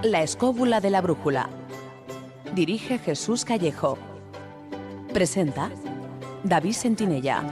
La escóbula de la brújula. Dirige Jesús Callejo. Presenta David Sentinella.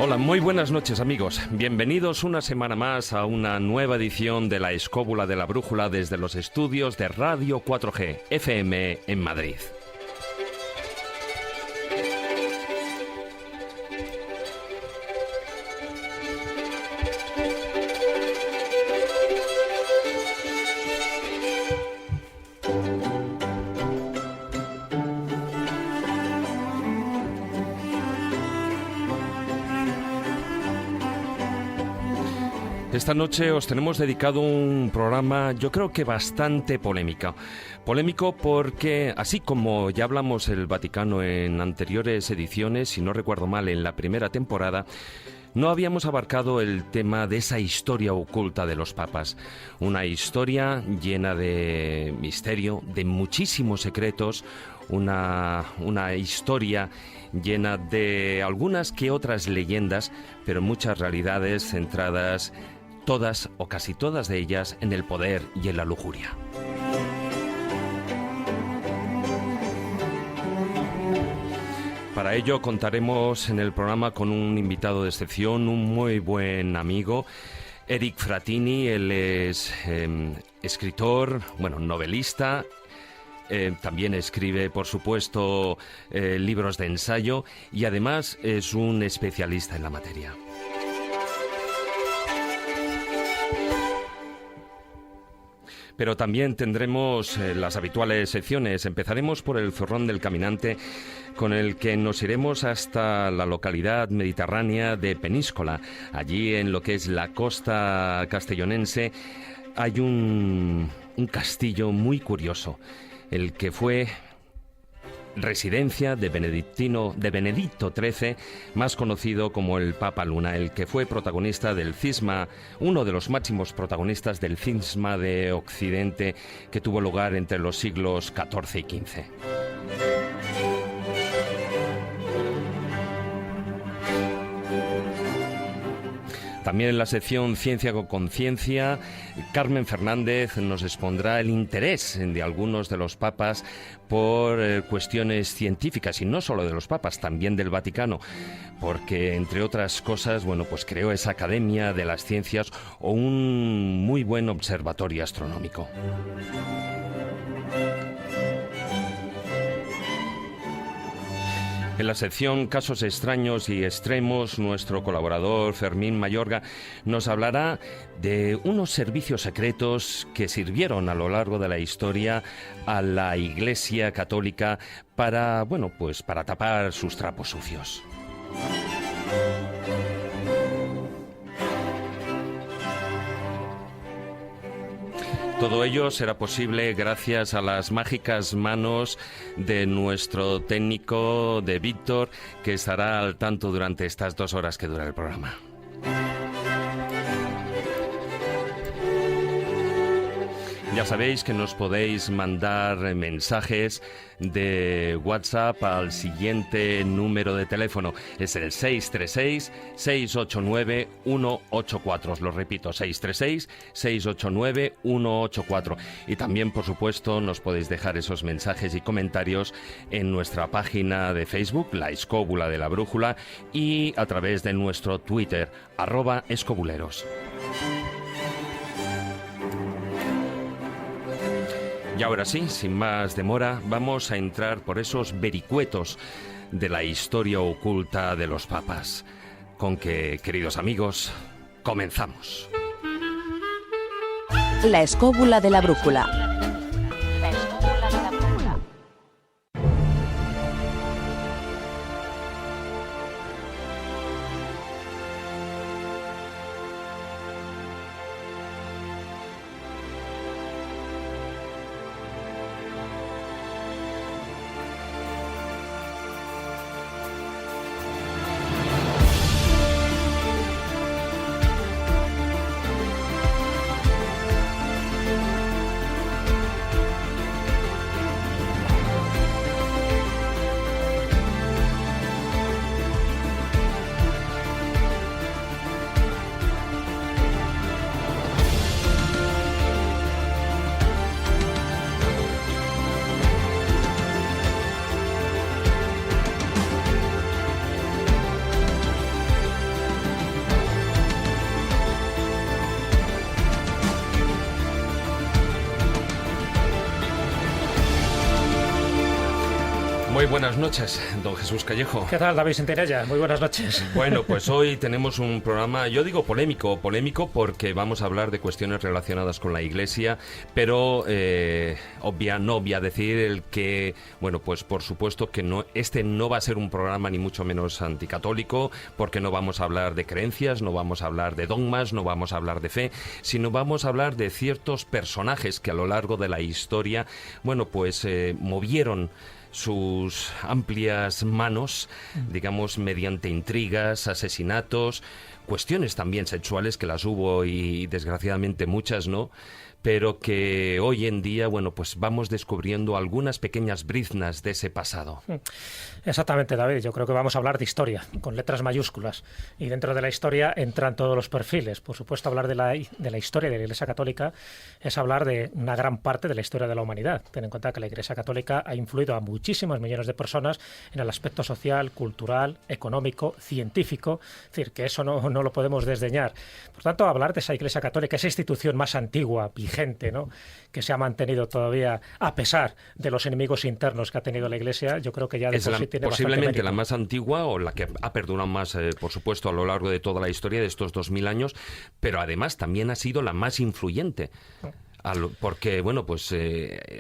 Hola, muy buenas noches amigos. Bienvenidos una semana más a una nueva edición de La Escóbula de la Brújula desde los estudios de Radio 4G FM en Madrid. Esta noche os tenemos dedicado un programa, yo creo que bastante polémico. Polémico porque, así como ya hablamos el Vaticano en anteriores ediciones, si no recuerdo mal, en la primera temporada, no habíamos abarcado el tema de esa historia oculta de los papas. Una historia llena de misterio, de muchísimos secretos, una historia llena de algunas que otras leyendas, pero muchas realidades centradas, todas o casi todas de ellas, en el poder y en la lujuria. Para ello contaremos en el programa con un invitado de excepción, un muy buen amigo, Eric Frattini. Él es escritor, novelista. También escribe, por supuesto, libros de ensayo y además es un especialista en la materia. Pero también tendremos las habituales secciones. Empezaremos por el Zorrón del Caminante, con el que nos iremos hasta la localidad mediterránea de Peníscola. Allí, en lo que es la costa castellonense, hay un castillo muy curioso, el que fue residencia de Benedicto XIII, más conocido como el Papa Luna, el que fue protagonista del cisma, uno de los máximos protagonistas del cisma de Occidente que tuvo lugar entre los siglos XIV y XV. También en la sección Ciencia con Conciencia, Carmen Fernández nos expondrá el interés de algunos de los papas por cuestiones científicas, y no solo de los papas, también del Vaticano, porque entre otras cosas, creó esa Academia de las Ciencias o un muy buen observatorio astronómico. En la sección Casos extraños y extremos, nuestro colaborador Fermín Mayorga nos hablará de unos servicios secretos que sirvieron a lo largo de la historia a la Iglesia Católica para tapar sus trapos sucios. Todo ello será posible gracias a las mágicas manos de nuestro técnico, de Víctor, que estará al tanto durante estas 2 horas que dura el programa. Ya sabéis que nos podéis mandar mensajes de WhatsApp al siguiente número de teléfono. Es el 636-689-184. Os lo repito, 636-689-184. Y también, por supuesto, nos podéis dejar esos mensajes y comentarios en nuestra página de Facebook, La Escóbula de la Brújula, y a través de nuestro Twitter, @escobuleros. Y ahora sí, sin más demora, vamos a entrar por esos vericuetos de la historia oculta de los papas. Con que, queridos amigos, comenzamos. La escóbula de la brújula. Muy buenas noches, don Jesús Callejo. ¿Qué tal, David Sentinella? Muy buenas noches. Bueno, pues hoy tenemos un programa, yo digo polémico porque vamos a hablar de cuestiones relacionadas con la Iglesia, pero no voy a decir el que, bueno, pues por supuesto que este no va a ser un programa ni mucho menos anticatólico, porque no vamos a hablar de creencias, no vamos a hablar de dogmas, no vamos a hablar de fe, sino vamos a hablar de ciertos personajes que a lo largo de la historia, bueno, pues movieron sus amplias manos, digamos, mediante intrigas, asesinatos, cuestiones también sexuales, que las hubo y desgraciadamente muchas, ¿no? Pero que hoy en día, bueno, pues vamos descubriendo algunas pequeñas briznas de ese pasado. Exactamente, David. Yo creo que vamos a hablar de historia, con letras mayúsculas. Y dentro de la historia entran todos los perfiles. Por supuesto, hablar de la historia de la Iglesia Católica es hablar de una gran parte de la historia de la humanidad. Ten en cuenta que la Iglesia Católica ha influido a muchísimos millones de personas en el aspecto social, cultural, económico, científico. Es decir, que eso no lo podemos desdeñar. Por tanto, hablar de esa Iglesia Católica, esa institución más antigua, vigente, ¿no?, que se ha mantenido todavía a pesar de los enemigos internos que ha tenido la Iglesia, yo creo que ya de por sí tiene posiblemente la más antigua o la que ha perdurado más, por supuesto, a lo largo de toda la historia de estos 2000 años, pero además también ha sido la más influyente. Porque, bueno, pues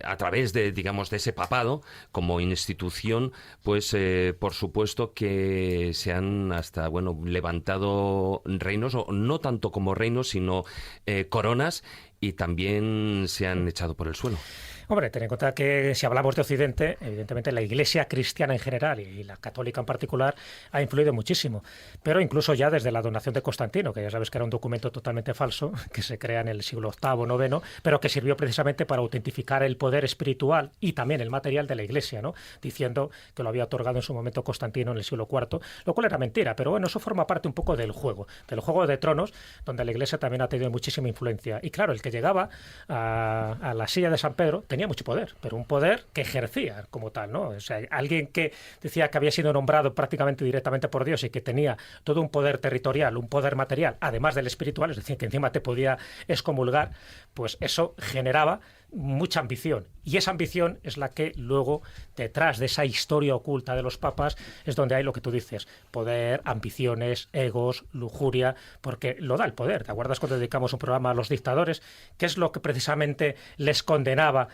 a través de, digamos, de ese papado como institución, pues por supuesto que se han hasta, bueno, levantado reinos, o no tanto como reinos, sino coronas, y también se han echado por el suelo. Hombre, ten en cuenta que si hablamos de Occidente, evidentemente la Iglesia cristiana en general y la católica en particular ha influido muchísimo. Pero incluso ya desde la donación de Constantino, que ya sabes que era un documento totalmente falso, que se crea en el siglo VIII, IX, pero que sirvió precisamente para autentificar el poder espiritual y también el material de la Iglesia, ¿no?, diciendo que lo había otorgado en su momento Constantino en el siglo IV, lo cual era mentira. Pero bueno, eso forma parte un poco del Juego de Tronos, donde la Iglesia también ha tenido muchísima influencia. Y claro, el que llegaba a la silla de San Pedro tenía mucho poder, pero un poder que ejercía como tal, ¿no? O sea, alguien que decía que había sido nombrado prácticamente directamente por Dios y que tenía todo un poder territorial, un poder material, además del espiritual, es decir, que encima te podía excomulgar, pues eso generaba mucha ambición. Y esa ambición es la que luego, detrás de esa historia oculta de los papas, es donde hay lo que tú dices: poder, ambiciones, egos, lujuria, porque lo da el poder. ¿Te acuerdas cuando dedicamos un programa a los dictadores? ¿Qué es lo que precisamente les condenaba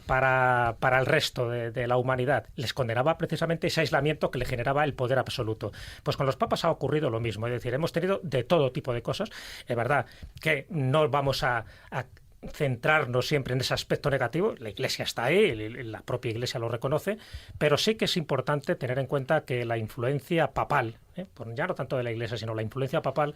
para el resto de la humanidad? Les condenaba precisamente ese aislamiento que le generaba el poder absoluto. Pues con los papas ha ocurrido lo mismo. Es decir, hemos tenido de todo tipo de cosas. Es verdad que no vamos a centrarnos siempre en ese aspecto negativo. La Iglesia está ahí, la propia Iglesia lo reconoce, pero sí que es importante tener en cuenta que la influencia papal, ya no tanto de la Iglesia, sino la influencia papal,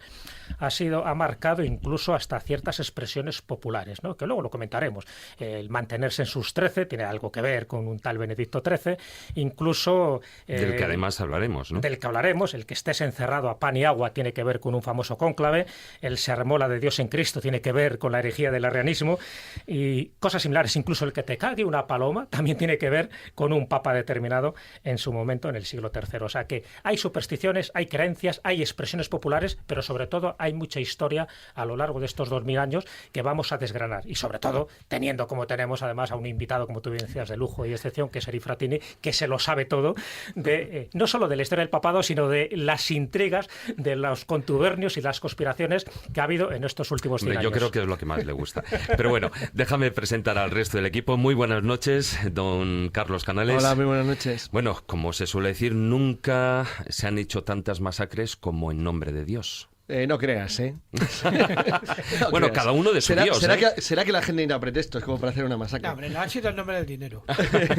ha marcado incluso hasta ciertas expresiones populares, ¿no?, que luego lo comentaremos. El mantenerse en sus 13 tiene algo que ver con un tal Benedicto XIII, incluso del que además hablaremos, ¿no? Del que hablaremos. El que estés encerrado a pan y agua tiene que ver con un famoso cónclave. El se arremola de Dios en Cristo tiene que ver con la herejía del arrianismo y cosas similares. Incluso el que te cague una paloma también tiene que ver con un papa determinado en su momento, en el siglo III. O sea que hay supersticiones, hay creencias, hay expresiones populares, pero sobre todo hay mucha historia a lo largo de estos 2000 años que vamos a desgranar. Y sobre todo teniendo, como tenemos además, a un invitado, como tú bien decías, de lujo y excepción, que es Eri Frattini, que se lo sabe todo, no solo de la historia del papado, sino de las intrigas, de los contubernios y las conspiraciones que ha habido en estos últimos 100 años. Yo creo que es lo que más le gusta. Pero bueno, déjame presentar al resto del equipo. Muy buenas noches, don Carlos Canales. Hola, muy buenas noches. Bueno, como se suele decir, nunca se han hecho tantas masacres como en nombre de Dios. No creas, ¿eh? No bueno, creas. Cada uno de su Dios. ¿Será que la gente irá a pretextos como para hacer una masacre? No, hombre, no ha sido el nombre del dinero.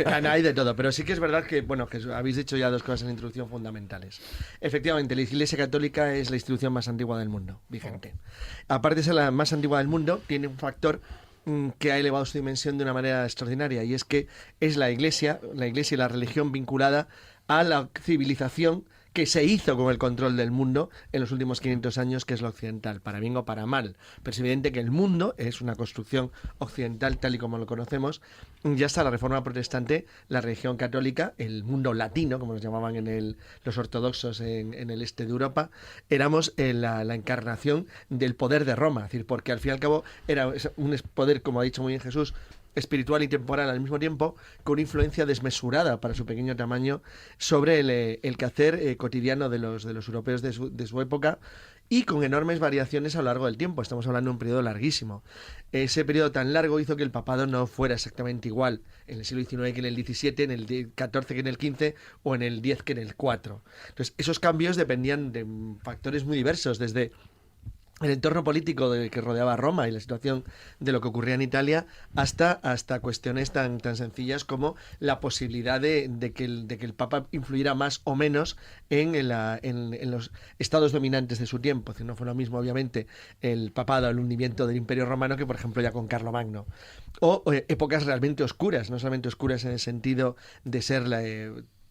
Hay de todo, pero sí que es verdad que, bueno, que habéis dicho ya dos cosas en la introducción fundamentales. Efectivamente, la Iglesia Católica es la institución más antigua del mundo, vigente. Aparte de ser la más antigua del mundo, tiene un factor que ha elevado su dimensión de una manera extraordinaria, y es que es la Iglesia y la religión vinculada a la civilización que se hizo con el control del mundo en los últimos 500 años, que es lo occidental, para bien o para mal. Pero es evidente que el mundo es una construcción occidental tal y como lo conocemos. Ya hasta la Reforma Protestante, la religión católica, el mundo latino, como nos llamaban los ortodoxos en el este de Europa, éramos la encarnación del poder de Roma. Es decir, porque al fin y al cabo era un poder, como ha dicho muy bien Jesús, espiritual y temporal al mismo tiempo, con influencia desmesurada para su pequeño tamaño sobre el quehacer cotidiano de los europeos de su época, y con enormes variaciones a lo largo del tiempo. Estamos hablando de un periodo larguísimo. Ese periodo tan largo hizo que el papado no fuera exactamente igual en el siglo XIX que en el XVII, en el XIV que en el XV o en el X que en el IV. Entonces, esos cambios dependían de factores muy diversos, desde el entorno político que rodeaba a Roma y la situación de lo que ocurría en Italia, hasta cuestiones tan sencillas como la posibilidad de que el Papa influyera más o menos en los estados dominantes de su tiempo. Es decir, no fue lo mismo, obviamente, el papado al hundimiento del Imperio Romano que, por ejemplo, ya con Carlomagno. O épocas realmente oscuras, no solamente oscuras en el sentido de ser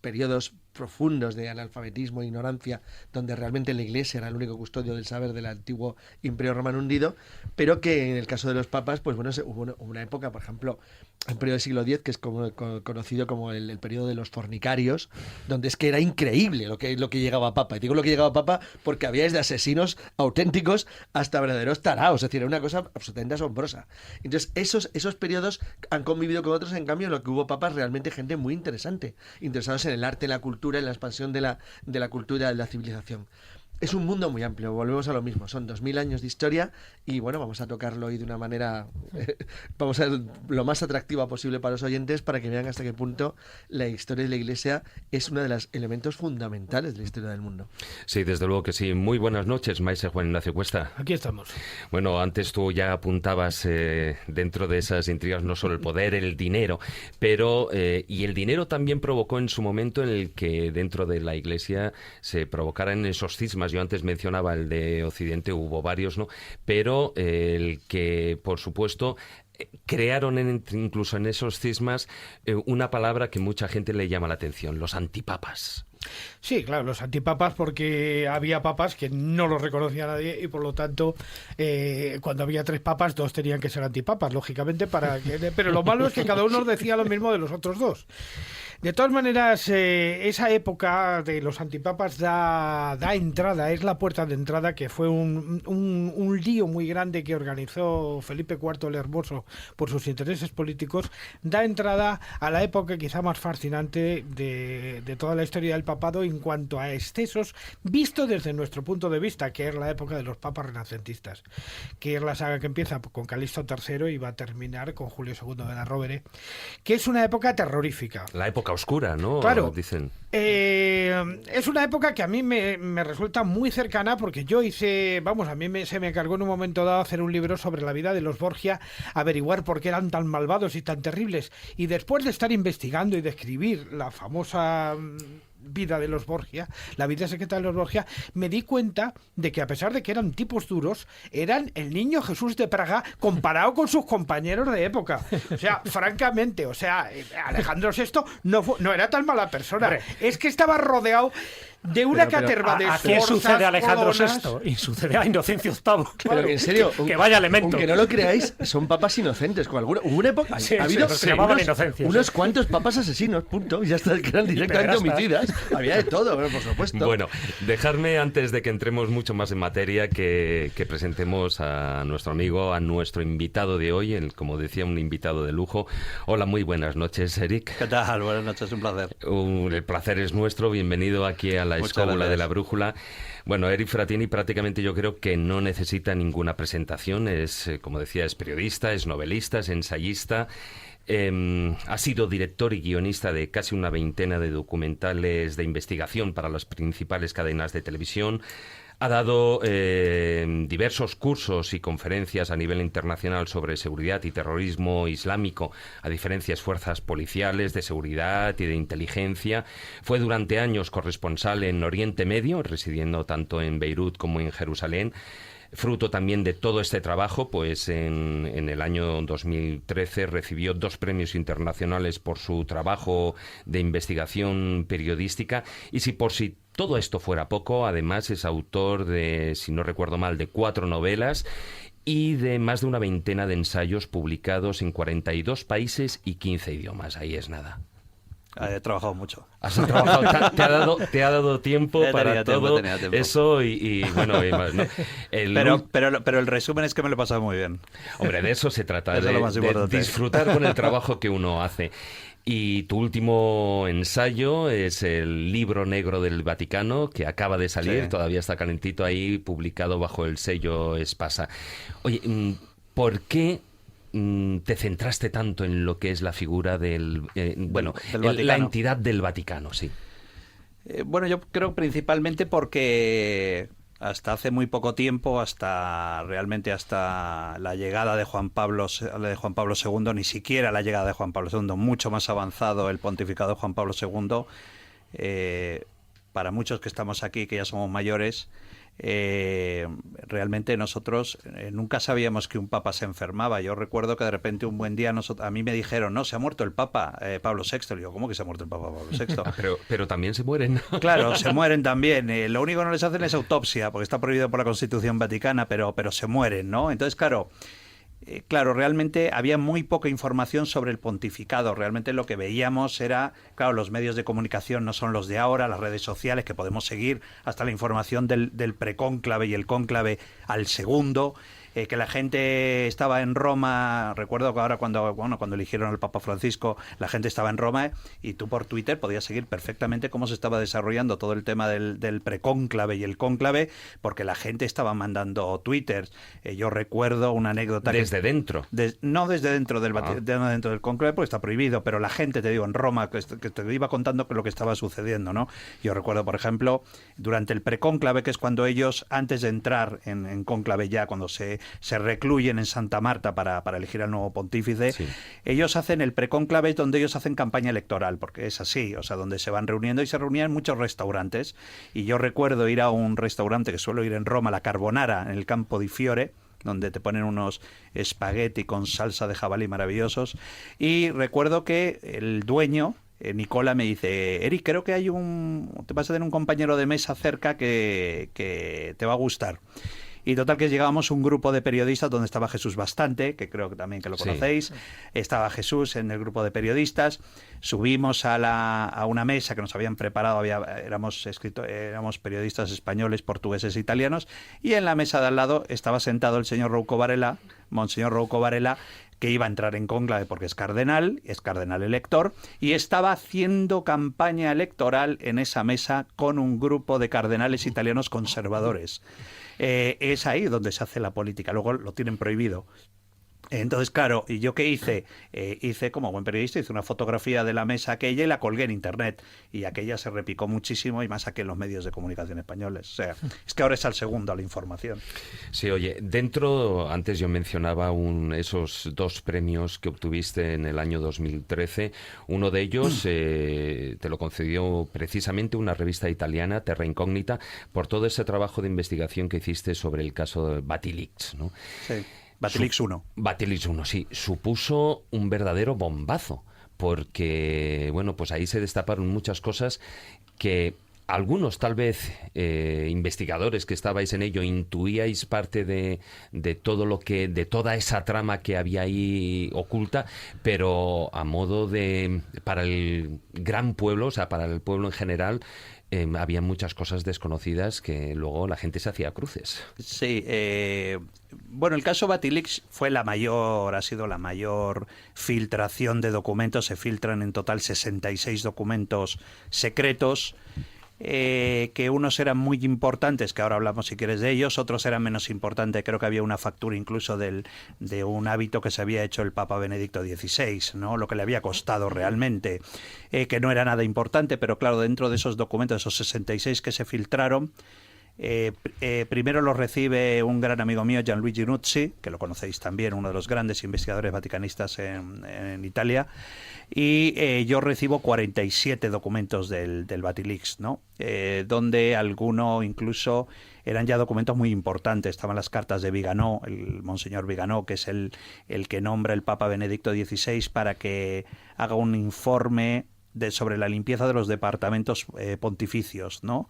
periodos profundos de analfabetismo e ignorancia, donde realmente la Iglesia era el único custodio del saber del antiguo Imperio Romano hundido, pero que en el caso de los papas, pues bueno, hubo una época, por ejemplo, el periodo del siglo X, que es conocido como el periodo de los fornicarios, donde es que era increíble lo que llegaba a papa. Y digo lo que llegaba a papa porque había desde asesinos auténticos hasta verdaderos taraos, es decir, era una cosa absolutamente asombrosa. Entonces, esos periodos han convivido con otros, en cambio, en lo que hubo papas realmente gente muy interesante, interesados en el arte, en la cultura, en la expansión de la cultura, de la civilización. Es un mundo muy amplio, volvemos a lo mismo, son 2000 años de historia y bueno, vamos a tocarlo hoy de una manera, vamos a ser lo más atractiva posible para los oyentes para que vean hasta qué punto la historia de la Iglesia es uno de los elementos fundamentales de la historia del mundo. Sí, desde luego que sí. Muy buenas noches, maese Juan Ignacio Cuesta. Aquí estamos. Bueno, antes tú ya apuntabas dentro de esas intrigas no solo el poder, el dinero, pero y el dinero también provocó en su momento en el que dentro de la Iglesia se provocaran esos cismas. Yo antes mencionaba el de Occidente, hubo varios, ¿no? Pero el que, por supuesto, crearon incluso en esos cismas una palabra que mucha gente le llama la atención, los antipapas. Sí, claro, los antipapas, porque había papas que no los reconocía nadie y por lo tanto cuando había 3 papas, 2 tenían que ser antipapas, lógicamente, pero lo malo es que cada uno decía lo mismo de los otros 2. De todas maneras, esa época de los antipapas da entrada, es la puerta de entrada, que fue un lío muy grande que organizó Felipe IV el Hermoso por sus intereses políticos, da entrada a la época quizá más fascinante de toda la historia del papado en cuanto a excesos, visto desde nuestro punto de vista, que es la época de los papas renacentistas, que es la saga que empieza con Calixto III y va a terminar con Julio II de la Rovere, que es una época terrorífica. La época oscura, ¿no? Claro. Dicen. Es una época que a mí me resulta muy cercana porque yo hice, se me encargó en un momento dado hacer un libro sobre la vida de los Borgia, averiguar por qué eran tan malvados y tan terribles. Y después de estar investigando y de escribir la famosa vida de los Borgia, la vida secreta de los Borgia, me di cuenta de que a pesar de que eran tipos duros, eran el niño Jesús de Praga comparado con sus compañeros de época. O sea, francamente, Alejandro VI no era tan mala persona. Hombre, es que estaba rodeado de una caterva de ¿A quién sucede a Alejandro VI? Y sucede a Inocencio VIII. Pero que en serio, que vaya elemento. Aunque no lo creáis, son papas inocentes. Hubo una época, ha habido se llamaban inocencias. Unos cuantos papas asesinos, punto. Y ya está, que eran directamente homicidas. Había de todo, por supuesto. Bueno, dejarme antes de que entremos mucho más en materia que presentemos a nuestro amigo, a nuestro invitado de hoy, como decía, un invitado de lujo. Hola, muy buenas noches, Eric. ¿Qué tal? Buenas noches, un placer. El placer es nuestro. Bienvenido aquí a la Escóbula de la Brújula. Bueno, Eric Fratini prácticamente yo creo que no necesita ninguna presentación. Es, como decía, es periodista, es novelista, es ensayista. Ha sido director y guionista de casi una veintena de documentales de investigación para las principales cadenas de televisión. Ha dado diversos cursos y conferencias a nivel internacional sobre seguridad y terrorismo islámico a diferentes fuerzas policiales, de seguridad y de inteligencia. Fue durante años corresponsal en Oriente Medio, residiendo tanto en Beirut como en Jerusalén. Fruto también de todo este trabajo, pues en el año 2013 recibió 2 premios internacionales por su trabajo de investigación periodística. Y si todo esto fuera poco, además es autor de, si no recuerdo mal, de 4 novelas y de más de una veintena de ensayos publicados en 42 países y 15 idiomas. Ahí es nada. He trabajado mucho. Has trabajado, te ha dado tiempo para todo tenía tiempo. eso y bueno, y más, ¿no? Pero el resumen es que me lo he pasado muy bien. Hombre, de eso se trata, Eso es lo más de importante. disfrutar con el trabajo que uno hace. Y tu último ensayo es el Libro Negro del Vaticano, que acaba de salir, Sí. todavía está calentito ahí, publicado bajo el sello Espasa. Oye, ¿por qué te centraste tanto en lo que es la figura del del la Vaticano? entidad del Vaticano, sí? Bueno, yo creo principalmente porque hasta hace muy poco tiempo, hasta la llegada de Juan Pablo II, ni siquiera la llegada de Juan Pablo II, mucho más avanzado el pontificado de Juan Pablo II, para muchos que estamos aquí, que ya somos mayores, realmente nosotros nunca sabíamos que un papa se enfermaba. Yo recuerdo que de repente un buen día a mí me dijeron, no, se ha muerto el papa Pablo VI. Y yo, ¿cómo que se ha muerto el papa Pablo VI? Pero también se mueren. Claro, se mueren también. Lo único que no les hacen es autopsia, porque está prohibido por la Constitución Vaticana, pero se mueren, ¿no? Entonces, claro, realmente había muy poca información sobre el pontificado. Realmente lo que veíamos era, claro, los medios de comunicación no son los de ahora, las redes sociales que podemos seguir, hasta la información del precónclave y el cónclave al segundo. Que la gente estaba en Roma, recuerdo que ahora cuando eligieron al Papa Francisco, la gente estaba en Roma y tú por Twitter podías seguir perfectamente cómo se estaba desarrollando todo el tema del precónclave y el cónclave, porque la gente estaba mandando twitters. Yo recuerdo una anécdota. ¿Desde dentro? No desde dentro dentro del cónclave, porque está prohibido, pero la gente, te digo, en Roma, que te iba contando lo que estaba sucediendo, ¿no? Yo recuerdo, por ejemplo, durante el precónclave, que es cuando ellos, antes de entrar en cónclave ya, cuando se recluyen en Santa Marta para elegir al nuevo pontífice, Sí. Ellos hacen el precónclave donde ellos hacen campaña electoral, porque es así, o sea, donde se van reuniendo y se reunían en muchos restaurantes. Y yo recuerdo ir a un restaurante que suelo ir en Roma, la Carbonara, en el Campo di Fiore, donde te ponen unos espagueti con salsa de jabalí maravillosos. Y recuerdo que el dueño, Nicola, me dice, Eric, creo que te vas a tener un compañero de mesa cerca que te va a gustar. Y total que llegábamos un grupo de periodistas donde estaba Jesús Bastante, que creo que también que lo conocéis. Sí. Estaba Jesús en el grupo de periodistas. Subimos a una mesa que nos habían preparado. Éramos periodistas españoles, portugueses e italianos. Y en la mesa de al lado estaba sentado el señor Rouco Varela, Monseñor Rouco Varela, que iba a entrar en cónclave porque es cardenal elector, y estaba haciendo campaña electoral en esa mesa con un grupo de cardenales italianos conservadores. Es ahí donde se hace la política, luego lo tienen prohibido. Entonces, claro, ¿y yo qué hice? Hice, como buen periodista, hice una fotografía de la mesa aquella y la colgué en internet. Y aquella se repicó muchísimo, y más aquí en los medios de comunicación españoles. O sea, es que ahora es al segundo a la información. Sí, oye, antes yo mencionaba esos 2 premios que obtuviste en el año 2013. Uno de ellos te lo concedió precisamente una revista italiana, Terra Incognita, por todo ese trabajo de investigación que hiciste sobre el caso de Batilix, ¿no? Sí. Batilix 1. Batilix 1, sí. Supuso un verdadero bombazo, porque, bueno, pues ahí se destaparon muchas cosas que algunos, tal vez, investigadores que estabais en ello, intuíais parte de toda esa trama que había ahí oculta, pero a modo para el gran pueblo, o sea, para el pueblo en general, había muchas cosas desconocidas que luego la gente se hacía cruces. Sí, bueno, el caso Batilix ha sido la mayor filtración de documentos. Se filtran en total 66 documentos secretos, que unos eran muy importantes, que ahora hablamos si quieres de ellos, otros eran menos importantes. Creo que había una factura incluso de un hábito que se había hecho el Papa Benedicto XVI, ¿no? Lo que le había costado realmente, que no era nada importante, pero claro, dentro de esos documentos, esos 66 que se filtraron, primero los recibe un gran amigo mío, Gianluigi Nuzzi, que lo conocéis también, uno de los grandes investigadores vaticanistas en Italia, y yo recibo 47 documentos del Batilix, ¿no? Donde algunos incluso eran ya documentos muy importantes. Estaban las cartas de Viganò, el Monseñor Viganò, que es el que nombra el Papa Benedicto XVI para que haga un informe sobre la limpieza de los departamentos pontificios, ¿no?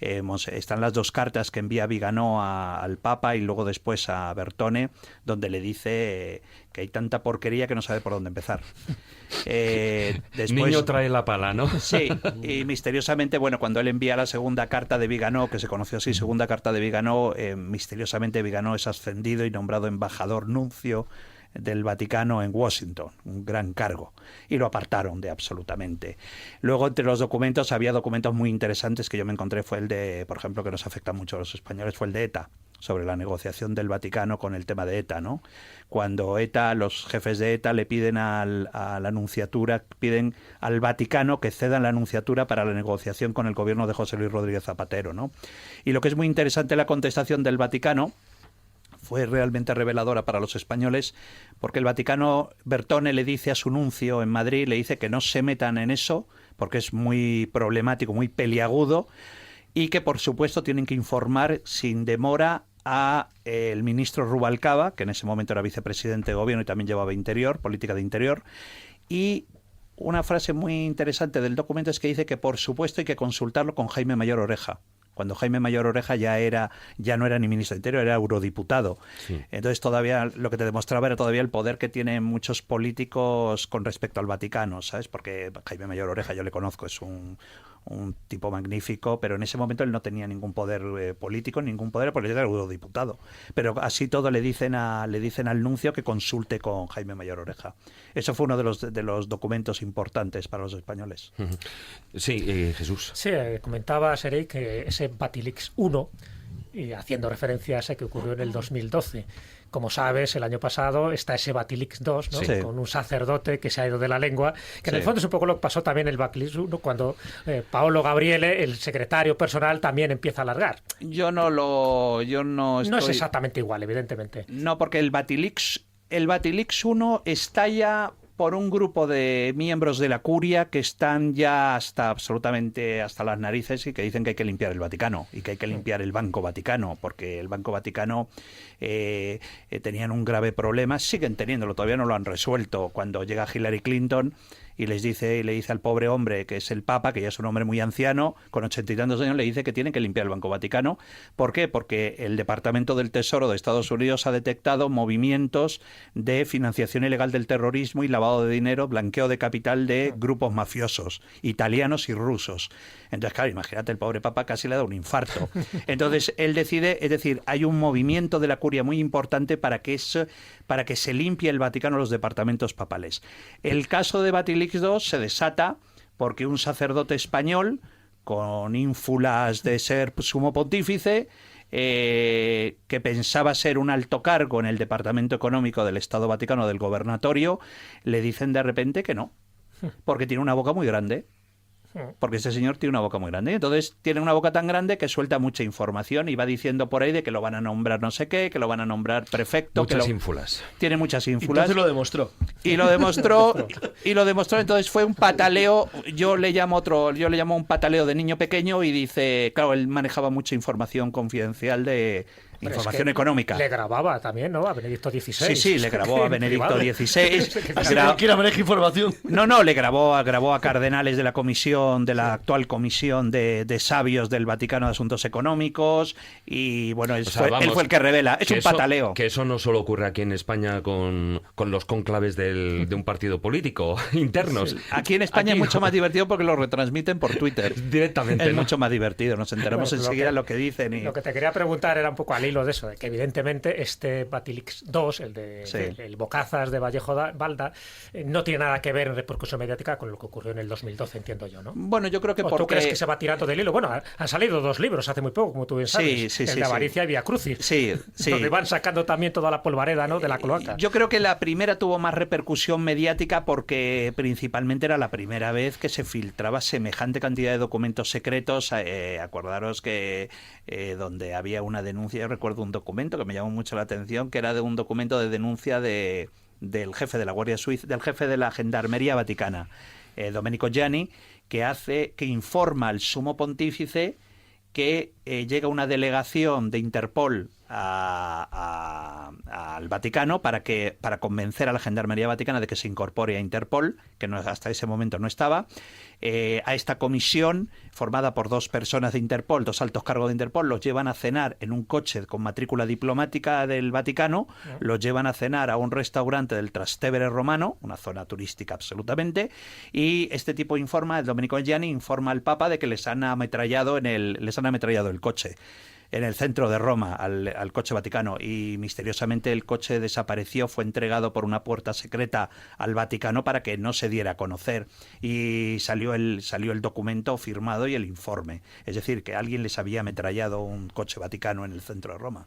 están las dos cartas que envía Viganò al Papa y luego después a Bertone, donde le dice que hay tanta porquería que no sabe por dónde empezar. Después, niño trae la pala, ¿no? Sí, y misteriosamente, bueno, cuando él envía la segunda carta de Viganò, que se conoció así, segunda carta de Viganò, misteriosamente Viganò es ascendido y nombrado embajador nuncio del Vaticano en Washington, un gran cargo, y lo apartaron de absolutamente. Luego, entre los documentos, había documentos muy interesantes que yo me encontré, fue el de, por ejemplo, que nos afecta mucho a los españoles, fue el de ETA, sobre la negociación del Vaticano con el tema de ETA, ¿no? Cuando ETA, los jefes de ETA le piden a la nunciatura, piden al Vaticano que cedan la nunciatura para la negociación con el gobierno de José Luis Rodríguez Zapatero, ¿no? Y lo que es muy interesante, la contestación del Vaticano fue realmente reveladora para los españoles, porque el Vaticano, Bertone le dice a su nuncio en Madrid, le dice que no se metan en eso, porque es muy problemático, muy peliagudo, y que por supuesto tienen que informar sin demora a el ministro Rubalcaba, que en ese momento era vicepresidente de gobierno y también llevaba Interior, política de Interior, y una frase muy interesante del documento es que dice que por supuesto hay que consultarlo con Jaime Mayor Oreja. Cuando Jaime Mayor Oreja ya no era ni ministro de Interior, era eurodiputado. Sí. Entonces todavía lo que te demostraba era todavía el poder que tienen muchos políticos con respecto al Vaticano, ¿sabes? Porque Jaime Mayor Oreja yo le conozco, es un tipo magnífico, pero en ese momento él no tenía ningún poder político, ningún poder, porque era eurodiputado. Pero así todo le dicen al nuncio que consulte con Jaime Mayor Oreja. Eso fue uno de los documentos importantes para los españoles. Sí, Jesús. Sí, comentaba Serey que ese Batilix 1, y haciendo referencia a ese que ocurrió en el 2012. Como sabes, el año pasado está ese Batilix 2, ¿no? Sí. Con un sacerdote que se ha ido de la lengua, que en el fondo es un poco lo que pasó también en el Batilix 1, cuando Paolo Gabriele, el secretario personal, también empieza a alargar. No es exactamente igual, evidentemente. No, porque el Batilix 1 estalla por un grupo de miembros de la curia que están ya absolutamente hasta las narices y que dicen que hay que limpiar el Vaticano y que hay que limpiar el Banco Vaticano, porque el Banco Vaticano tenían un grave problema, siguen teniéndolo, todavía no lo han resuelto. Cuando llega Hillary Clinton y le dice al pobre hombre, que es el Papa, que ya es un hombre muy anciano, con 80 y tantos años, le dice que tienen que limpiar el Banco Vaticano. ¿Por qué? Porque el Departamento del Tesoro de Estados Unidos ha detectado movimientos de financiación ilegal del terrorismo y lavado de dinero, blanqueo de capital de grupos mafiosos, italianos y rusos. Entonces, claro, imagínate, el pobre Papa casi le da un infarto. Entonces, él decide, es decir, hay un movimiento de la curia muy importante para que se limpie el Vaticano, los departamentos papales. El caso de Batilix II se desata porque un sacerdote español, con ínfulas de ser sumo pontífice, que pensaba ser un alto cargo en el Departamento Económico del Estado Vaticano, del gobernatorio, le dicen de repente que no, porque tiene una boca muy grande. Porque este señor tiene una boca muy grande. Entonces tiene una boca tan grande que suelta mucha información y va diciendo por ahí de que lo van a nombrar no sé qué, que lo van a nombrar prefecto. Muchas ínfulas. Tiene muchas ínfulas. Entonces lo demostró. Y lo demostró. Entonces fue un pataleo. Yo le llamo un pataleo de niño pequeño y dice, claro, él manejaba mucha información confidencial de información económica. Le grababa también, ¿no? A Benedicto XVI. Sí, le grabó a Benedicto XVI. ¿Quién maneja información? No, le grabó a cardenales de la comisión, de la actual comisión de sabios del Vaticano de Asuntos Económicos, y bueno, él fue el que revela. Es un pataleo. Que eso no solo ocurre aquí en España con los cónclaves de un partido político internos. Sí. Aquí en España es mucho más divertido porque lo retransmiten por Twitter. Directamente. Es mucho más divertido, nos enteramos enseguida lo que dicen. Lo que te quería preguntar era un poco al hilo de eso, de que evidentemente este Batilix 2, el Bocazas de Vallejo Balda, no tiene nada que ver en repercusión mediática con lo que ocurrió en el 2012, entiendo yo, ¿no? Bueno, yo creo que ¿Tú crees que se va tirando del hilo? Bueno, han salido 2 libros hace muy poco, como tú bien sabes. Sí, el de Avaricia y Vía Crucis. Sí. Donde van sacando también toda la polvareda, ¿no?, de la cloaca. Yo creo que la primera tuvo más repercusión mediática porque principalmente era la primera vez que se filtraba semejante cantidad de documentos secretos. Acordaros que donde había una denuncia, yo recuerdo un documento que me llamó mucho la atención, que era de un documento de denuncia del jefe de la Guardia Suiza, del jefe de la Gendarmería Vaticana, Domenico Gianni, que informa al sumo pontífice que llega una delegación de Interpol al Vaticano para convencer a la Gendarmería Vaticana de que se incorpore a Interpol, que hasta ese momento no estaba, a esta comisión formada por 2 personas de Interpol, 2 altos cargos de Interpol, los llevan a cenar en un coche con matrícula diplomática del Vaticano, los llevan a cenar a un restaurante del Trastevere romano, una zona turística absolutamente, y este tipo informa, el Domenico Gianni informa al Papa de que les han ametrallado el coche en el centro de Roma, al coche vaticano, y misteriosamente el coche desapareció, fue entregado por una puerta secreta al Vaticano para que no se diera a conocer, y salió el documento firmado y el informe, es decir, que alguien les había ametrallado un coche vaticano en el centro de Roma.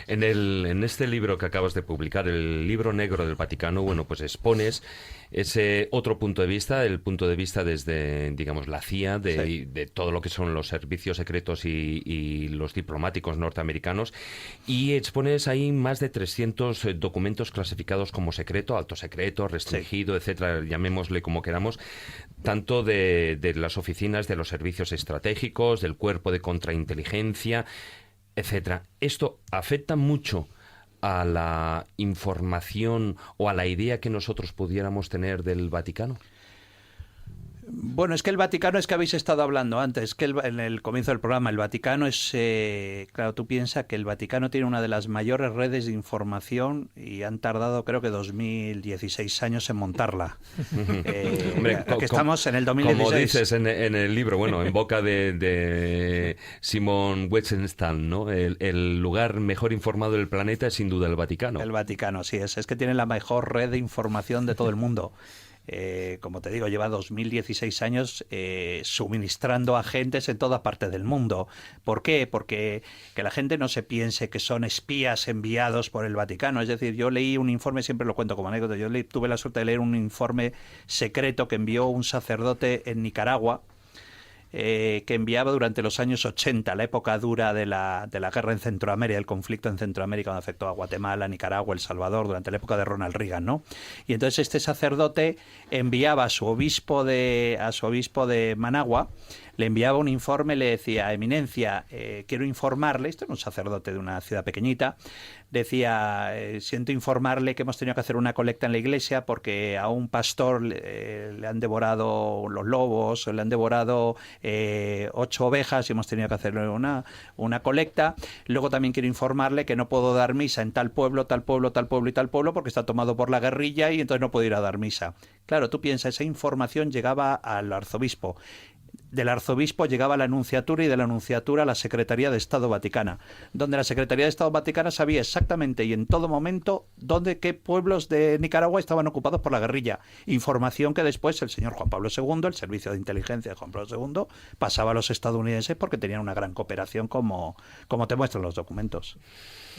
En este libro que acabas de publicar, el libro negro del Vaticano, bueno, pues expones ese otro punto de vista, el punto de vista desde, digamos, la CIA, de todo lo que son los servicios secretos y los diplomáticos norteamericanos, y expones ahí más de 300 documentos clasificados como secreto, alto secreto, restringido, etcétera, llamémosle como queramos, tanto de las oficinas de los servicios estratégicos, del cuerpo de contrainteligencia, etcétera. Esto afecta mucho a la información o a la idea que nosotros pudiéramos tener del Vaticano. Bueno, es que el Vaticano, es que habéis estado hablando antes, que en el comienzo del programa, el Vaticano es, claro, tú piensas que el Vaticano tiene una de las mayores redes de información y han tardado creo que 2016 años en montarla. Hombre, que estamos en el 2016. Como dices en el libro, bueno, en boca de Simon Wiesenthal, ¿no? El lugar mejor informado del planeta es sin duda el Vaticano. El Vaticano, sí, es que tiene la mejor red de información de todo el mundo. Como te digo, lleva 2016 años suministrando agentes en todas partes del mundo. ¿Por qué? Porque que la gente no se piense que son espías enviados por el Vaticano. Es decir, yo leí un informe, siempre lo cuento como anécdota, tuve la suerte de leer un informe secreto que envió un sacerdote en Nicaragua, que enviaba durante los años 80, la época dura de la guerra en Centroamérica, el conflicto en Centroamérica, donde afectó a Guatemala, Nicaragua, El Salvador, durante la época de Ronald Reagan, ¿no? Y entonces este sacerdote enviaba a su obispo de Managua, le enviaba un informe, le decía: Eminencia, quiero informarle, esto era un sacerdote de una ciudad pequeñita, decía, siento informarle que hemos tenido que hacer una colecta en la iglesia porque a un pastor le han devorado los lobos, le han devorado 8 ovejas y hemos tenido que hacerle una colecta. Luego también quiero informarle que no puedo dar misa en tal pueblo, tal pueblo, tal pueblo y tal pueblo porque está tomado por la guerrilla y entonces no puedo ir a dar misa. Claro, tú piensas, esa información llegaba al arzobispo. Del arzobispo llegaba a la Nunciatura y de la Nunciatura a la Secretaría de Estado Vaticana, donde la Secretaría de Estado Vaticana sabía exactamente y en todo momento qué pueblos de Nicaragua estaban ocupados por la guerrilla. Información que después el señor Juan Pablo II, el Servicio de Inteligencia de Juan Pablo II, pasaba a los estadounidenses porque tenían una gran cooperación como te muestran los documentos.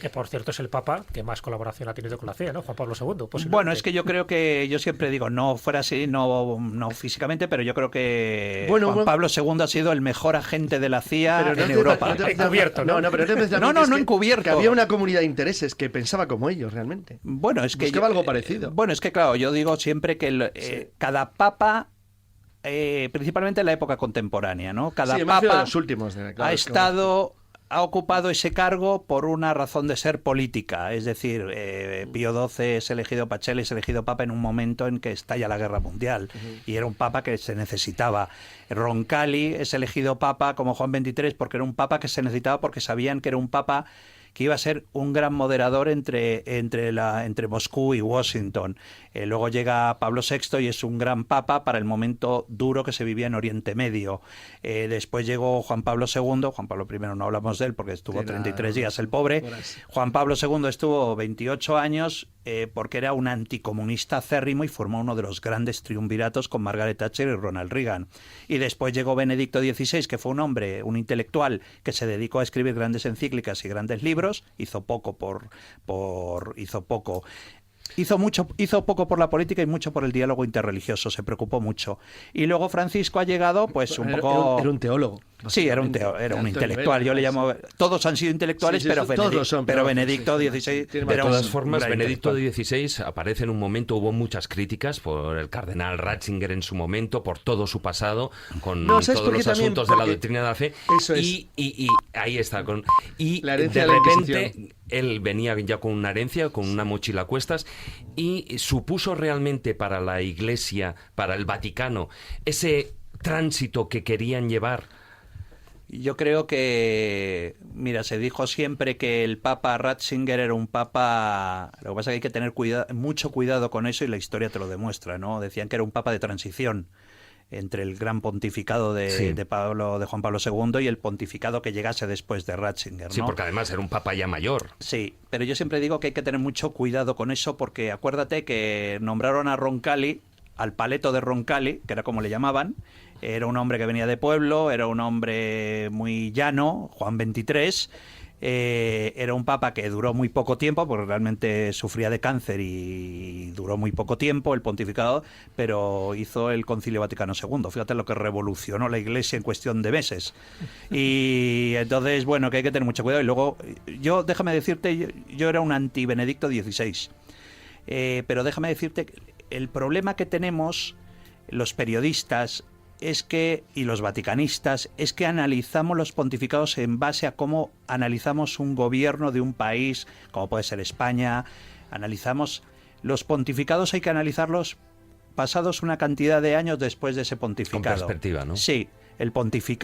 Que por cierto es el Papa que más colaboración ha tenido con la CIA, ¿no? Juan Pablo II. Bueno, es que yo creo que, yo siempre digo, no fuera así, no físicamente, pero yo creo que Juan Pablo II ha sido el mejor agente de la CIA en Europa. Encubierto, ¿no? No encubierto. Que había una comunidad de intereses que pensaba como ellos realmente. Bueno, es que buscaba algo parecido. Bueno, es que claro, yo digo siempre que cada papa, principalmente en la época contemporánea, ¿no? Cada papa los últimos, ha ocupado ese cargo por una razón de ser política, es decir, Pío XII es elegido, Pacelli es elegido papa en un momento en que estalla la guerra mundial y era un papa que se necesitaba. Roncalli es elegido papa como Juan XXIII porque era un papa que se necesitaba porque sabían que era un papa que iba a ser un gran moderador entre Moscú y Washington. Luego llega Pablo VI y es un gran papa para el momento duro que se vivía en Oriente Medio. Después llegó Juan Pablo II, Juan Pablo I no hablamos de él porque estuvo 33 días el pobre. Juan Pablo II estuvo 28 años porque era un anticomunista acérrimo y formó uno de los grandes triunviratos con Margaret Thatcher y Ronald Reagan. Y después llegó Benedicto XVI, que fue un hombre, un intelectual que se dedicó a escribir grandes encíclicas y grandes libros. Hizo poco Hizo poco por la política y mucho por el diálogo interreligioso, se preocupó mucho. Y luego Francisco ha llegado, pues un poco... Era un teólogo. Sí, era un intelectual. Yo le llamo... Todos han sido intelectuales, sí, pero Benedicto XVI... De todas formas, Benedicto XVI aparece en un momento, hubo muchas críticas por el cardenal Ratzinger en su momento, por todo su pasado, con todos los asuntos de la doctrina de la fe. Eso es. Y ahí está. Y la herencia de de la repente... él venía ya con una herencia, con una mochila a cuestas, y supuso realmente para la Iglesia, para el Vaticano, ese tránsito que querían llevar. Yo creo que, mira, se dijo siempre que el Papa Ratzinger era un papa. Lo que pasa es que hay que tener mucho cuidado con eso, y la historia te lo demuestra, ¿no? Decían que era un papa de transición entre el gran pontificado de Juan Pablo II y el pontificado que llegase después de Ratzinger, ¿no? Sí, porque además era un papa ya mayor. Sí, pero yo siempre digo que hay que tener mucho cuidado con eso, porque acuérdate que nombraron a Roncalli, al paleto de Roncalli, que era como le llamaban. Era un hombre que venía de pueblo, era un hombre muy llano, Juan XXIII. Era un papa que duró muy poco tiempo, porque realmente sufría de cáncer y duró muy poco tiempo el pontificado, pero hizo el Concilio Vaticano II. Fíjate lo que revolucionó la Iglesia en cuestión de meses. Y entonces, bueno, que hay que tener mucho cuidado. Y luego, déjame decirte, yo era un anti-Benedicto XVI. Pero déjame decirte, el problema que tenemos los periodistas y los vaticanistas es que analizamos los pontificados en base a cómo analizamos un gobierno de un país, como puede ser España. Analizamos los pontificados, hay que analizarlos pasados una cantidad de años después de ese pontificado. Con perspectiva, ¿no? Sí,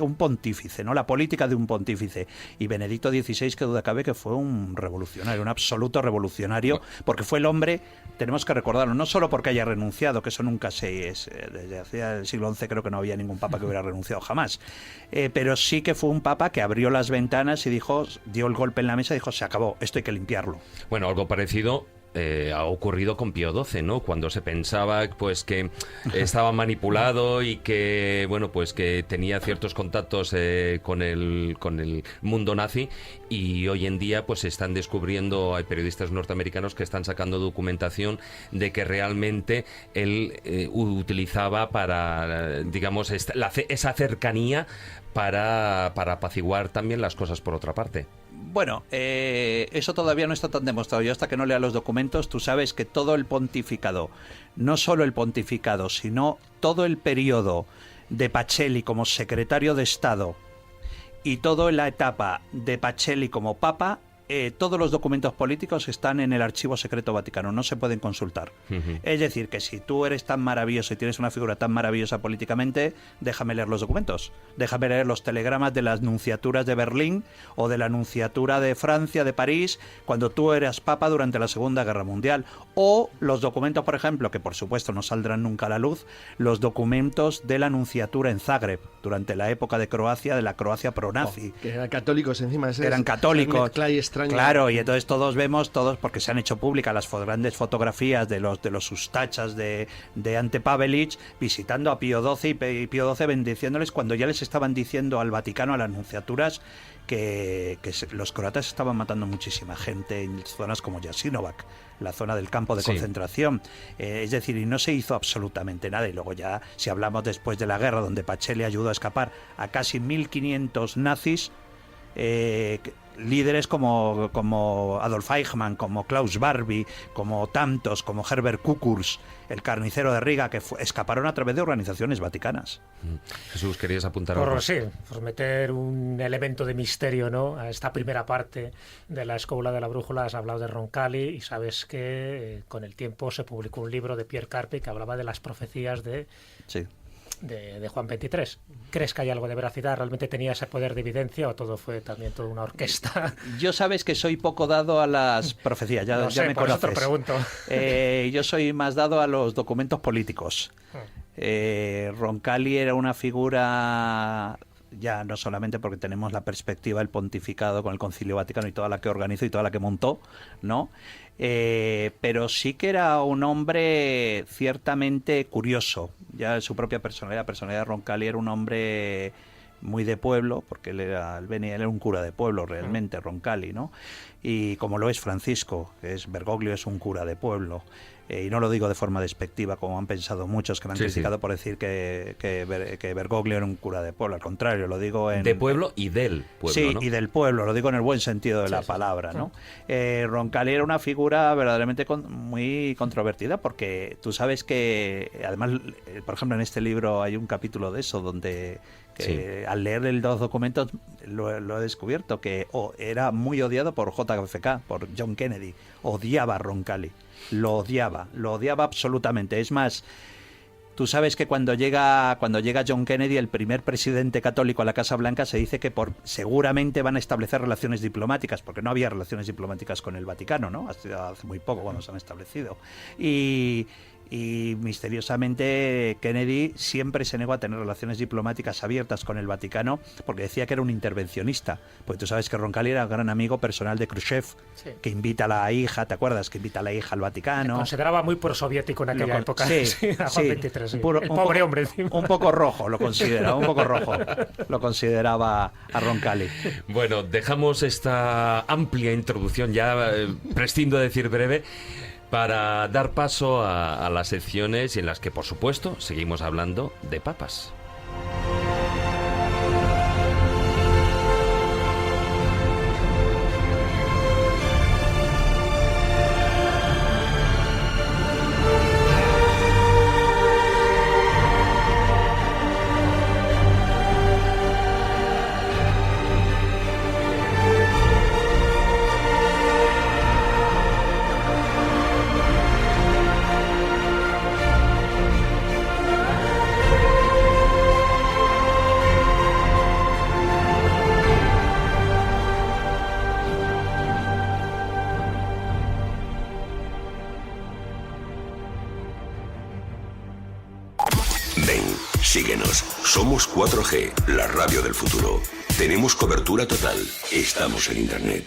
un pontífice, ¿no? La política de un pontífice. Y Benedicto XVI, que duda cabe que fue un revolucionario, un absoluto revolucionario, porque fue el hombre, tenemos que recordarlo, no solo porque haya renunciado, que eso nunca desde hacia el siglo XI creo que no había ningún papa que hubiera renunciado jamás, pero sí que fue un papa que abrió las ventanas y dio el golpe en la mesa y dijo, se acabó, esto hay que limpiarlo. Bueno, algo parecido ha ocurrido con Pío XII, ¿no? Cuando se pensaba pues que estaba manipulado y que bueno, pues que tenía ciertos contactos con el mundo nazi, y hoy en día pues se están descubriendo, hay periodistas norteamericanos que están sacando documentación de que realmente él utilizaba para, digamos, esa cercanía para apaciguar también las cosas por otra parte. Bueno, eso todavía no está tan demostrado. Yo hasta que no lea los documentos, tú sabes que todo el pontificado, no solo el pontificado, sino todo el periodo de Pacelli como secretario de Estado y toda la etapa de Pacelli como papa, todos los documentos políticos están en el Archivo Secreto Vaticano, no se pueden consultar. Es decir, que si tú eres tan maravilloso y tienes una figura tan maravillosa políticamente, déjame leer los documentos, déjame leer los telegramas de las nunciaturas de Berlín o de la nunciatura de Francia, de París, cuando tú eras papa durante la Segunda Guerra Mundial, o los documentos, por ejemplo, que por supuesto no saldrán nunca a la luz, los documentos de la nunciatura en Zagreb, durante la época de Croacia, de la Croacia pro-nazi. Que eran católicos encima. Eran católicos. Extraño. Claro, y entonces todos, porque se han hecho públicas las grandes fotografías de los ustachas de Ante Pavelic visitando a Pío XII y Pío XII bendiciéndoles, cuando ya les estaban diciendo al Vaticano, a las nunciaturas, que los croatas estaban matando muchísima gente en zonas como Jasinovac, la zona del campo de concentración. Es decir, y no se hizo absolutamente nada. Y luego ya, si hablamos después de la guerra, donde Pacelli ayudó a escapar a casi 1.500 nazis, líderes como Adolf Eichmann, como Klaus Barbie, como tantos, como Herbert Kukurs, el carnicero de Riga, que escaparon a través de organizaciones vaticanas. Jesús, ¿querías apuntar algo? Sí, por meter un elemento de misterio, ¿no?, a esta primera parte de la Escóbula de la Brújula. Has hablado de Roncalli y sabes que con el tiempo se publicó un libro de Pierre Carpi que hablaba de las profecías de Juan XXIII. ¿Crees que hay algo de veracidad? ¿Realmente tenía ese poder de evidencia o todo fue también toda una orquesta? Yo sabes que soy poco dado a las profecías, ya me por conoces. eso te pregunto. Yo soy más dado a los documentos políticos. Roncalli era una figura, ya no solamente porque tenemos la perspectiva del pontificado con el Concilio Vaticano y toda la que organizó y toda la que montó, ¿no? Pero sí que era un hombre ciertamente curioso. Ya su propia personalidad, la personalidad de Roncalli, era un hombre muy de pueblo, porque él era un cura de pueblo realmente, Roncalli, ¿no? Y como lo es Francisco, que es Bergoglio, es un cura de pueblo. y no lo digo de forma despectiva como han pensado muchos que me han criticado por decir que Bergoglio era un cura de pueblo, al contrario, lo digo de pueblo y del pueblo, sí, ¿no? y del pueblo, lo digo en el buen sentido de la palabra, ¿no? Roncalli era una figura verdaderamente muy controvertida, porque tú sabes que, además, por ejemplo, en este libro hay un capítulo de eso donde al leer los documentos lo he descubierto, que era muy odiado por JFK, por John Kennedy, odiaba a Roncalli, lo odiaba absolutamente. Es más, tú sabes que cuando llega John Kennedy, el primer presidente católico a la Casa Blanca, se dice que seguramente van a establecer relaciones diplomáticas, porque no había relaciones diplomáticas con el Vaticano, ¿no? Hace muy poco cuando se han establecido. Y misteriosamente Kennedy siempre se negó a tener relaciones diplomáticas abiertas con el Vaticano, porque decía que era un intervencionista. Porque tú sabes que Roncalli era un gran amigo personal de Khrushchev, que invita a la hija, ¿te acuerdas? Que invita a la hija al Vaticano. Se consideraba muy prosoviético en aquella época. Sí, Juan 23, el pobre hombre. Un poco rojo lo consideraba, lo consideraba a Roncalli. Bueno, dejamos esta amplia introducción, ya prescindo de decir breve, para dar paso a las secciones en las que, por supuesto, seguimos hablando de papas. Ven, síguenos. Somos 4G, la radio del futuro. Tenemos cobertura total. Estamos en Internet.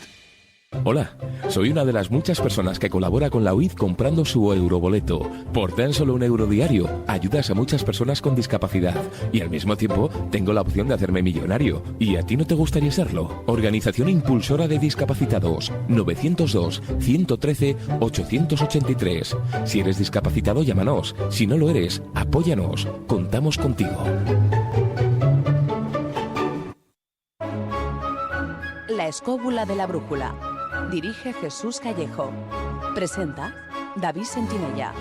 Hola, soy una de las muchas personas que colabora con la UID comprando su euroboleto. Por tan solo €1 diario, ayudas a muchas personas con discapacidad y al mismo tiempo tengo la opción de hacerme millonario. ¿Y a ti no te gustaría serlo? Organización Impulsora de Discapacitados, 902-113-883. Si eres discapacitado, llámanos. Si no lo eres, apóyanos. Contamos contigo. La escóbula de la brújula. Dirige Jesús Callejo. Presenta David Sentinella.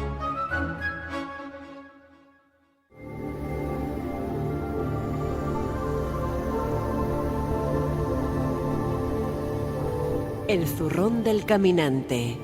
El zurrón del caminante.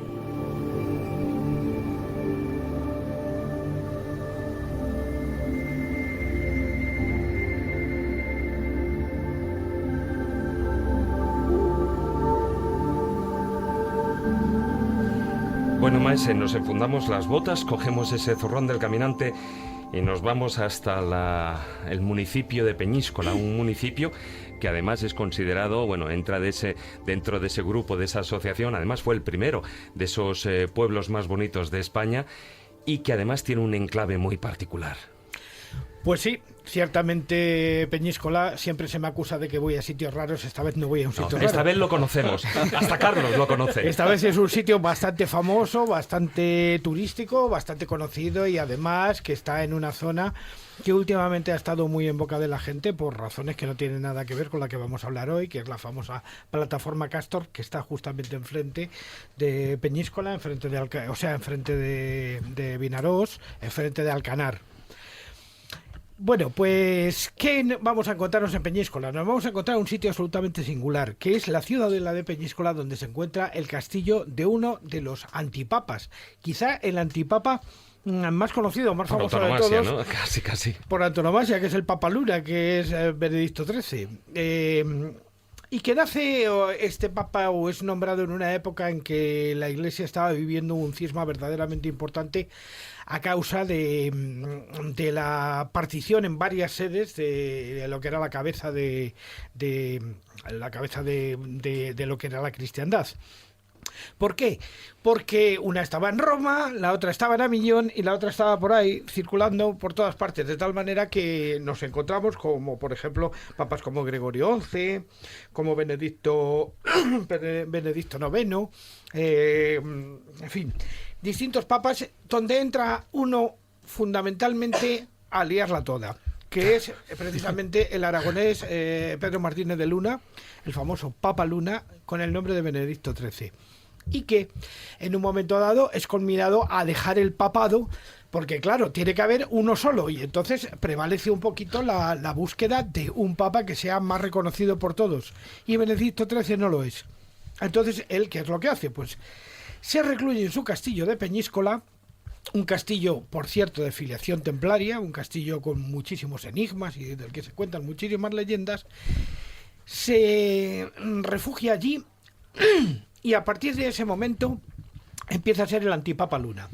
Bueno, maese, nos enfundamos las botas, cogemos ese zurrón del caminante y nos vamos hasta el municipio de Peñíscola, un municipio que además es considerado, bueno, entra dentro de ese grupo, de esa asociación, además fue el primero de esos pueblos más bonitos de España y que además tiene un enclave muy particular. Pues sí, ciertamente Peñíscola siempre se me acusa de que voy a sitios raros, esta vez no voy a un sitio raro. Esta vez lo conocemos, hasta Carlos lo conoce. Esta vez es un sitio bastante famoso, bastante turístico, bastante conocido y además que está en una zona que últimamente ha estado muy en boca de la gente por razones que no tienen nada que ver con la que vamos a hablar hoy, que es la famosa plataforma Castor, que está justamente enfrente de Peñíscola, enfrente de Vinarós, enfrente de Alcanar. Bueno, pues, ¿qué vamos a encontrarnos en Peñíscola? Nos vamos a encontrar un sitio absolutamente singular, que es la ciudadela de Peñíscola, donde se encuentra el castillo de uno de los antipapas. Quizá el antipapa más conocido, más famoso de todos. ¿No? Casi. Por antonomasia, que es el Papa Luna, que es Benedicto XIII. Y que nace este papa o es nombrado en una época en que la Iglesia estaba viviendo un cisma verdaderamente importante a causa de la partición en varias sedes de lo que era la cabeza de lo que era la cristiandad. ¿Por qué? Porque una estaba en Roma, la otra estaba en Aviñón y la otra estaba por ahí circulando por todas partes, de tal manera que nos encontramos como, por ejemplo, papas como Gregorio XI, como Benedicto IX, en fin, distintos papas donde entra uno fundamentalmente a liarla toda, que es precisamente el aragonés Pedro Martínez de Luna, el famoso Papa Luna, con el nombre de Benedicto XIII. Y que en un momento dado es conminado a dejar el papado, porque claro, tiene que haber uno solo, y entonces prevalece un poquito la búsqueda de un papa que sea más reconocido por todos, y Benedicto XIII no lo es. Entonces, ¿él qué es lo que hace? Pues se recluye en su castillo de Peñíscola, un castillo, por cierto, de filiación templaria, un castillo con muchísimos enigmas y del que se cuentan muchísimas leyendas. Se refugia allí y a partir de ese momento empieza a ser el antipapa Luna.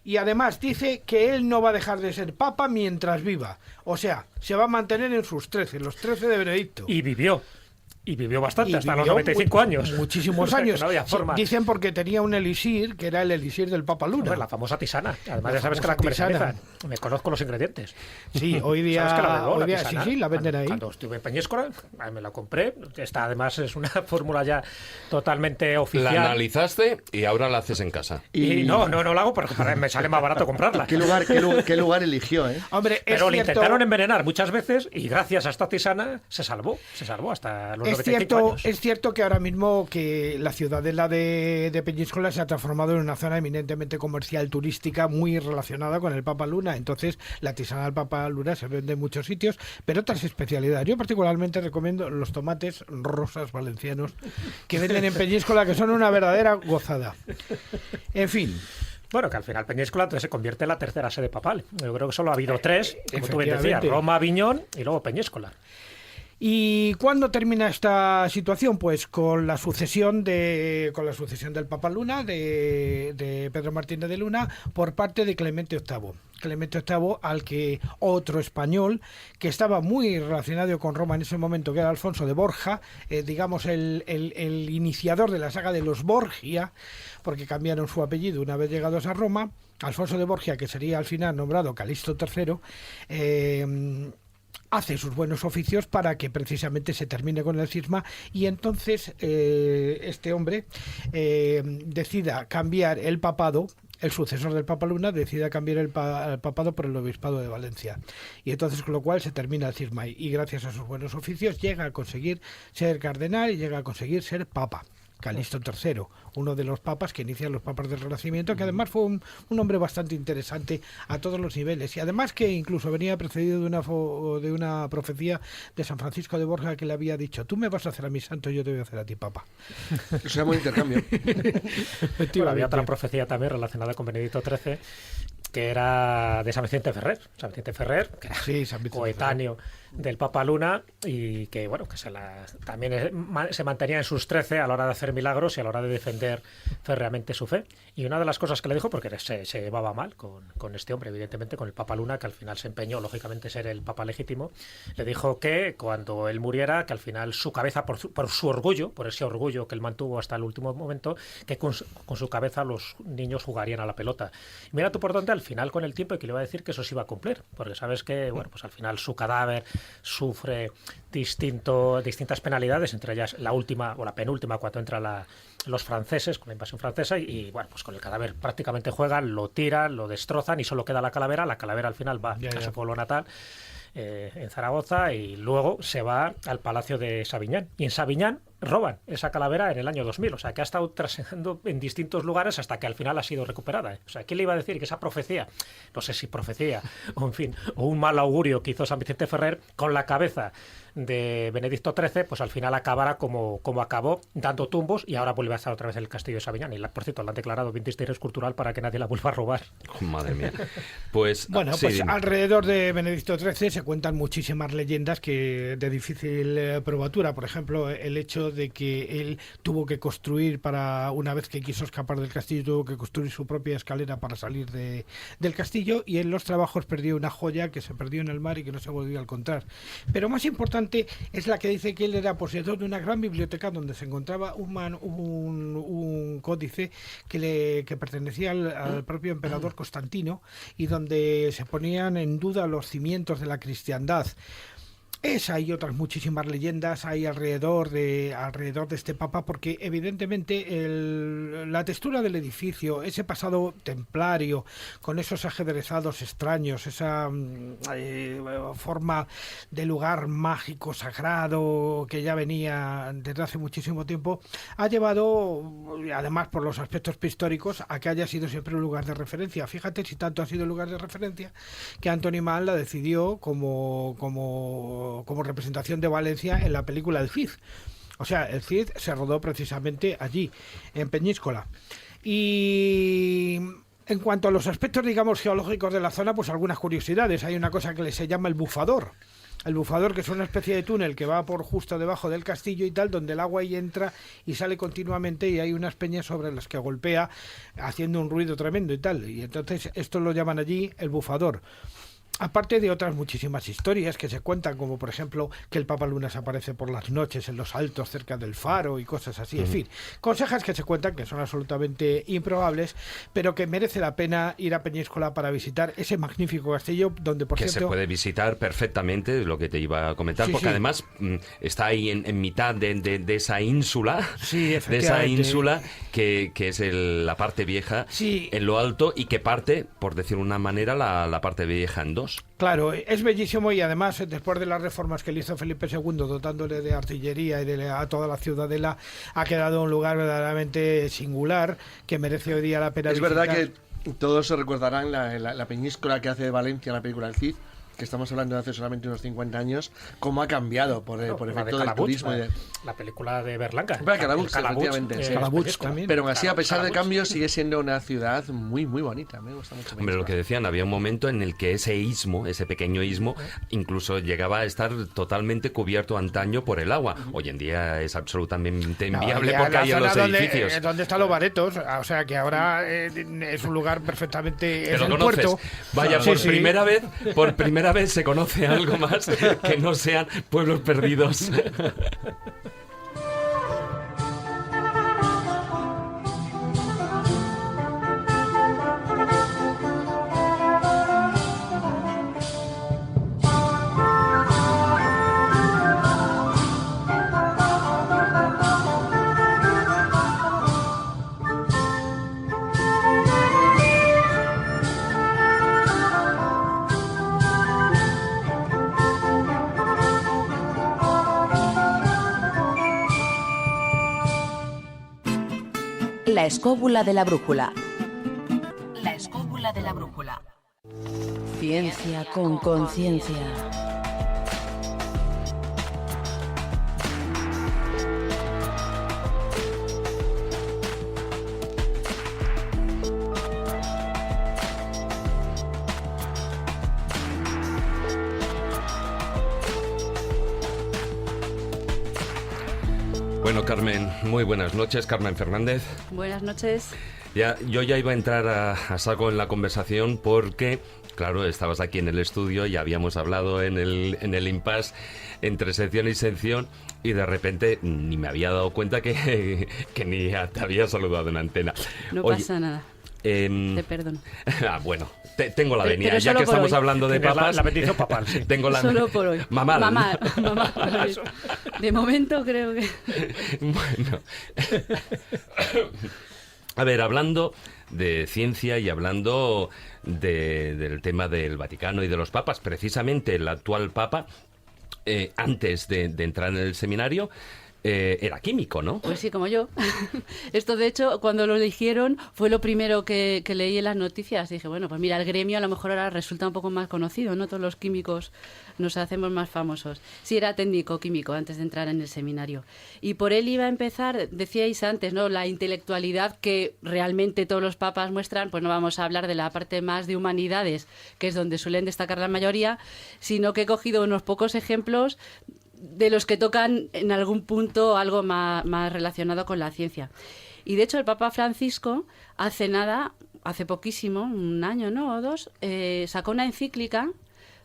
Y además dice que él no va a dejar de ser papa mientras viva. O sea, se va a mantener en sus 13, los 13 de Benedicto. Y vivió bastante, hasta los 95 años. Muchísimos años. No había forma. Dicen porque tenía un elixir, que era el elixir del Papa Luna. Hombre, la famosa tisana. Además, ya sabes que la comercializan. Me conozco los ingredientes. Sí, hoy día, ¿Sabes que la vendo, la tisana? Sí, la venden ahí. Cuando estuve en Peñíscola, me la compré. Esta, además, es una fórmula ya totalmente oficial. La analizaste y ahora la haces en casa. Y no la hago porque me sale más barato comprarla. ¿Qué lugar eligió, eh? Hombre, pero le intentaron envenenar muchas veces y gracias a esta tisana se salvó hasta los 95 años. Es cierto que ahora mismo que la ciudadela de Peñíscola se ha transformado en una zona eminentemente comercial, turística, muy relacionada con el Papa Luna. Entonces, la tisana del Papa Luna se vende en muchos sitios, pero otras especialidades. Yo particularmente recomiendo los tomates rosas valencianos que venden en Peñíscola, que son una verdadera gozada. En fin. Bueno, que al final Peñíscola entonces se convierte en la tercera sede papal. Yo creo que solo ha habido tres, como tú bien decías, Roma, Aviñón y luego Peñíscola. ¿Y cuándo termina esta situación? Pues con la sucesión del Papa Luna, de Pedro Martínez de Luna, por parte de Clemente VIII. Clemente VIII, al que otro español, que estaba muy relacionado con Roma en ese momento, que era Alfonso de Borja, digamos el iniciador de la saga de los Borgia, porque cambiaron su apellido una vez llegados a Roma. Alfonso de Borgia, que sería al final nombrado Calixto III, hace sus buenos oficios para que precisamente se termine con el cisma, y entonces este hombre decida cambiar el papado. El sucesor del Papa Luna decide cambiar el papado por el obispado de Valencia. Y entonces, con lo cual, se termina el cisma. Y gracias a sus buenos oficios llega a conseguir ser cardenal y llega a conseguir ser papa. Calixto III, uno de los papas que inician los papas del Renacimiento, que además fue un hombre bastante interesante a todos los niveles, y además que incluso venía precedido de una profecía de San Francisco de Borja, que le había dicho: tú me vas a hacer a mi santo y yo te voy a hacer a ti papa. Eso es un intercambio. Bueno, había otra profecía también relacionada con Benedicto XIII, que era de San Vicente Ferrer. San Vicente Ferrer, que era coetáneo del Papa Luna, y que bueno, que también se mantenía en sus 13 a la hora de hacer milagros y a la hora de defender férreamente su fe. Y una de las cosas que le dijo, porque se llevaba mal con este hombre, evidentemente, con el Papa Luna, que al final se empeñó, lógicamente, ser el Papa legítimo, le dijo que cuando él muriera, que al final su cabeza, por su orgullo, por ese orgullo que él mantuvo hasta el último momento, que con su cabeza los niños jugarían a la pelota. Y mira tú por dónde, al final, con el tiempo, y que le iba a decir que eso se iba a cumplir, porque sabes que, bueno, pues al final su cadáver sufre distintas penalidades, entre ellas la última o la penúltima, cuando entra los franceses con la invasión francesa, y bueno, pues con el cadáver prácticamente juegan, lo tiran, lo destrozan y solo queda la calavera al final va a su pueblo natal, en Zaragoza, y luego se va al Palacio de Sabiñán, y en Sabiñán roban esa calavera en el año 2000, o sea que ha estado trascendiendo en distintos lugares hasta que al final ha sido recuperada. O sea, ¿quién le iba a decir que esa profecía, no sé si profecía, o en fin, o un mal augurio que hizo San Vicente Ferrer con la cabeza de Benedicto XIII, pues al final acabara como acabó, dando tumbos, y ahora vuelve a estar otra vez en el castillo de Sabiñán, y por cierto, la han declarado bien de interés cultural para que nadie la vuelva a robar. Madre mía. Pues, bueno, sí, pues dime. alrededor de Benedicto XIII se cuentan muchísimas leyendas de difícil probatura. Por ejemplo, el hecho de que él tuvo que construir, una vez que quiso escapar del castillo, tuvo que construir su propia escalera para salir del castillo, y en los trabajos perdió una joya que se perdió en el mar y que no se volvió a encontrar. Pero más importante interesante es la que dice que él era poseedor de una gran biblioteca donde se encontraba un códice que pertenecía al propio emperador Constantino y donde se ponían en duda los cimientos de la cristiandad. Esa y otras muchísimas leyendas hay alrededor de este papa, porque evidentemente la textura del edificio, ese pasado templario, con esos ajedrezados extraños, esa forma de lugar mágico, sagrado, que ya venía desde hace muchísimo tiempo, ha llevado, además por los aspectos pictóricos, a que haya sido siempre un lugar de referencia. Fíjate si tanto ha sido un lugar de referencia que Antoni Mann la decidió como representación de Valencia en la película El Cid. O sea, El Cid se rodó precisamente allí, en Peñíscola. Y en cuanto a los aspectos, digamos, geológicos de la zona, pues algunas curiosidades. Hay una cosa que se llama el bufador. El bufador, que es una especie de túnel que va por justo debajo del castillo y tal, donde el agua ahí entra y sale continuamente, y hay unas peñas sobre las que golpea haciendo un ruido tremendo y tal. Y entonces esto lo llaman allí el bufador. Aparte de otras muchísimas historias que se cuentan, como por ejemplo que el Papa Lunas aparece por las noches en los altos cerca del faro y cosas así. En fin, consejas que se cuentan que son absolutamente improbables, pero que merece la pena ir a Peñíscola para visitar ese magnífico castillo donde, por cierto... Que se puede visitar perfectamente, lo que te iba a comentar, Sí, porque sí. además está ahí en mitad de esa ínsula, Sí, de esa efectivamente. ínsula que es la parte vieja Sí. en lo alto, y que parte, por decir una manera, la parte vieja en dos. Claro, es bellísimo, y además después de las reformas que le hizo Felipe II dotándole de artillería y a toda la ciudadela, ha quedado un lugar verdaderamente singular que merece hoy día la pena Es visitar. verdad que todos se recordarán la peñíscola que hace de Valencia en la película El Cid, que estamos hablando de hace solamente unos 50 años, cómo ha cambiado por La de efecto del Calabuch, turismo. la película de Berlanga. Calabuch, El Calabuch, efectivamente, sí. Calabuch Peñíscola. también. Pero aún así, a pesar de Calabuch. cambios, sigue siendo una ciudad muy, muy bonita. Me gusta mucho. Hombre, lo que decían, había un momento en el que ese istmo, ese pequeño istmo, incluso llegaba a estar totalmente cubierto antaño por el agua. Hoy en día es absolutamente inviable Ya porque la hay en los zona edificios. donde están los baretos, o sea que ahora es un lugar perfectamente... Te es lo el conoces. puerto. Vaya, Sí, sí. por primera vez se conoce algo más que no sean pueblos perdidos. La escóbula de la brújula. La escóbula de la brújula. Ciencia con conciencia. Bueno, Carmen, muy buenas noches. Carmen Fernández. Buenas noches. Yo ya iba a entrar a saco en la conversación porque, claro, estabas aquí en el estudio y habíamos hablado en el impasse entre sección y sección, y de repente ni me había dado cuenta que ni te había saludado en antena. No Oye, pasa nada. Te perdono. Bueno, tengo la Pero venia. Ya solo que por estamos hoy. hablando de Tienes papas, la bendición papal, sí. tengo la... Solo por hoy. Mamal. Mamá. De momento creo que... Bueno. A ver, hablando de ciencia y hablando del tema del Vaticano y de los papas, precisamente el actual papa, antes de entrar en el seminario, era químico, ¿no? Pues sí, como yo. Esto, de hecho, cuando lo eligieron, fue lo primero que leí en las noticias. Dije, bueno, pues mira, el gremio a lo mejor ahora resulta un poco más conocido, ¿no? Todos los químicos nos hacemos más famosos. Sí, era técnico químico antes de entrar en el seminario. Y por él iba a empezar, decíais antes, ¿no? La intelectualidad que realmente todos los papas muestran. Pues no vamos a hablar de la parte más de humanidades, que es donde suelen destacar la mayoría, sino que he cogido unos pocos ejemplos de los que tocan en algún punto algo más relacionado con la ciencia. Y de hecho el Papa Francisco hace poquísimo, un año, ¿no? O dos, sacó una encíclica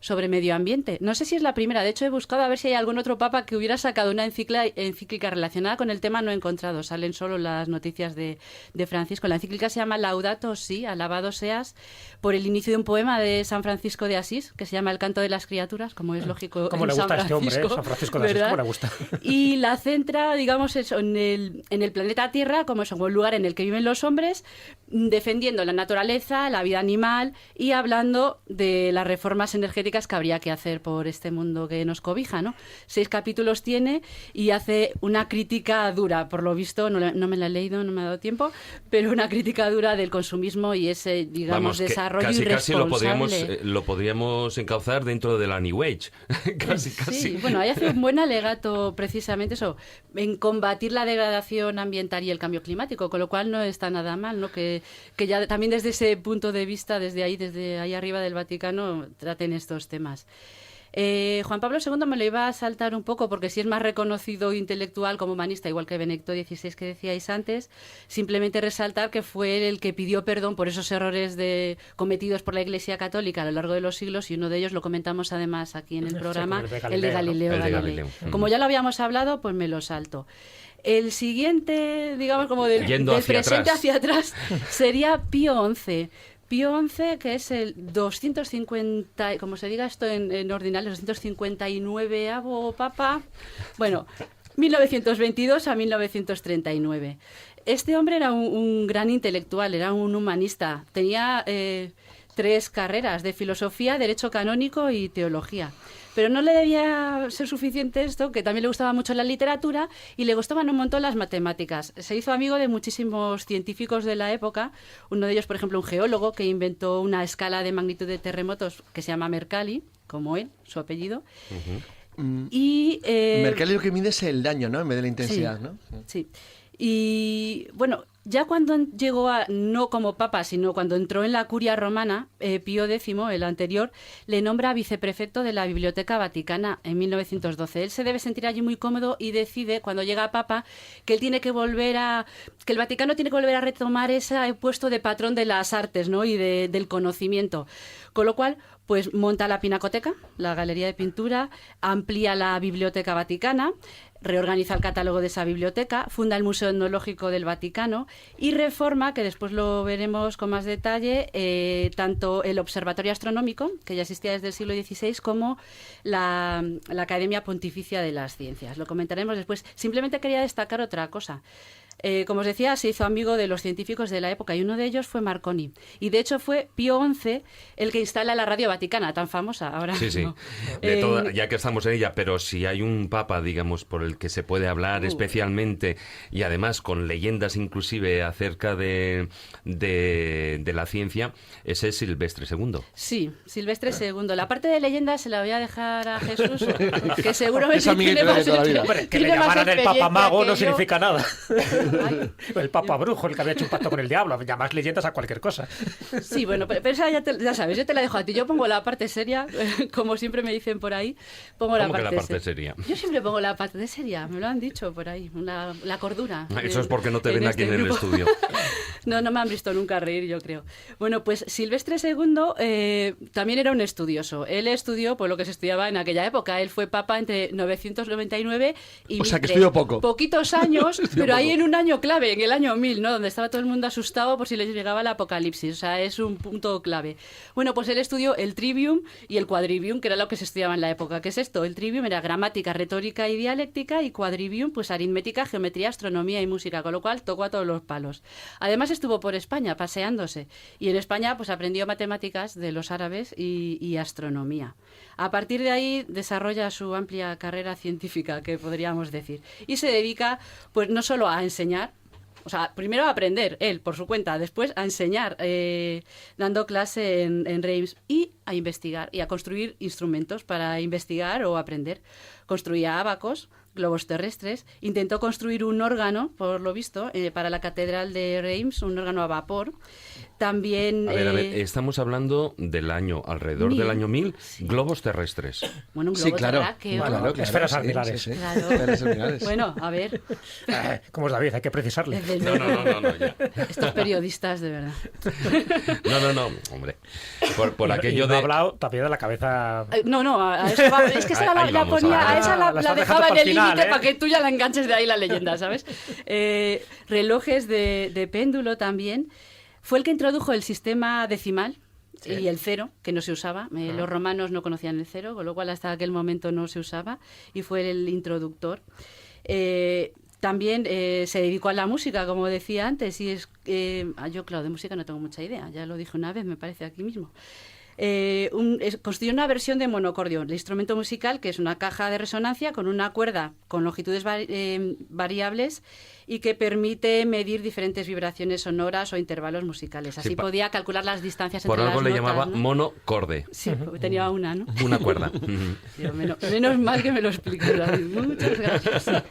sobre medio ambiente. No sé si es la primera, de hecho he buscado a ver si hay algún otro papa que hubiera sacado una encíclica relacionada con el tema, no he encontrado, salen solo las noticias de Francisco. La encíclica se llama Laudato Si, alabado seas, por el inicio de un poema de San Francisco de Asís, que se llama El canto de las criaturas, como es lógico ¿Cómo en le gusta San a este hombre, Francisco, San Francisco de Asís? ¿Cómo le gusta? Y la centra, digamos, eso, en el planeta Tierra, como es un lugar en el que viven los hombres, defendiendo la naturaleza, la vida animal y hablando de las reformas energéticas que habría que hacer por este mundo que nos cobija, ¿no? 6 capítulos tiene y hace una crítica dura, por lo visto, no me la he leído, no me ha dado tiempo, pero una crítica dura del consumismo y ese, digamos, desarrollo irresponsable. Casi lo podríamos encauzar dentro de la New Age. casi. Sí, bueno, ahí hace un buen alegato precisamente eso, en combatir la degradación ambiental y el cambio climático, con lo cual no está nada mal, ¿no? Que ya también desde ese punto de vista, desde ahí arriba del Vaticano, traten estos temas. Juan Pablo II me lo iba a saltar un poco porque sí es más reconocido intelectual como humanista, igual que Benedicto XVI que decíais antes, simplemente resaltar que fue el que pidió perdón por esos errores cometidos por la Iglesia Católica a lo largo de los siglos, y uno de ellos lo comentamos además aquí en el programa, el de Galileo. Como ya lo habíamos hablado, pues me lo salto. El siguiente, digamos, como del presente hacia atrás, sería Pío XI. Pío XI, que es el 250, como se diga esto en ordinario, 259avo papa, bueno, 1922 a 1939. Este hombre era un gran intelectual, era un humanista, tenía 3 carreras de filosofía, derecho canónico y teología. Pero no le debía ser suficiente esto, que también le gustaba mucho la literatura y le gustaban un montón las matemáticas. Se hizo amigo de muchísimos científicos de la época, uno de ellos, por ejemplo, un geólogo que inventó una escala de magnitud de terremotos que se llama Mercalli, como él, su apellido. Y Mercalli lo que mide es el daño, ¿no? En vez de la intensidad, sí, ¿no? Sí. Y bueno, ya cuando llegó no como papa, sino cuando entró en la curia romana, Pío X, el anterior, le nombra viceprefecto de la Biblioteca Vaticana en 1912. Él se debe sentir allí muy cómodo y decide, cuando llega a papa, que él tiene que que el Vaticano tiene que volver a retomar ese puesto de patrón de las artes, ¿no? Y del conocimiento. Con lo cual, pues monta la Pinacoteca, la galería de pintura, amplía la Biblioteca Vaticana, reorganiza el catálogo de esa biblioteca, funda el Museo Etnológico del Vaticano y reforma, que después lo veremos con más detalle, tanto el Observatorio Astronómico, que ya existía desde el siglo XVI, como la Academia Pontificia de las Ciencias. Lo comentaremos después. Simplemente quería destacar otra cosa. Como os decía, se hizo amigo de los científicos de la época y uno de ellos fue Marconi. Y de hecho fue Pío XI el que instala la Radio Vaticana, tan famosa ahora. Sí. ¿No? Ya que estamos en ella, pero si hay un papa, digamos, por el que se puede hablar especialmente y además con leyendas inclusive acerca de la ciencia, ese es Silvestre II. Sí, Silvestre II. La parte de leyendas se la voy a dejar a Jesús, que seguro que tiene más que le llamaran el Papa Mago no significa nada. El Papa Brujo, el que había hecho un pacto con el diablo, llamas leyendas a cualquier cosa. Sí, bueno, pero esa ya sabes, yo te la dejo a ti. Yo pongo la parte seria, como siempre me dicen por ahí. Pongo la parte seria. Yo siempre pongo la parte seria, me lo han dicho por ahí, la cordura. Eso es porque no te ven aquí en el estudio. No me han visto nunca reír, yo creo. Bueno, pues Silvestre II también era un estudioso. Él estudió por lo que se estudiaba en aquella época. Él fue papa entre 999 y 1003. O sea, que estudió poco. Poquitos años, pero ahí en un año clave, en el año 1000, ¿no? Donde estaba todo el mundo asustado por si les llegaba el apocalipsis. O sea, es un punto clave. Bueno, pues él estudió el trivium y el quadrivium, que era lo que se estudiaba en la época. ¿Qué es esto? El trivium era gramática, retórica y dialéctica, y quadrivium, pues aritmética, geometría, astronomía y música, con lo cual tocó a todos los palos. Además estuvo por España paseándose, y en España pues aprendió matemáticas de los árabes y astronomía. A partir de ahí desarrolla su amplia carrera científica, que podríamos decir, y se dedica pues no solo a enseñar, o sea, primero a aprender, él, por su cuenta, después a enseñar, dando clase en Reims, y a investigar y a construir instrumentos para investigar o aprender. Construía ábacos, globos terrestres, intentó construir un órgano, por lo visto, para la catedral de Reims, un órgano a vapor. También... A ver, estamos hablando del año, alrededor del año 1000, globos terrestres. Bueno, un globo terráqueo. Claro, esferas almilares. Sí. Claro. Esferas almilares. Bueno, a ver. ¿Cómo es David? Hay que precisarle. No, ya. Estos periodistas, de verdad. No, hombre. Por aquello y de... ha hablado también de la cabeza... No, a eso va. Es que esa la ponía, a esa la dejaba en el límite para que tú ya la enganches de ahí la leyenda, ¿sabes? Relojes de péndulo también. Fue el que introdujo el sistema decimal y el cero, que no se usaba. Los romanos no conocían el cero, con lo cual hasta aquel momento no se usaba, y fue el introductor. También se dedicó a la música, como decía antes, y yo, claro, de música no tengo mucha idea, ya lo dije una vez, me parece, aquí mismo. Construyó una versión de monocordio, el instrumento musical, que es una caja de resonancia con una cuerda con longitudes variables y que permite medir diferentes vibraciones sonoras o intervalos musicales. Así podía calcular las distancias entre las notas. Por algo le llamaba, ¿no? monocorde. Sí, tenía una, ¿no? Una cuerda. Dios, menos mal que me lo explicó, David. Muchas gracias.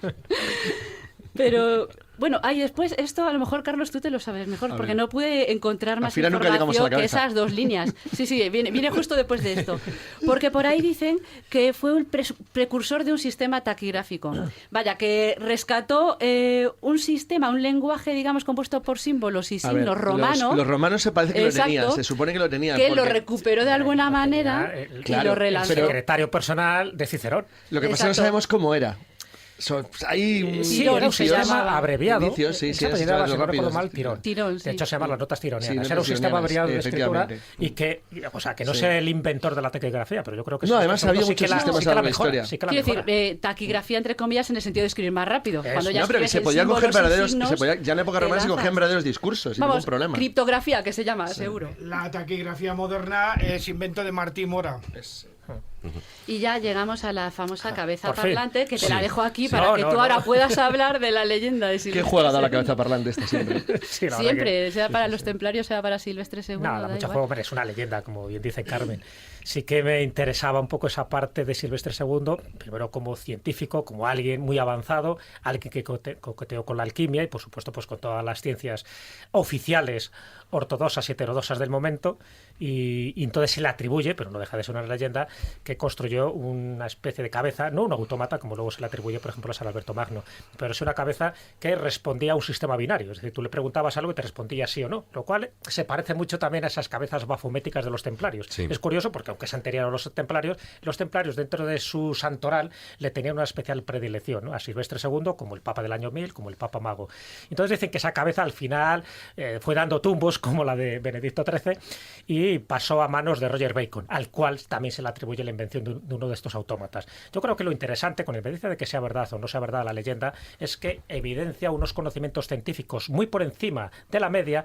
Pero, bueno, después, esto a lo mejor, Carlos, tú te lo sabes mejor, porque no pude encontrar más información que esas dos líneas. Sí, viene justo después de esto. Porque por ahí dicen que fue un precursor de un sistema taquigráfico. Vaya, que rescató un sistema, un lenguaje, digamos, compuesto por símbolos y signos romanos. Los romanos se parece que lo tenían, se supone que lo tenían. Que lo recuperó de alguna manera y lo relanzó. El secretario personal de Cicerón. Lo que pasa es que no sabemos cómo era. Hay Tirón se llama abreviado. Indicios, sí, si no recuerdo mal, tirón. De hecho, se llaman las notas tironeanas. Era un sistema abreviado de escritura y que, o sea, que no sé el inventor de la taquigrafía, pero yo creo que además ha habido muchos sistemas a la historia. Quiero decir, taquigrafía entre comillas en el sentido de escribir más rápido. Cuando ya pero que se podía coger verdaderos, ya en época romana se cogían verdaderos discursos, sin ningún problema. Criptografía, que se llama, seguro. La taquigrafía moderna es invento de Martí Mora. Y ya llegamos a la famosa cabeza parlante, que te la dejo aquí para que tú ahora puedas hablar de la leyenda de Silvestre. ¿Qué juega da la cabeza parlante esta siempre? Siempre, sea para los templarios, sea para Silvestre II. Nada, mucho juego, es una leyenda, como bien dice Carmen. Sí que me interesaba un poco esa parte de Silvestre II, primero como científico, como alguien muy avanzado, alguien que coqueteó con la alquimia y, por supuesto, pues con todas las ciencias oficiales, ortodoxas y heterodoxas del momento, y entonces se le atribuye, pero no deja de ser una leyenda, que construyó una especie de cabeza, no un autómata, como luego se le atribuye, por ejemplo, a San Alberto Magno, pero es una cabeza que respondía a un sistema binario, es decir, tú le preguntabas algo y te respondía sí o no, lo cual se parece mucho también a esas cabezas bafométicas de los templarios. Sí. Es curioso porque, aunque es anterior a los templarios dentro de su santoral le tenían una especial predilección, ¿no? A Silvestre II como el Papa del año 1000, como el Papa Mago. Entonces dicen que esa cabeza al final fue dando tumbos como la de Benedicto XIII y pasó a manos de Roger Bacon, al cual también se le atribuye la invención de uno de estos autómatas. Yo creo que lo interesante, con independencia de que sea verdad o no sea verdad la leyenda, es que evidencia unos conocimientos científicos muy por encima de la media.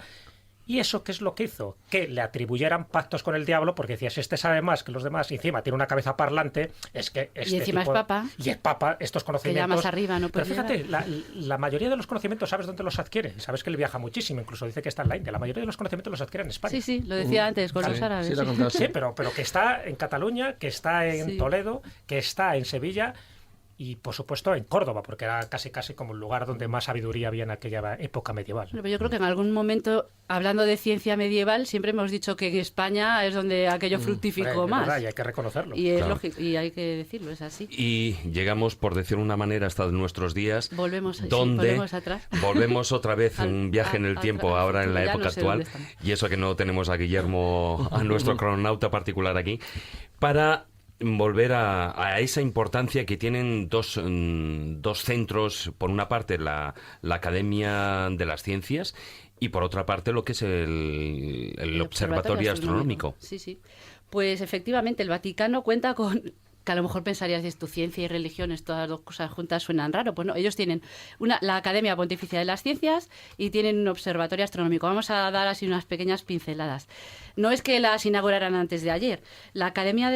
¿Y eso qué es lo que hizo? Que le atribuyeran pactos con el diablo, porque decías, este sabe más que los demás, y encima tiene una cabeza parlante, es que este y encima tipo, es papa. Y es papa, estos conocimientos... Que ya más arriba, ¿no? Pero fíjate, la mayoría de los conocimientos, ¿sabes dónde los adquiere? Sabes que él viaja muchísimo, incluso dice que está en la India. La mayoría de los conocimientos los adquiere en España. Sí, lo decía antes, con los árabes. Sí, pero que está en Cataluña, que está en Toledo, que está en Sevilla... Y, por supuesto, en Córdoba, porque era casi como el lugar donde más sabiduría había en aquella época medieval. Pero yo creo que en algún momento, hablando de ciencia medieval, siempre hemos dicho que en España es donde aquello fructificó más. Verdad, y hay que reconocerlo. Y es lógico, y hay que decirlo, es así. Y llegamos, por decirlo de una manera, hasta nuestros días, volvemos atrás. Volvemos otra vez un viaje en el tiempo, ahora en la época actual, y eso que no tenemos a Guillermo, a nuestro crononauta particular aquí, para... volver a esa importancia que tienen dos centros, por una parte la Academia de las Ciencias y por otra parte lo que es el Observatorio Astronómico. Sí. Pues efectivamente el Vaticano cuenta con... que a lo mejor pensarías, tu ciencia y religiones, todas las dos cosas juntas suenan raro. Pues no, ellos tienen la Academia Pontificia de las Ciencias y tienen un observatorio astronómico. Vamos a dar así unas pequeñas pinceladas. No es que las inauguraran antes de ayer. La Academia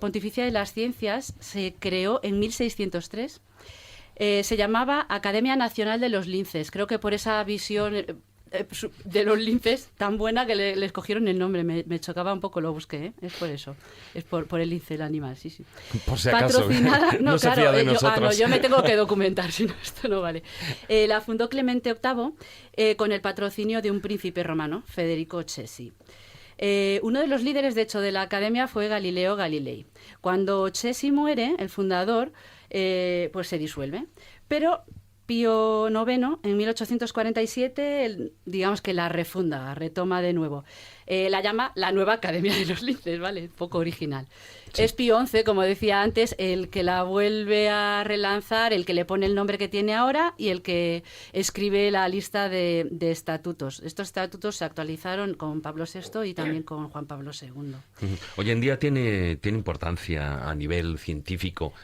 Pontificia de las Ciencias se creó en 1603. Se llamaba Academia Nacional de los Linces. Creo que por esa visión... de los linces tan buena que le escogieron el nombre. Me chocaba un poco, lo busqué, ¿eh? Es por eso. Es por el lince, el animal, sí. Por si acaso. Patrocinada, no se fía de nosotros. yo me tengo que documentar, si no, esto no vale. La fundó Clemente VIII con el patrocinio de un príncipe romano, Federico Cesi. Uno de los líderes, de hecho, de la academia fue Galileo Galilei. Cuando Cesi muere, el fundador, pues se disuelve. Pero Pío IX, en 1847, digamos que la refunda, retoma de nuevo. La llama la nueva Academia de los Linces, ¿vale? Poco original. Sí. Es Pío XI, como decía antes, el que la vuelve a relanzar, el que le pone el nombre que tiene ahora y el que escribe la lista de estatutos. Estos estatutos se actualizaron con Pablo VI y también con Juan Pablo II. Hoy en día tiene importancia a nivel científico.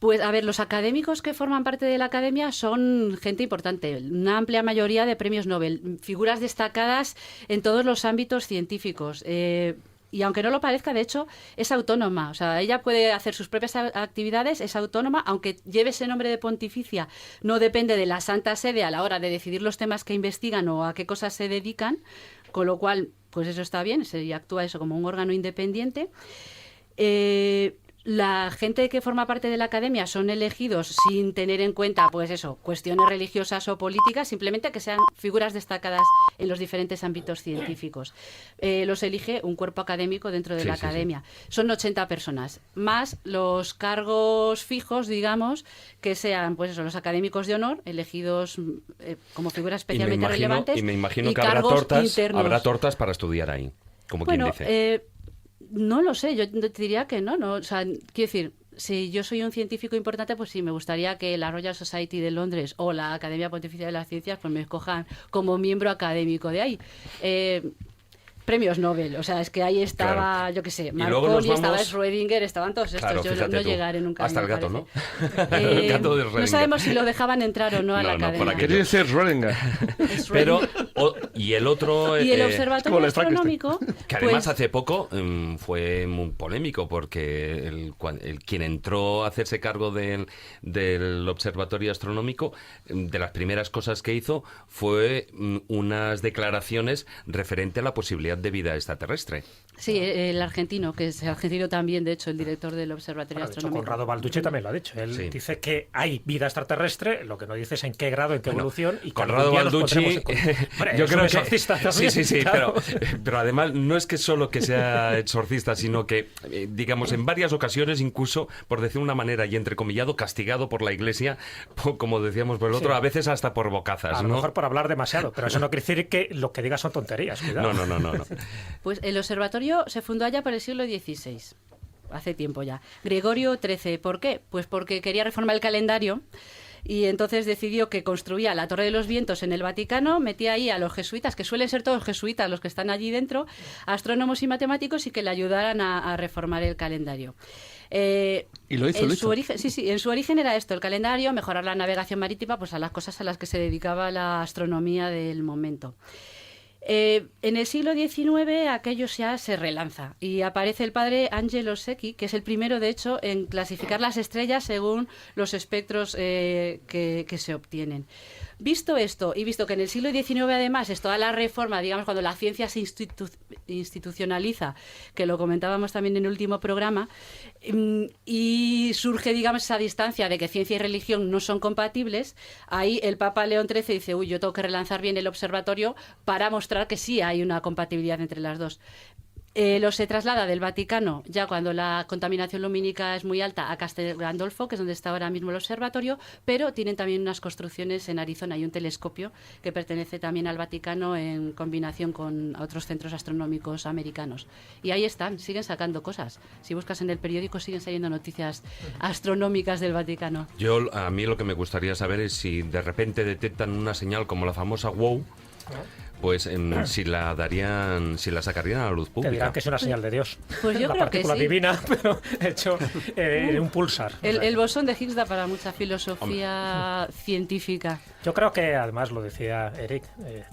Pues a ver, los académicos que forman parte de la academia son gente importante, una amplia mayoría de premios Nobel, figuras destacadas en todos los ámbitos científicos. Y aunque no lo parezca, de hecho, es autónoma. O sea, ella puede hacer sus propias actividades, es autónoma, aunque lleve ese nombre de pontificia. No depende de la Santa Sede a la hora de decidir los temas que investigan o a qué cosas se dedican, con lo cual, pues eso está bien, se actúa eso como un órgano independiente. La gente que forma parte de la academia son elegidos sin tener en cuenta, pues eso, cuestiones religiosas o políticas, simplemente que sean figuras destacadas en los diferentes ámbitos científicos. Los elige un cuerpo académico dentro de la academia. Sí. Son 80 personas, más los cargos fijos, digamos, que sean, pues eso, los académicos de honor, elegidos como figuras especialmente relevantes. Y me imagino que habrá tortas para estudiar ahí, como quien dice. No lo sé, yo te diría que no, o sea, quiero decir, si yo soy un científico importante, pues sí, me gustaría que la Royal Society de Londres o la Academia Pontificia de las Ciencias pues me escojan como miembro académico de ahí. Premios Nobel, o sea, es que ahí estaba, claro. Yo qué sé, Marconi, estaba Schrödinger, estaban todos estos, claro, yo no llegaré nunca. Hasta el gato, ¿no? El gato de Schrödinger. No sabemos si lo dejaban entrar o no a la academia. Quería ser Schrödinger. Pero, y el otro... Y el Observatorio Astronómico... Que además hace poco fue muy polémico, porque quien entró a hacerse cargo del Observatorio Astronómico, de las primeras cosas que hizo fue unas declaraciones referente a la posibilidad de vida extraterrestre. Sí, el argentino, que es argentino también, de hecho, el director del Observatorio Astronómico. De hecho, Conrado Balducci también lo ha dicho. Él dice que hay vida extraterrestre, lo que no dice es en qué grado, en qué evolución. Y Conrado Balducci, yo creo que... También, sí, claro. pero además no es que solo que sea exorcista, sino que, digamos, en varias ocasiones, incluso, por decir una manera y entrecomillado, castigado por la Iglesia, como decíamos por el otro, a veces hasta por bocazas. A lo mejor por hablar demasiado, pero eso no quiere decir que lo que diga son tonterías. Cuidado. No. Pues el observatorio se fundó allá por el siglo XVI, hace tiempo ya. Gregorio XIII, ¿por qué? Pues porque quería reformar el calendario y entonces decidió que construía la Torre de los Vientos en el Vaticano, metía ahí a los jesuitas, que suelen ser todos jesuitas los que están allí dentro, astrónomos y matemáticos, y que le ayudaran a reformar el calendario. Y lo hizo. En su origen era esto, el calendario, mejorar la navegación marítima, pues a las cosas a las que se dedicaba la astronomía del momento. En el siglo XIX aquello ya se relanza y aparece el padre Angelo Secchi, que es el primero, de hecho, en clasificar las estrellas según los espectros que se obtienen. Visto esto y visto que en el siglo XIX además es toda la reforma, digamos, cuando la ciencia se institucionaliza, que lo comentábamos también en el último programa, y surge, digamos, esa distancia de que ciencia y religión no son compatibles, ahí el Papa León XIII dice, yo tengo que relanzar bien el observatorio para mostrar que sí hay una compatibilidad entre las dos. Se traslada del Vaticano, ya cuando la contaminación lumínica es muy alta, a Castel Gandolfo, que es donde está ahora mismo el observatorio, pero tienen también unas construcciones en Arizona y un telescopio que pertenece también al Vaticano en combinación con otros centros astronómicos americanos. Y ahí están, siguen sacando cosas. Si buscas en el periódico siguen saliendo noticias astronómicas del Vaticano. A mí lo que me gustaría saber es si de repente detectan una señal como la famosa WOW, pues si la sacarían a la luz pública. Te dirán que es una señal de Dios. Pues yo una creo que sí. Partícula divina, pero hecho un pulsar. El bosón de Higgs da para mucha filosofía científica. Yo creo que, además, lo decía Eric,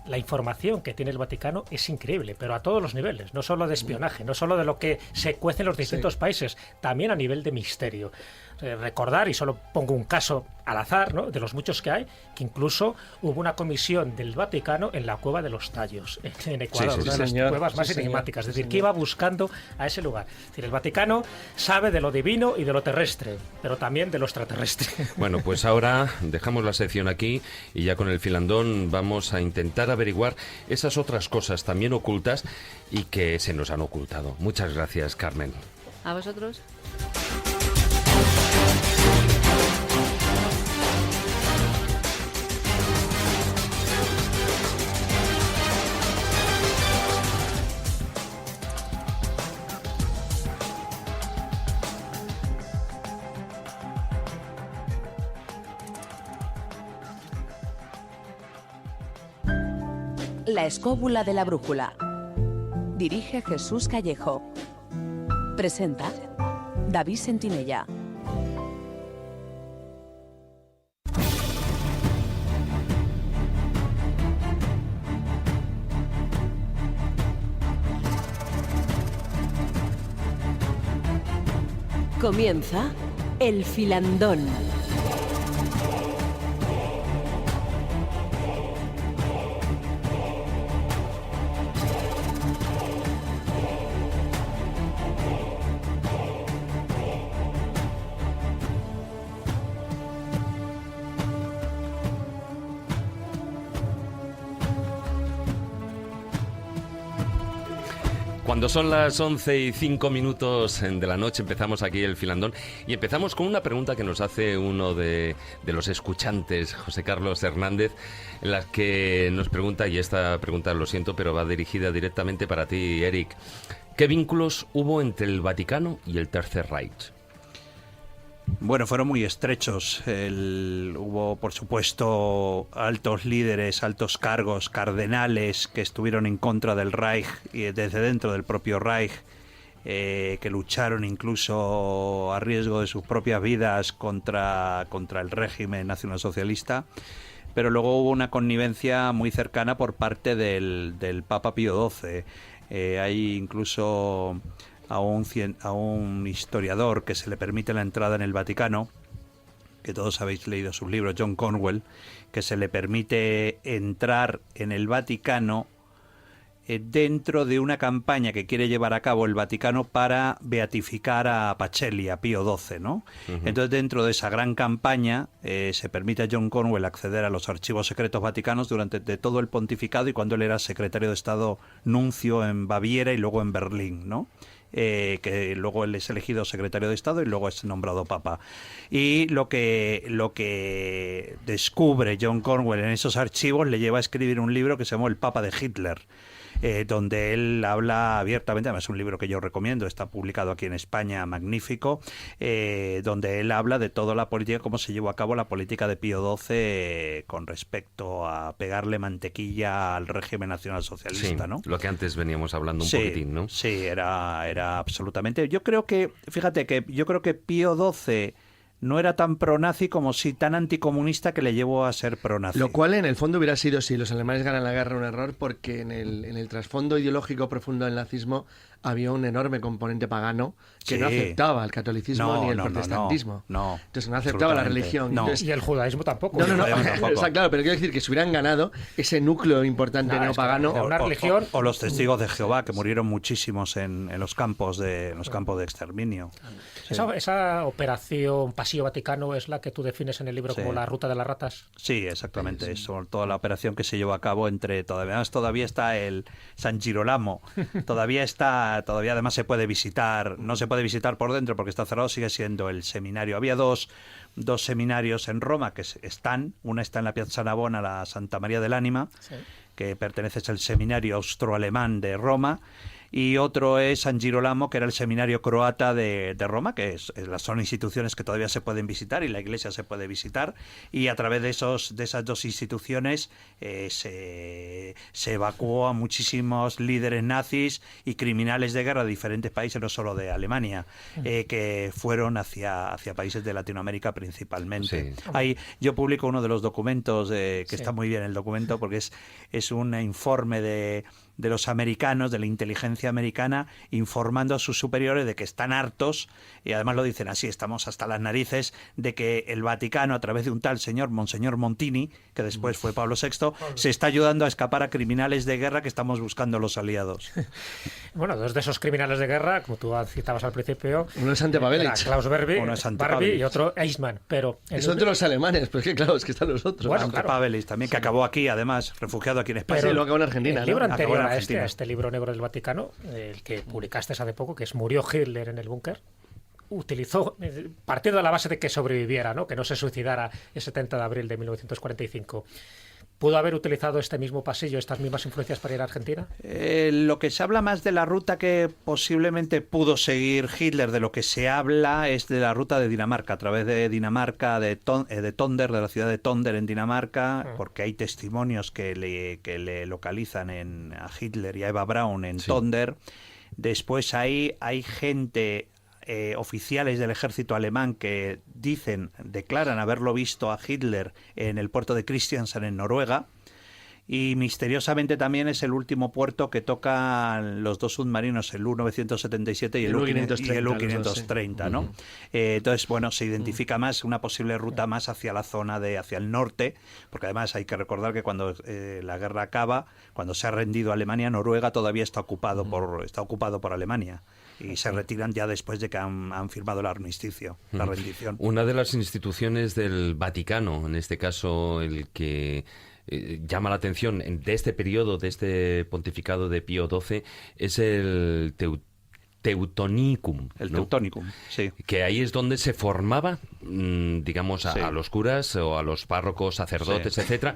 la información que tiene el Vaticano es increíble, pero a todos los niveles, no solo de espionaje, no solo de lo que se cuece en los distintos países, también a nivel de misterio. O recordar, y solo pongo un caso al azar, ¿no?, de los muchos que hay, que incluso hubo una comisión del Vaticano en la Cueva de los Tallos, en Ecuador, una de las cuevas más enigmáticas, es decir, que iba buscando a ese lugar. Es decir, el Vaticano sabe de lo divino y de lo terrestre, pero también de lo extraterrestre. Bueno, pues ahora dejamos la sección aquí y ya con el filandón vamos a intentar averiguar esas otras cosas también ocultas y que se nos han ocultado. Muchas gracias, Carmen. ¿A vosotros? La escóbula de la brújula. Dirige Jesús Callejo. Presenta David Sentinella. Comienza El Filandón. Cuando son las 11:05 de la noche empezamos aquí el filandón y empezamos con una pregunta que nos hace uno de los escuchantes, José Carlos Hernández, en la que nos pregunta, y esta pregunta lo siento, pero va dirigida directamente para ti, Eric. ¿Qué vínculos hubo entre el Vaticano y el Tercer Reich? Bueno, fueron muy estrechos. Hubo, por supuesto, altos líderes, altos cargos, cardenales que estuvieron en contra del Reich y desde dentro del propio Reich, que lucharon incluso a riesgo de sus propias vidas contra el régimen nacionalsocialista. Pero luego hubo una connivencia muy cercana por parte del Papa Pío XII. Hay incluso a un historiador que se le permite la entrada en el Vaticano, que todos habéis leído sus libros, John Cornwell, que se le permite entrar en el Vaticano dentro de una campaña que quiere llevar a cabo el Vaticano para beatificar a Pacelli, a Pío XII, ¿no? Uh-huh. Entonces, dentro de esa gran campaña, se permite a John Cornwell acceder a los archivos secretos vaticanos durante todo el pontificado y cuando él era secretario de Estado nuncio en Baviera y luego en Berlín, ¿no? Que luego él es elegido secretario de Estado y luego es nombrado papa. Y lo que descubre John Cornwell en esos archivos le lleva a escribir un libro que se llamó El Papa de Hitler, donde él habla abiertamente, además es un libro que yo recomiendo, está publicado aquí en España, magnífico, donde él habla de toda la política, cómo se llevó a cabo la política de Pío XII con respecto a pegarle mantequilla al régimen nacionalsocialista, sí, ¿no? Lo que antes veníamos hablando un poquitín, ¿no? Sí, era absolutamente. Yo creo que Pío XII no era tan pronazi como si tan anticomunista que le llevó a ser pronazi. Lo cual en el fondo hubiera sido, si los alemanes ganan la guerra, un error, porque en el trasfondo ideológico profundo del nazismo había un enorme componente pagano que no aceptaba el catolicismo ni el protestantismo. No, entonces no aceptaba la religión. Entonces, y el judaísmo tampoco. No. Está claro, pero quiero decir que se hubieran ganado ese núcleo importante neopagano. Una religión. O los testigos de Jehová, que murieron muchísimos en los campos de exterminio. Sí. Esa operación Pasillo Vaticano es la que tú defines en el libro como la ruta de las ratas. Sí, exactamente. Sí. Eso, toda la operación que se llevó a cabo todavía está el San Girolamo. Todavía además se puede visitar, no se puede visitar por dentro porque está cerrado, sigue siendo el seminario. Había dos seminarios en Roma que están, una está en la Piazza Navona, la Santa María del Ánima, sí, que pertenece al seminario austroalemán de Roma, y otro es San Girolamo, que era el seminario croata de Roma, que son instituciones que todavía se pueden visitar y la iglesia se puede visitar, y a través de esas dos instituciones se evacuó a muchísimos líderes nazis y criminales de guerra de diferentes países, no solo de Alemania, que fueron hacia países de Latinoamérica principalmente. Sí. Ahí yo publico uno de los documentos, que está muy bien el documento, porque es un informe de los americanos, de la inteligencia americana, informando a sus superiores de que están hartos, y además lo dicen así, estamos hasta las narices, de que el Vaticano, a través de un tal Monseñor Montini, que después fue Pablo VI, se está ayudando a escapar a criminales de guerra que estamos buscando los aliados. Bueno, dos de esos criminales de guerra, como tú citabas al principio, uno es Ante Pavelic, Klaus Barbie y otro Eichmann, pero son de los alemanes, pues que claro, es que están los otros. Bueno, Ante Pavelic también, que acabó aquí, además, refugiado aquí en España. Pero lo acabó en Argentina, el libro ¿no? anterior a este libro negro del Vaticano, el que publicaste hace poco, que es Murió Hitler en el búnker, utilizó, partiendo de la base de que sobreviviera, ¿no? Que no se suicidara el 70 de abril de 1945. ¿Pudo haber utilizado este mismo pasillo, estas mismas influencias para ir a Argentina? Lo que se habla más de la ruta que posiblemente pudo seguir Hitler, de lo que se habla es de la ruta de Dinamarca, a través de Dinamarca, de Tonder, de la ciudad de Tonder en Dinamarca, porque hay testimonios que le localizan a Hitler y a Eva Braun en Tonder. Después hay gente... oficiales del ejército alemán que declaran haberlo visto a Hitler en el puerto de Kristiansand en Noruega, y misteriosamente también es el último puerto que tocan los dos submarinos, el U-977 y el U-530, ¿no? Entonces, bueno, se identifica más una posible ruta más hacia la zona hacia el norte, porque además hay que recordar que cuando la guerra acaba, cuando se ha rendido Alemania, Noruega todavía está ocupado por Alemania. Y se retiran ya después de que han firmado el armisticio, la rendición. Una de las instituciones del Vaticano, en este caso el que llama la atención de este periodo, de este pontificado de Pío XII, es el Teutonicum. El Teutonicum, sí. Que ahí es donde se formaba, digamos, a los curas o a los párrocos, sacerdotes, etcétera,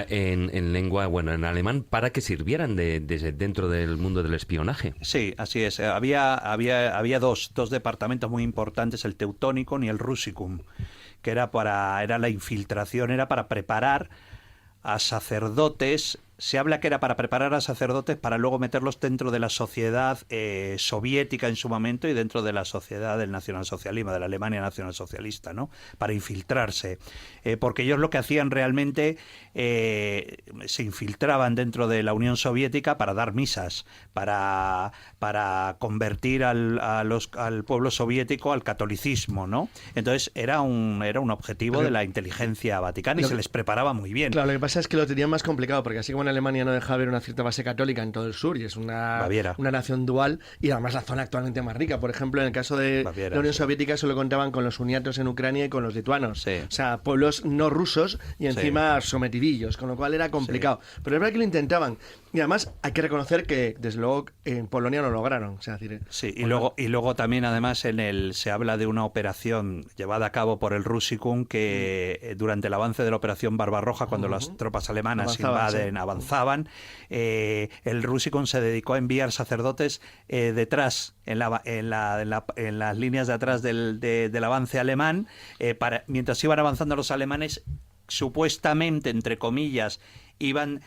en lengua, en alemán, para que sirvieran dentro del mundo del espionaje. Sí, así es. Había dos departamentos muy importantes, el Teutonicum y el Russicum, que era la infiltración, era para preparar a sacerdotes. Se habla que era para preparar a sacerdotes para luego meterlos dentro de la sociedad soviética en su momento y dentro de la sociedad del nacionalsocialismo, de la Alemania nacionalsocialista, ¿no? Para infiltrarse. Porque ellos lo que hacían realmente, se infiltraban dentro de la Unión Soviética para dar misas, para convertir al pueblo soviético al catolicismo, ¿no? Entonces era un objetivo de la inteligencia vaticana y se les preparaba muy bien. Claro, lo que pasa es que lo tenían más complicado, porque así como en Alemania no deja haber una cierta base católica en todo el sur y es una nación dual, y además la zona actualmente más rica. Por ejemplo, en el caso de la Unión Soviética solo contaban con los uniatos en Ucrania y con los lituanos. Sí. O sea, pueblos no rusos y encima sometidillos, con lo cual era complicado. Pero es verdad que lo intentaban. Y además hay que reconocer que, desde luego, en Polonia lo lograron. O sea, decir, y luego también, además, se habla de una operación llevada a cabo por el Russicum que durante el avance de la operación Barbarroja, cuando las tropas alemanas avanzaban, el Russicum se dedicó a enviar sacerdotes detrás, en las líneas de atrás del avance alemán, mientras iban avanzando los alemanes, supuestamente, entre comillas, iban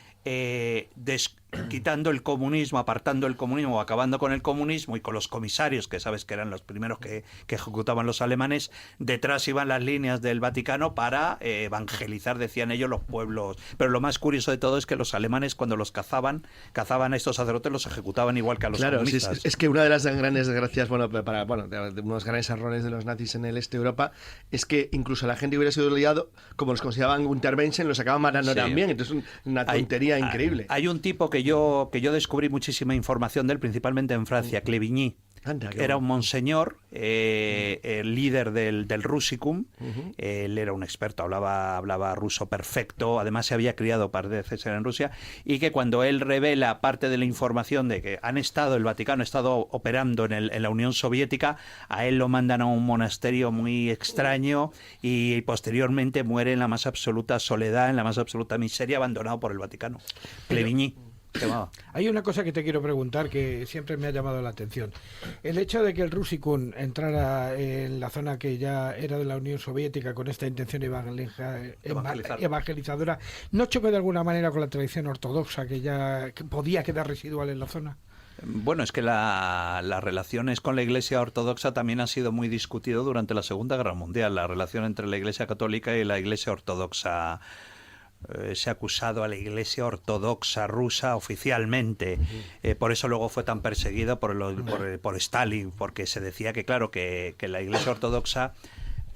quitando el comunismo, apartando el comunismo, acabando con el comunismo, y con los comisarios, que sabes que eran los primeros que ejecutaban los alemanes, detrás iban las líneas del Vaticano para evangelizar, decían ellos, los pueblos. Pero lo más curioso de todo es que los alemanes, cuando los cazaban a estos sacerdotes, los ejecutaban igual que a los comunistas. Sí, es que una de las grandes desgracias, de unos grandes errores de los nazis en el este de Europa, es que incluso la gente hubiera sido liado, como los consideraban Untermenschen, los acababan matando también. Entonces, una tontería increíble. Hay un tipo que yo descubrí muchísima información de él, principalmente en Francia, Clevigny. Era un monseñor, el líder del Russicum. Él era un experto, hablaba ruso perfecto, además se había criado par de veces en Rusia, y que cuando él revela parte de la información de que el Vaticano ha estado operando en la Unión Soviética, a él lo mandan a un monasterio muy extraño y posteriormente muere en la más absoluta soledad, en la más absoluta miseria, abandonado por el Vaticano. Clevigny. Hay una cosa que te quiero preguntar que siempre me ha llamado la atención. El hecho de que el Russicum entrara en la zona que ya era de la Unión Soviética con esta intención evangelizadora, ¿no chocó de alguna manera con la tradición ortodoxa que podía quedar residual en la zona? Bueno, es que las relaciones con la Iglesia Ortodoxa también han sido muy discutido durante la Segunda Guerra Mundial, la relación entre la Iglesia Católica y la Iglesia Ortodoxa se ha acusado a la Iglesia Ortodoxa rusa oficialmente. Por eso luego fue tan perseguido por Stalin, porque se decía que, claro, que la Iglesia Ortodoxa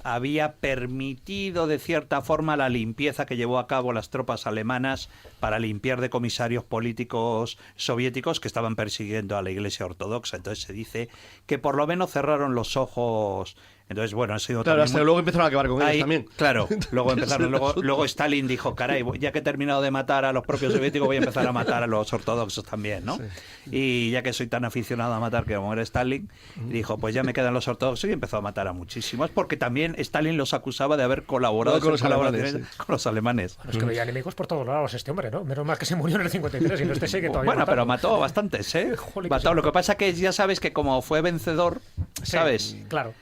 había permitido de cierta forma la limpieza que llevó a cabo las tropas alemanas para limpiar de comisarios políticos soviéticos que estaban persiguiendo a la Iglesia Ortodoxa. Entonces se dice que por lo menos cerraron los ojos. Entonces, bueno, ha sido claro, hasta luego empezaron a acabar con ellos también. Claro, luego empezaron. Luego Stalin dijo, caray, ya que he terminado de matar a los propios soviéticos, voy a empezar a matar a los ortodoxos también, ¿no? Sí. Y ya que soy tan aficionado a matar que como era Stalin, dijo, pues ya me quedan los ortodoxos, y empezó a matar a muchísimos, porque también Stalin los acusaba de haber colaborado con los alemanes. Bueno, es que había enemigos por todos lados este hombre, ¿no? Menos mal que se murió en el 53 y no sé que todavía bueno, pero mató bastantes, ¿eh? Mató. Lo que pasa que ya sabes que como fue vencedor, ¿sabes? Sí, claro.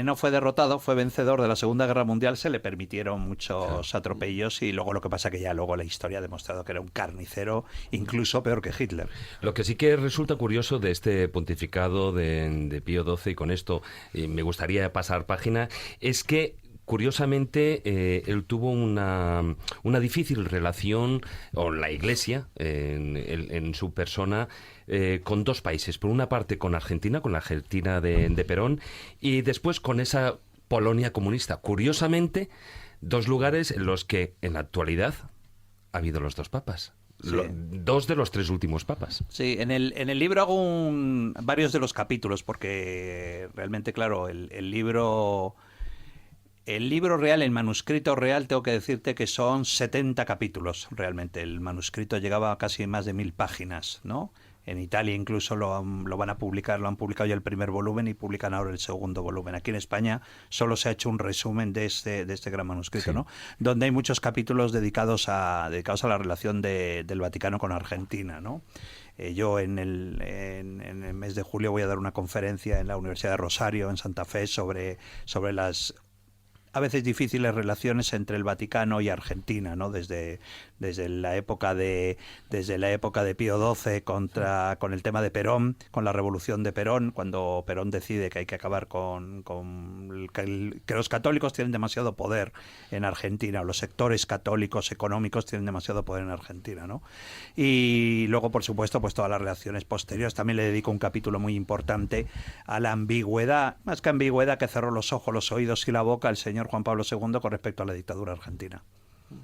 No fue derrotado, fue vencedor de la Segunda Guerra Mundial, se le permitieron muchos atropellos y luego lo que pasa que ya luego la historia ha demostrado que era un carnicero, incluso peor que Hitler. Lo que sí que resulta curioso de este pontificado de Pío XII, y con esto me gustaría pasar página, es que curiosamente, él tuvo una difícil relación, o la Iglesia, en su persona, con dos países. Por una parte con Argentina, con la Argentina de Perón, y después con esa Polonia comunista. Curiosamente, dos lugares en los que en la actualidad ha habido los dos papas. Sí. Dos de los tres últimos papas. Sí, en el libro hago varios de los capítulos, porque realmente, claro, el libro real, el manuscrito real, tengo que decirte que son 70 capítulos realmente. El manuscrito llegaba a casi más de 1000 páginas, ¿no? En Italia incluso lo van a publicar, lo han publicado ya el primer volumen y publican ahora el segundo volumen. Aquí en España solo se ha hecho un resumen de este gran manuscrito, sí, ¿no? Donde hay muchos capítulos dedicados a la relación del Vaticano con Argentina, ¿no? Yo en el mes de julio voy a dar una conferencia en la Universidad de Rosario, en Santa Fe, sobre las a veces difíciles relaciones entre el Vaticano y Argentina, ¿no? Desde la época de Pío XII con el tema de Perón, con la revolución de Perón, cuando Perón decide que hay que acabar que los católicos tienen demasiado poder en Argentina, o los sectores católicos económicos tienen demasiado poder en Argentina, ¿no? Y luego, por supuesto, pues todas las relaciones posteriores. También le dedico un capítulo muy importante a la ambigüedad, más que ambigüedad, que cerró los ojos, los oídos y la boca el señor Juan Pablo II con respecto a la dictadura argentina.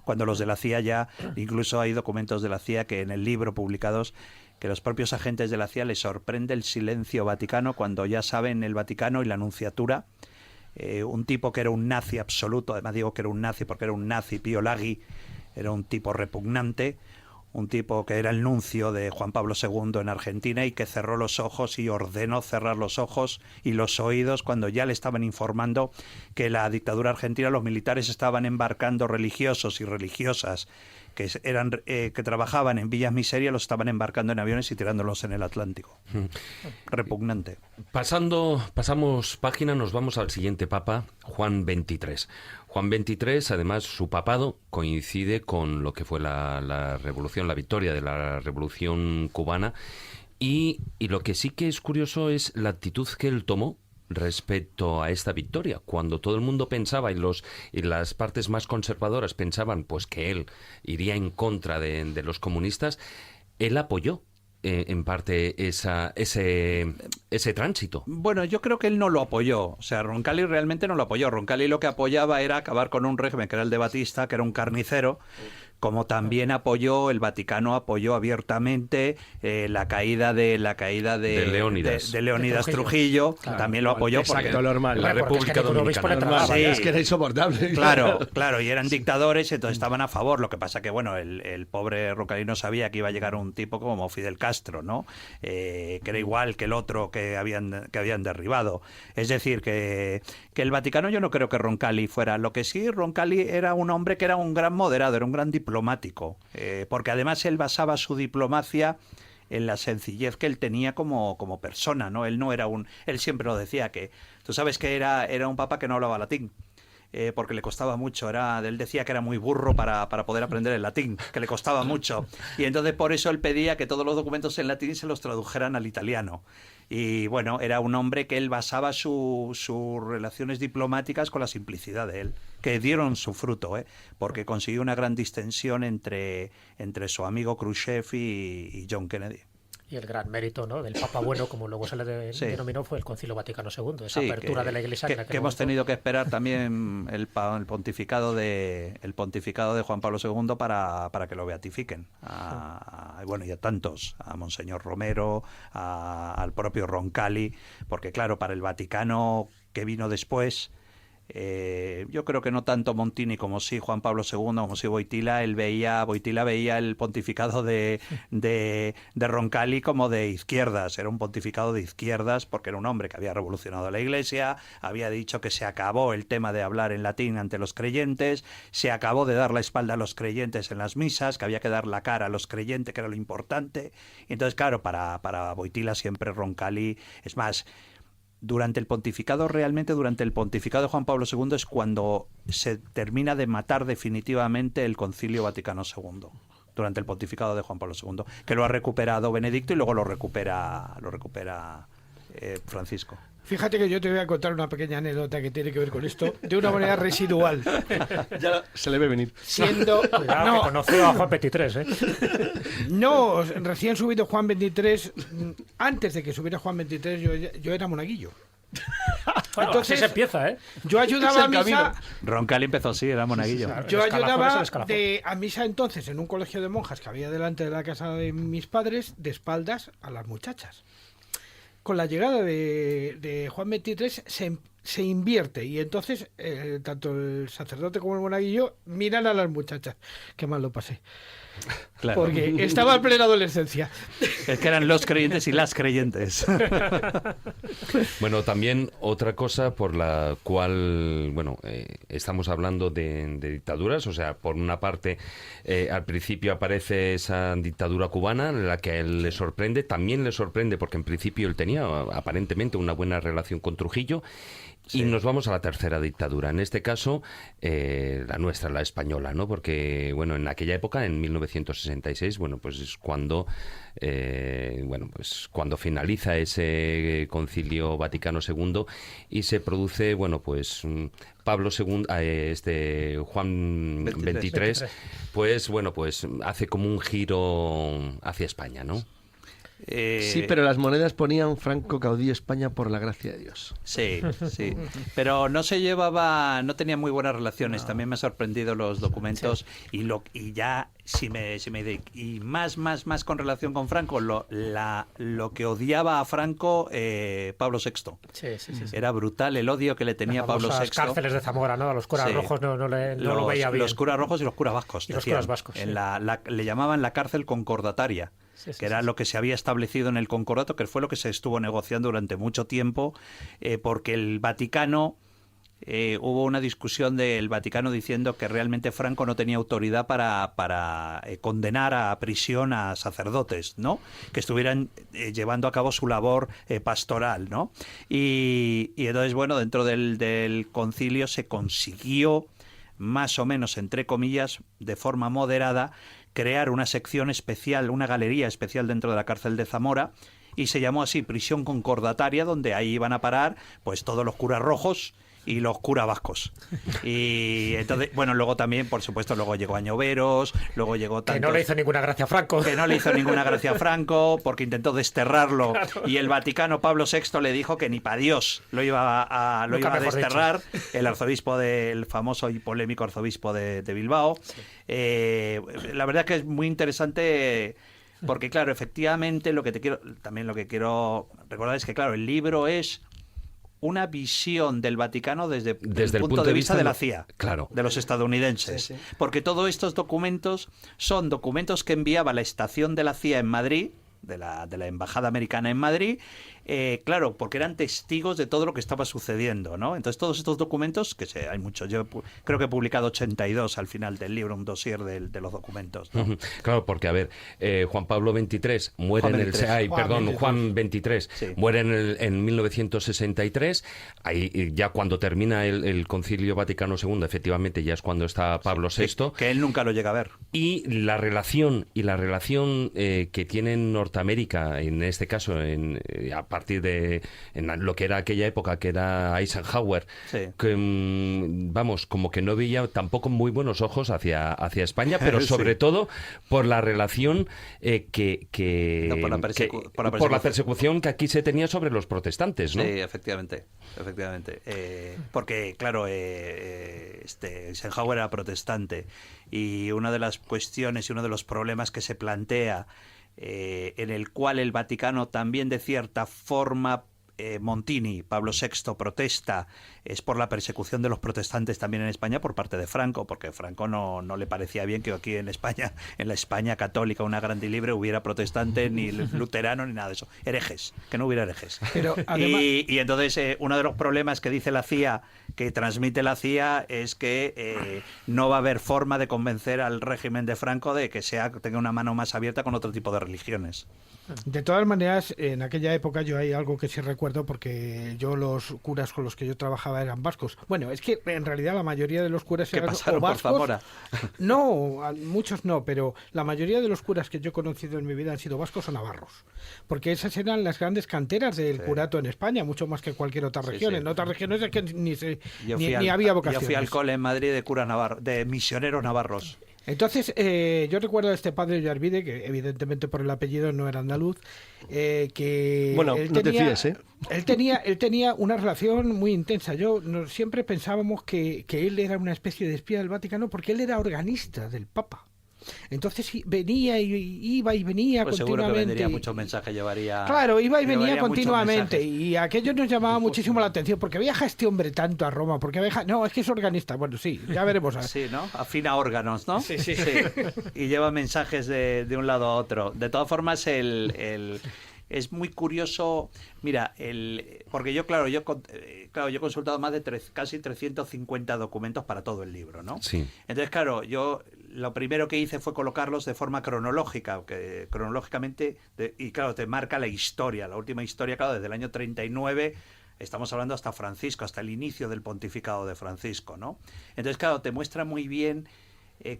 Cuando los de la CIA ya, incluso hay documentos de la CIA que en el libro publicados, que los propios agentes de la CIA les sorprende el silencio vaticano cuando ya saben el Vaticano y la Nunciatura, un tipo que era un nazi absoluto, además digo que era un nazi porque era un nazi, Pío Laghi, era un tipo repugnante, un tipo que era el nuncio de Juan Pablo II en Argentina y que cerró los ojos y ordenó cerrar los ojos y los oídos cuando ya le estaban informando que la dictadura argentina, los militares estaban embarcando religiosos y religiosas que trabajaban en villas miserias, los estaban embarcando en aviones y tirándolos en el Atlántico. Repugnante. Pasamos página, nos vamos al siguiente papa, Juan XXIII. Juan XXIII, además, su papado coincide con lo que fue la revolución, la victoria de la revolución cubana, y lo que sí que es curioso es la actitud que él tomó respecto a esta victoria, cuando todo el mundo pensaba y las partes más conservadoras pensaban pues que él iría en contra de los comunistas, él apoyó en parte ese tránsito. Bueno, yo creo que él no lo apoyó. O sea, Roncalli realmente no lo apoyó. Roncalli lo que apoyaba era acabar con un régimen que era el de Batista, que era un carnicero, como también el Vaticano apoyó abiertamente la caída de Leónidas Trujillo, claro, también lo apoyó porque normal, la República Dominicana. Sí, es que era insoportable. Claro, y eran dictadores, entonces estaban a favor. Lo que pasa que, bueno, el pobre Roncalli no sabía que iba a llegar un tipo como Fidel Castro, ¿no? Que era igual que el otro que habían derribado. Es decir, que el Vaticano, yo no creo que Roncalli fuera. Lo que sí, Roncalli era un hombre que era un gran moderado, era un gran diplomático, porque además él basaba su diplomacia en la sencillez que él tenía como persona, ¿no? Él siempre lo decía, que tú sabes que era un papa que no hablaba latín, porque le costaba mucho. Él decía que era muy burro para poder aprender el latín, que le costaba mucho. Y entonces por eso él pedía que todos los documentos en latín se los tradujeran al italiano. Y bueno, era un hombre que él basaba sus relaciones diplomáticas con la simplicidad de él, que dieron su fruto, porque consiguió una gran distensión entre su amigo Khrushchev y John Kennedy. Y el gran mérito, ¿no?, del Papa Bueno, como luego se le denominó, fue el Concilio Vaticano II, esa apertura de la Iglesia. Que hemos tenido que esperar también el pontificado de Juan Pablo II para que lo beatifiquen. Y a tantos, a Monseñor Romero, al propio Roncalli, porque claro, para el Vaticano que vino después, yo creo que no tanto Montini como sí Juan Pablo II, como sí Boitila veía el pontificado de Roncalli como de izquierdas. Era un pontificado de izquierdas porque era un hombre que había revolucionado la Iglesia, había dicho que se acabó el tema de hablar en latín ante los creyentes, se acabó de dar la espalda a los creyentes en las misas, que había que dar la cara a los creyentes, que era lo importante. Y entonces, claro, para Boitila siempre Roncalli, es más, durante el pontificado de Juan Pablo II es cuando se termina de matar definitivamente el Concilio Vaticano II, durante el pontificado de Juan Pablo II, que lo ha recuperado Benedicto y luego lo recupera Francisco. Fíjate que yo te voy a contar una pequeña anécdota que tiene que ver con esto, de una manera residual. Ya se le ve venir. Cuidado, que conoció a Juan XXIII, No, recién subido Juan XXIII, antes de que subiera Juan XXIII, yo era monaguillo. Bueno, entonces se empieza, Yo ayudaba a misa. Roncalli empezó así, era monaguillo. Yo ayudaba a misa entonces en un colegio de monjas que había delante de la casa de mis padres, de espaldas a las muchachas. Con la llegada de Juan XXIII se invierte y entonces tanto el sacerdote como el monaguillo miran a las muchachas. Qué mal lo pasé. Claro. Porque estaba en plena adolescencia. Es que eran los creyentes y las creyentes. Bueno, también otra cosa por la cual, estamos hablando de dictaduras, o sea, por una parte, al principio aparece esa dictadura cubana, la que a él le sorprende, también le sorprende porque en principio él tenía aparentemente una buena relación con Trujillo. Sí. Y nos vamos a la tercera dictadura, en este caso la nuestra, la española, ¿no? Porque, en aquella época, en 1966, pues es cuando, cuando finaliza ese Concilio Vaticano II y se produce, Pablo II, Juan XXIII, pues hace como un giro hacia España, ¿no? Sí, pero las monedas ponían Franco caudillo España por la gracia de Dios. Sí. Pero no tenía muy buenas relaciones. No. También me ha sorprendido los documentos y más con relación con Franco, lo que odiaba a Franco Pablo VI. Sí. Era brutal el odio que le tenía Pablo VI. Las cárceles de Zamora, ¿no? A los curas rojos no lo veía bien. Los curas rojos y los curas vascos. Y los curas vascos. Le llamaban la cárcel concordataria. Que era lo que se había establecido en el concordato, que fue lo que se estuvo negociando durante mucho tiempo, porque el Vaticano, hubo una discusión del Vaticano diciendo que realmente Franco no tenía autoridad para condenar a prisión a sacerdotes, ¿no? Que estuvieran llevando a cabo su labor pastoral, ¿no? Y entonces, dentro del concilio se consiguió, más o menos, entre comillas, de forma moderada, crear una sección especial, una galería especial dentro de la cárcel de Zamora, y se llamó así Prisión Concordataria, donde ahí iban a parar pues todos los curas rojos y los curas vascos. Y entonces, luego también, por supuesto, luego llegó Añoveros, luego llegó tantos... Que no le hizo ninguna gracia a Franco. Que no le hizo ninguna gracia a Franco, porque intentó desterrarlo, claro. Y el Vaticano, Pablo VI, le dijo que ni para Dios lo iba a desterrar. Dicho. El arzobispo del famoso y polémico arzobispo de Bilbao. Sí. La verdad que es muy interesante... Porque, claro, efectivamente, lo que quiero recordar es que, claro, el libro es una visión del Vaticano desde el punto de vista de la CIA, claro, de los estadounidenses. Porque todos estos documentos son documentos que enviaba la estación de la CIA en Madrid, de la Embajada Americana en Madrid, claro, porque eran testigos de todo lo que estaba sucediendo, ¿no? Entonces todos estos documentos, hay muchos, yo creo que he publicado 82 al final del libro, un dossier de los documentos, ¿no? Claro, porque a ver, Juan Pablo XXIII muere Juan XXIII sí. muere en 1963, ahí ya cuando termina el Concilio Vaticano II, efectivamente ya es cuando está Pablo VI. Que él nunca lo llega a ver. Y la relación que tiene Norteamérica, en este caso, a partir de lo que era aquella época, que era Eisenhower, sí. que, vamos, como que no veía tampoco muy buenos ojos hacia España, pero sí. sobre todo por la relación por la persecución que aquí se tenía sobre los protestantes, ¿no? Sí, efectivamente. Porque, claro, Eisenhower era protestante, y una de las cuestiones y uno de los problemas que se plantea, en el cual el Vaticano también de cierta forma, Montini, Pablo VI, protesta, es por la persecución de los protestantes también en España por parte de Franco, porque Franco no le parecía bien que aquí en España, en la España católica, una grande y libre, hubiera protestante, ni luterano, ni nada de eso. Herejes, que no hubiera herejes. Pero, además... y entonces uno de los problemas que dice la CIA, que transmite la CIA, es que no va a haber forma de convencer al régimen de Franco de que tenga una mano más abierta con otro tipo de religiones. De todas maneras, en aquella época yo hay algo que sí recuerdo, porque los curas con los que yo trabajaba eran vascos. Bueno, es que en realidad la mayoría de los curas eran pasaron o vascos. por Zamora? No, muchos no, pero la mayoría de los curas que yo he conocido en mi vida han sido vascos o navarros, porque esas eran las grandes canteras del curato en España, mucho más que cualquier otra región. Sí. En otras regiones es que ni había vocaciones. Yo fui al cole en Madrid de curas navarros, de misioneros navarros. Entonces, yo recuerdo a este padre Yarvide, que evidentemente por el apellido no era andaluz, que... Bueno, no te fíes, ¿eh? Él tenía una relación muy intensa. Siempre pensábamos que él era una especie de espía del Vaticano, porque él era organista del Papa. Entonces venía y iba y venía pues continuamente. Seguro que vendría muchos mensajes, llevaría... Claro, iba y venía continuamente, y aquello nos llamaba muchísimo la atención. ¿Por qué viaja este hombre tanto a Roma? ¿Por qué viaja? No, es que es organista. Bueno, sí, ya veremos. Sí, ¿no? Afina órganos, ¿no? Sí. Y lleva mensajes de un lado a otro. De todas formas, es muy curioso, mira, porque yo he consultado más de casi 350 documentos para todo el libro, ¿no? Sí. Entonces, claro, yo lo primero que hice fue colocarlos de forma cronológica, cronológicamente, y claro, te marca la historia, la última historia, claro, desde el año 39, estamos hablando hasta Francisco, hasta el inicio del pontificado de Francisco, ¿no? Entonces, claro, te muestra muy bien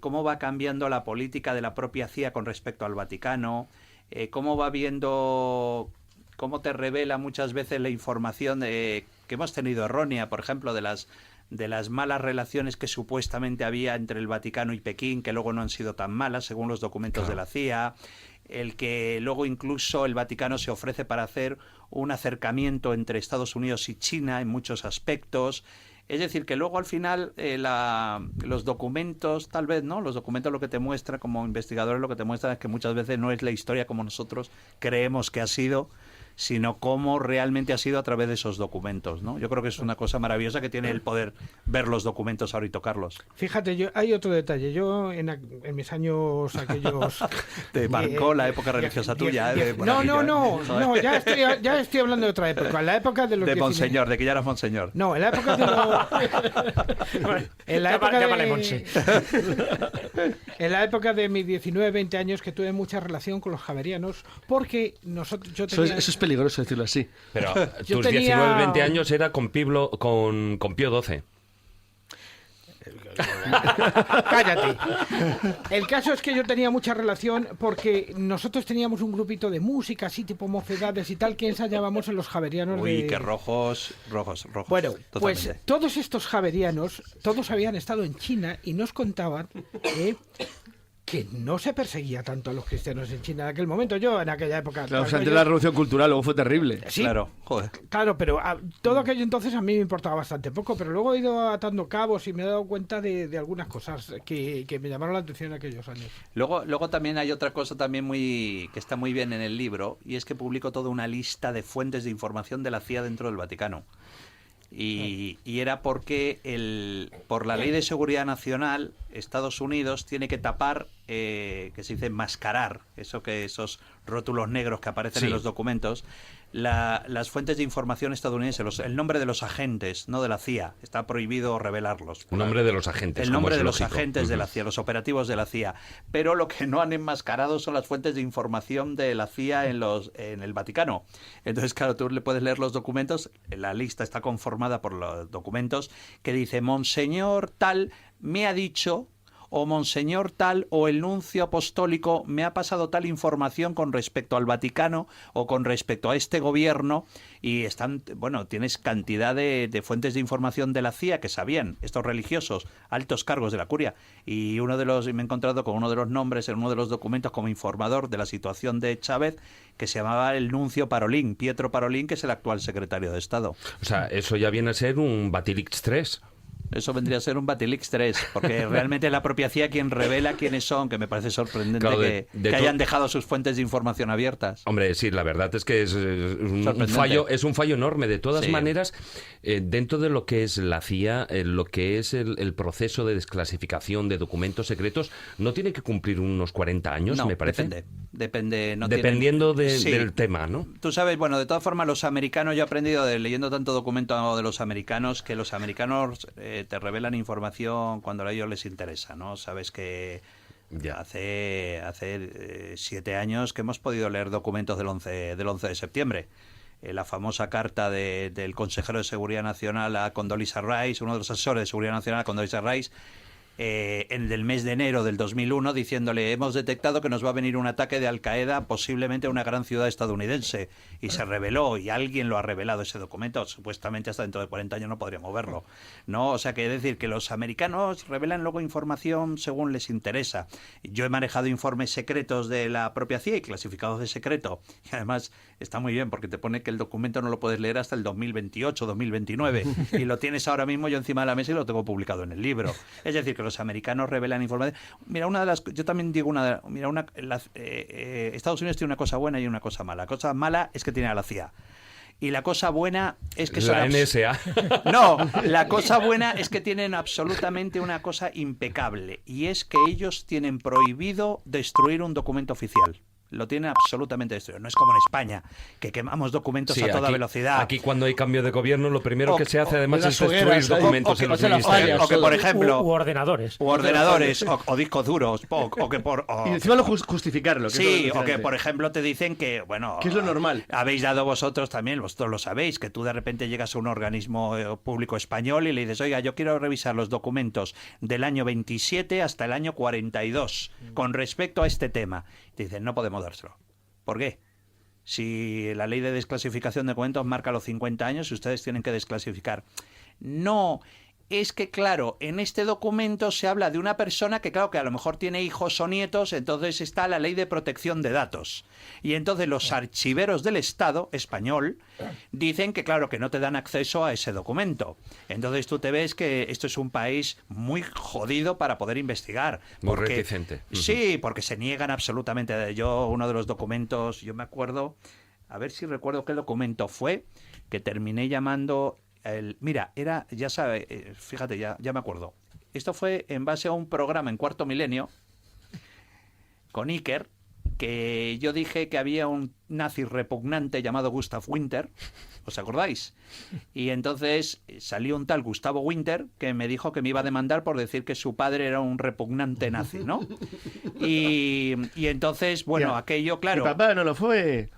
cómo va cambiando la política de la propia CIA con respecto al Vaticano, cómo va viendo, cómo te revela muchas veces la información que hemos tenido errónea, por ejemplo, de las malas relaciones que supuestamente había entre el Vaticano y Pekín, que luego no han sido tan malas, según los documentos de la CIA, el que luego incluso el Vaticano se ofrece para hacer un acercamiento entre Estados Unidos y China en muchos aspectos. Es decir, que luego al final los documentos, tal vez, ¿no? Los documentos lo que te muestra, como investigadores, lo que te muestra es que muchas veces no es la historia como nosotros creemos que ha sido, sino cómo realmente ha sido a través de esos documentos, ¿no? Yo creo que es una cosa maravillosa que tiene el poder ver los documentos ahora y tocarlos. Fíjate, hay otro detalle. Yo en mis años aquellos... Te marcó la época religiosa tuya. No, ya estoy hablando de otra época. En la época de los... De Monseñor, de que ya eras Monseñor. No, en la época de los... en la época Llámale Monse. En la época de mis 19, 20 años, que tuve mucha relación con los javerianos, porque yo tenía... Eso es peligroso decirlo así. Pero tus 19, 20 años era con Pío XII. Cállate. El caso es que yo tenía mucha relación porque nosotros teníamos un grupito de música, así tipo mocedades y tal, que ensayábamos en los javerianos. Uy, qué rojos. Bueno, totalmente. pues todos estos javerianos, todos habían estado en China y nos contaban que no se perseguía tanto a los cristianos en China en aquel momento. Yo en aquella época... Claro, antes de la Revolución Cultural luego fue terrible. Sí, claro, joder. Claro, pero todo aquello entonces a mí me importaba bastante poco, pero luego he ido atando cabos y me he dado cuenta de algunas cosas que me llamaron la atención en aquellos años. Luego también hay otra cosa también que está muy bien en el libro, y es que publico toda una lista de fuentes de información de la CIA dentro del Vaticano. Y era porque por la Ley de Seguridad Nacional, Estados Unidos tiene que tapar que se dice enmascarar, esos rótulos negros que aparecen Sí. en los documentos, las fuentes de información estadounidenses, el nombre de los agentes, no de la CIA, está prohibido revelarlos. El nombre de los agentes. El como nombre es de los lógico. agentes de la CIA, los operativos de la CIA. Pero lo que no han enmascarado son las fuentes de información de la CIA en el Vaticano. Entonces, claro, tú le puedes leer los documentos, la lista está conformada por los documentos que dice Monseñor tal me ha dicho, o Monseñor tal, o el nuncio apostólico me ha pasado tal información con respecto al Vaticano o con respecto a este gobierno, y tienes cantidad de fuentes de información de la CIA que sabían, estos religiosos, altos cargos de la curia, y me he encontrado con uno de los nombres en uno de los documentos como informador de la situación de Chávez, que se llamaba el nuncio Parolín, Pietro Parolín, que es el actual secretario de Estado. O sea, eso ya viene a ser un Batilix 3. Eso vendría a ser un Batilix 3, porque realmente es la propia CIA quien revela quiénes son, que me parece sorprendente Claro, que hayan dejado sus fuentes de información abiertas. Hombre, sí, la verdad es que es un fallo enorme. De todas maneras, dentro de lo que es la CIA, lo que es el proceso de desclasificación de documentos secretos, ¿no tiene que cumplir unos 40 años, me parece? Depende. Dependiendo del tema, ¿no? Tú sabes, de todas formas, los americanos, yo he aprendido leyendo tanto documento de los americanos, que los americanos te revelan información cuando a ellos les interesa, ¿no? Sabes que hace 7 años que hemos podido leer documentos del 11 de septiembre. La famosa carta del consejero de Seguridad Nacional a Condoleezza Rice, uno de los asesores de Seguridad Nacional a Condoleezza Rice, en el mes de enero del 2001, diciéndole: hemos detectado que nos va a venir un ataque de Al-Qaeda posiblemente a una gran ciudad estadounidense, y se reveló, y alguien lo ha revelado ese documento, supuestamente hasta dentro de 40 años no podríamos verlo, ¿no? O sea, que es decir, que los americanos revelan luego información según les interesa. Yo he manejado informes secretos de la propia CIA y clasificados de secreto, y además está muy bien porque te pone que el documento no lo puedes leer hasta el 2028, 2029, y lo tienes ahora mismo yo encima de la mesa y lo tengo publicado en el libro. Es decir, que los americanos revelan información. Mira, yo también digo Estados Unidos tiene una cosa buena y una cosa mala. La cosa mala es que tiene a la CIA. Y la cosa buena es que la NSA. No, la cosa buena es que tienen absolutamente una cosa impecable, y es que ellos tienen prohibido destruir un documento oficial. Lo tienen absolutamente destruido. No es como en España, que quemamos documentos a toda velocidad. Aquí, cuando hay cambio de gobierno, lo primero que se hace además es destruir documentos en los ministerios. O que, por ejemplo... U ordenadores. O discos duros. Y encima justificarlo. Sí, o que, por ejemplo, te dicen que, que es lo normal. Habéis dado vosotros también, vosotros lo sabéis, que tú de repente llegas a un organismo público español y le dices: oiga, yo quiero revisar los documentos del año 27 hasta el año 42 con respecto a este tema. Te dicen: no podemos dárselo. ¿Por qué? Si la ley de desclasificación de documentos marca los 50 años y ustedes tienen que desclasificar. No, es que claro, en este documento se habla de una persona que claro que a lo mejor tiene hijos o nietos, entonces está la ley de protección de datos. Y entonces los archiveros del Estado español dicen que claro que no te dan acceso a ese documento. Entonces tú te ves que esto es un país muy jodido para poder investigar. Muy reticente. Sí, porque se niegan absolutamente. Yo, uno de los documentos, yo me acuerdo, a ver si recuerdo qué documento fue, que terminé llamando... Mira, ya sabe, fíjate, ya me acuerdo. Esto fue en base a un programa en Cuarto Milenio con Iker, que yo dije que había un nazi repugnante llamado Gustav Winter, ¿os acordáis? Y entonces salió un tal Gustavo Winter que me dijo que me iba a demandar por decir que su padre era un repugnante nazi, ¿no? Y entonces, bueno, aquello, claro... Mi papá no lo fue.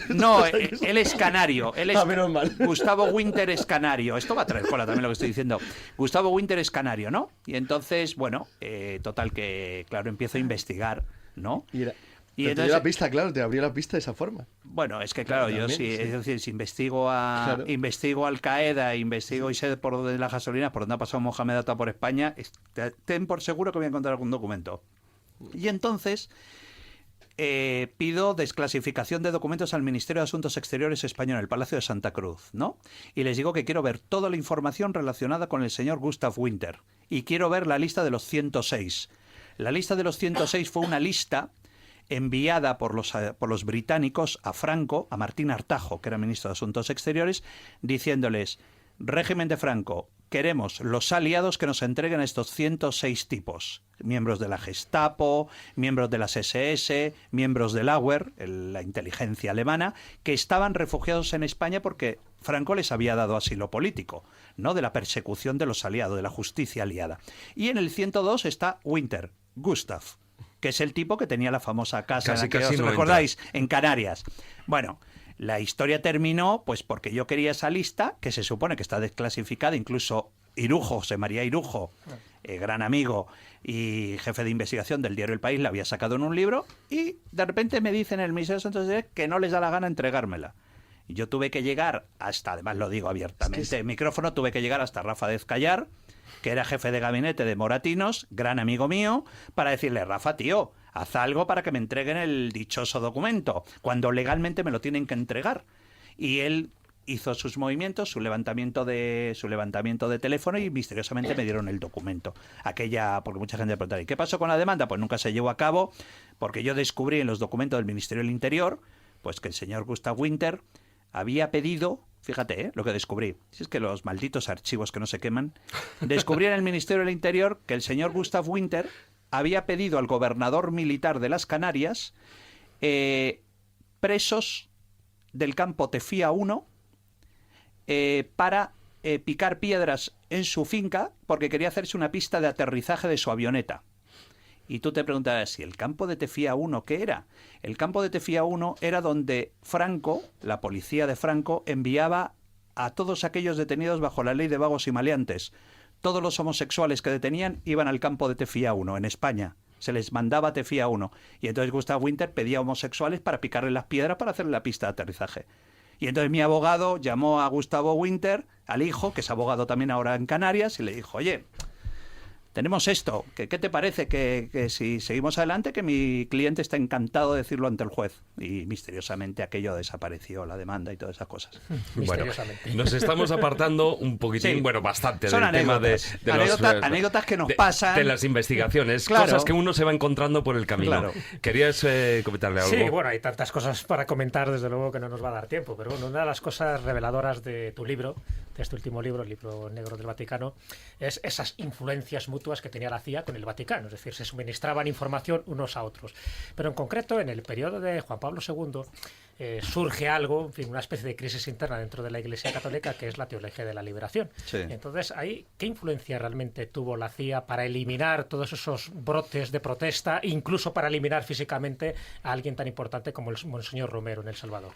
No, él es canario. Menos mal. Gustavo Winter es canario. Esto va a traer cola también lo que estoy diciendo. Gustavo Winter es canario, ¿no? Y entonces, bueno, total que, claro, empiezo a investigar, ¿no? Y entonces, te dio la pista, claro, te abrió la pista de esa forma. Bueno, es que claro, yo sí, es decir, si investigo Al Qaeda, investigo y sé por dónde la gasolina, por dónde ha pasado Mohamed Atta por España, ten por seguro que voy a encontrar algún documento. Y entonces pido desclasificación de documentos al Ministerio de Asuntos Exteriores español, el Palacio de Santa Cruz, ¿no? Y les digo que quiero ver toda la información relacionada con el señor Gustav Winter. Y quiero ver la lista de los 106. La lista de los 106 fue una lista enviada por los británicos a Franco, a Martín Artajo, que era ministro de Asuntos Exteriores, diciéndoles: régimen de Franco, queremos los aliados que nos entreguen a estos 106 tipos. Miembros de la Gestapo, miembros de las SS, miembros del Abwehr, la inteligencia alemana, que estaban refugiados en España porque Franco les había dado asilo político, ¿no? De la persecución de los aliados, de la justicia aliada. Y en el 102 está Winter, Gustav, que es el tipo que tenía la famosa casa, en la que os recordáis, en Canarias. Bueno, la historia terminó pues porque yo quería esa lista, que se supone que está desclasificada, incluso Irujo, José María Irujo, gran amigo y jefe de investigación del diario El País, la había sacado en un libro, y de repente me dicen en el Ministerio de Asuntos Exteriores que no les da la gana entregármela. Y yo tuve que llegar hasta, además lo digo abiertamente, en micrófono, tuve que llegar hasta Rafa Dez Callar, que era jefe de gabinete de Moratinos, gran amigo mío, para decirle: Rafa, tío, haz algo para que me entreguen el dichoso documento, cuando legalmente me lo tienen que entregar. Y él hizo sus movimientos, su levantamiento de teléfono, y misteriosamente me dieron el documento. Porque mucha gente me preguntaba: ¿y qué pasó con la demanda? Pues nunca se llevó a cabo, porque yo descubrí en los documentos del Ministerio del Interior pues que el señor Gustav Winter había pedido, fíjate, lo que descubrí, si es que los malditos archivos que no se queman, descubrí en el Ministerio del Interior que el señor Gustav Winter había pedido al gobernador militar de las Canarias presos del campo Tefía 1 para picar piedras en su finca, porque quería hacerse una pista de aterrizaje de su avioneta. Y tú te preguntarás, ¿y el campo de Tefía 1 qué era? El campo de Tefía 1 era donde Franco, la policía de Franco, enviaba a todos aquellos detenidos bajo la ley de vagos y maleantes. Todos los homosexuales que detenían iban al campo de Tefía 1 en España. Se les mandaba a Tefía 1. Y entonces Gustav Winter pedía a homosexuales para picarle las piedras para hacerle la pista de aterrizaje. Y entonces mi abogado llamó a Gustavo Winter, al hijo, que es abogado también ahora en Canarias, y le dijo: oye, tenemos esto, ¿qué te parece que si seguimos adelante, que mi cliente está encantado de decirlo ante el juez? Y misteriosamente aquello desapareció, la demanda y todas esas cosas. Bueno, nos estamos apartando un poquitín, Sí. bueno, bastante Son del tema de anécdotas que nos pasan. De las investigaciones, Claro. cosas que uno se va encontrando por el camino. Claro. ¿Querías comentarle algo? Sí, bueno, hay tantas cosas para comentar, desde luego, que no nos va a dar tiempo. Pero bueno, una de las cosas reveladoras de tu libro, de este último libro, el libro negro del Vaticano, es esas influencias mutuas que tenía la CIA con el Vaticano. Es decir, se suministraban información unos a otros. Pero en concreto, en el periodo de Juan Pablo II, surge algo, en fin, una especie de crisis interna dentro de la Iglesia Católica, que es la teología de la liberación. Sí. Entonces, ahí, ¿qué influencia realmente tuvo la CIA para eliminar todos esos brotes de protesta, incluso para eliminar físicamente a alguien tan importante como el Monseñor Romero en El Salvador?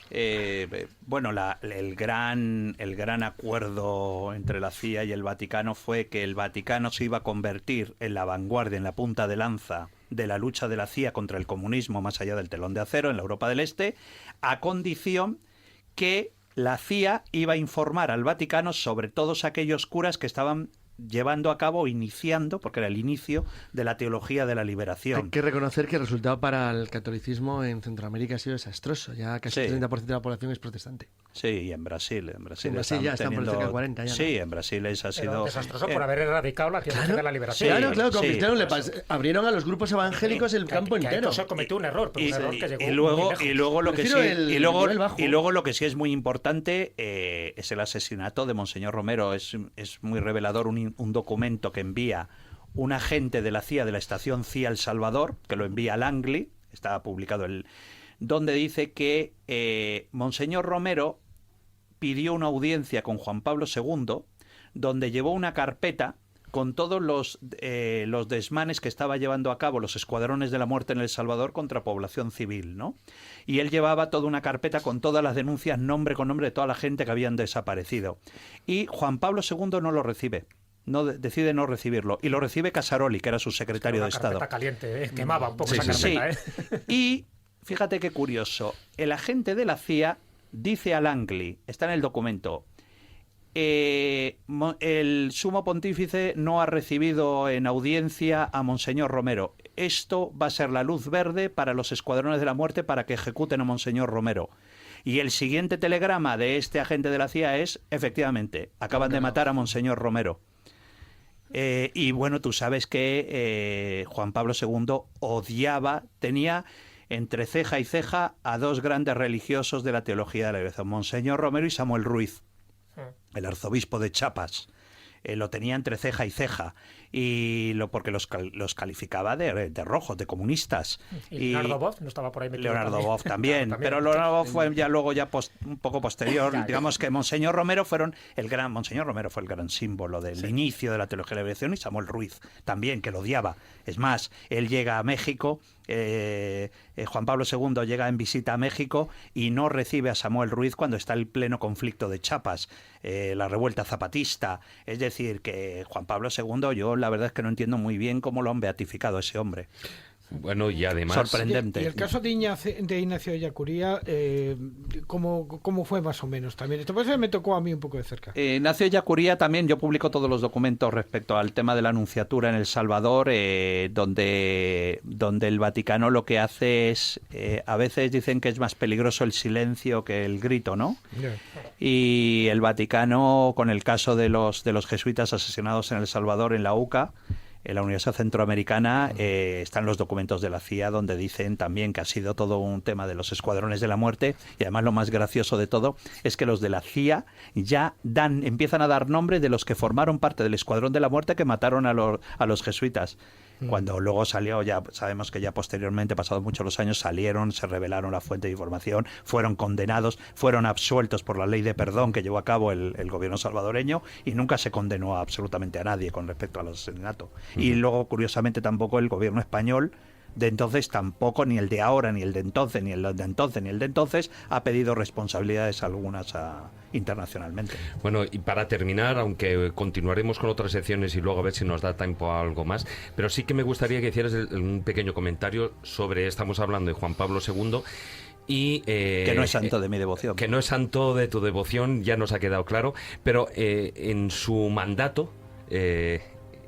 Bueno, el gran acuerdo entre la CIA y el Vaticano fue que el Vaticano se iba a convertir en la vanguardia, en la punta de lanza de la lucha de la CIA contra el comunismo más allá del telón de acero en la Europa del Este, a condición que la CIA iba a informar al Vaticano sobre todos aquellos curas que estaban llevando a cabo, iniciando, porque era el inicio de la teología de la liberación. Hay que reconocer que el resultado para el catolicismo en Centroamérica ha sido desastroso. Ya casi el 30% de la población es protestante. Sí, y en Brasil. En Brasil ya están por cerca de 40 ya, ¿no? Sí, en Brasil ha sido... desastroso por haber erradicado la teología de la liberación. Claro, con Cristiano abrieron a los grupos evangélicos el campo entero. Se cometió un error, pero un error que llegó y luego lo que sí, y luego lo que sí es muy importante es el asesinato de Monseñor Romero. Es muy revelador un documento que envía un agente de la CIA de la estación CIA El Salvador, que lo envía a Langley, está publicado donde dice que Monseñor Romero pidió una audiencia con Juan Pablo II, donde llevó una carpeta con todos los desmanes que estaba llevando a cabo los escuadrones de la muerte en El Salvador contra población civil, ¿no? Y él llevaba toda una carpeta con todas las denuncias, nombre con nombre de toda la gente que habían desaparecido. Y Juan Pablo II no lo recibe. Decide no recibirlo. Y lo recibe Casaroli, que era su secretario de Estado. Carpeta caliente, quemaba un poco esa carpeta. Y fíjate qué curioso. El agente de la CIA dice a Langley, está en el documento, el sumo pontífice no ha recibido en audiencia a Monseñor Romero. Esto va a ser la luz verde para los escuadrones de la muerte para que ejecuten a Monseñor Romero. Y el siguiente telegrama de este agente de la CIA es, efectivamente, acaban de matar a Monseñor Romero. Y bueno, tú sabes que Juan Pablo II odiaba, tenía entre ceja y ceja a dos grandes religiosos de la teología de la liberación, Monseñor Romero y Samuel Ruiz, el arzobispo de Chiapas. lo tenía entre ceja y ceja, porque los calificaba de rojos, de comunistas. Y Leonardo Boff no estaba por ahí metido. Leonardo Boff también, pero Leonardo Boff fue ya luego un poco posterior. Digamos que Monseñor Romero fue el gran símbolo del inicio de la teología de la liberación, y Samuel Ruiz también, que lo odiaba. Es más, él llega a México, Juan Pablo II llega en visita a México y no recibe a Samuel Ruiz cuando está el pleno conflicto de Chiapas, la revuelta zapatista. Es decir, que Juan Pablo II, yo la verdad es que no entiendo muy bien cómo lo han beatificado a ese hombre. Bueno, y además... Sorprendente. Y el caso de Ignacio Ellacuría, ¿cómo fue más o menos también? Esto pues me tocó a mí un poco de cerca. Ignacio Ellacuría también, yo publico todos los documentos respecto al tema de la Anunciatura en El Salvador, donde el Vaticano lo que hace es, a veces dicen que es más peligroso el silencio que el grito, ¿no? Yeah. Y el Vaticano, con el caso de los jesuitas asesinados en El Salvador, en la UCA, en la Universidad Centroamericana, están los documentos de la CIA donde dicen también que ha sido todo un tema de los escuadrones de la muerte, y además lo más gracioso de todo es que los de la CIA ya empiezan a dar nombre de los que formaron parte del escuadrón de la muerte que mataron a los jesuitas. Cuando luego salió, ya sabemos que ya posteriormente, pasados muchos los años, se revelaron la fuente de información, fueron condenados, fueron absueltos por la ley de perdón que llevó a cabo el gobierno salvadoreño, y nunca se condenó absolutamente a nadie con respecto al asesinato. Y luego, curiosamente, tampoco el gobierno español de entonces, tampoco, ni el de ahora, ni el de entonces, ni el de entonces, ni el de entonces, ha pedido responsabilidades algunas internacionalmente. Bueno, y para terminar, aunque continuaremos con otras secciones y luego a ver si nos da tiempo a algo más, pero sí que me gustaría que hicieras un pequeño comentario sobre, estamos hablando de Juan Pablo II, y que no es santo de mi devoción. Que no es santo de tu devoción, ya nos ha quedado claro, pero en su mandato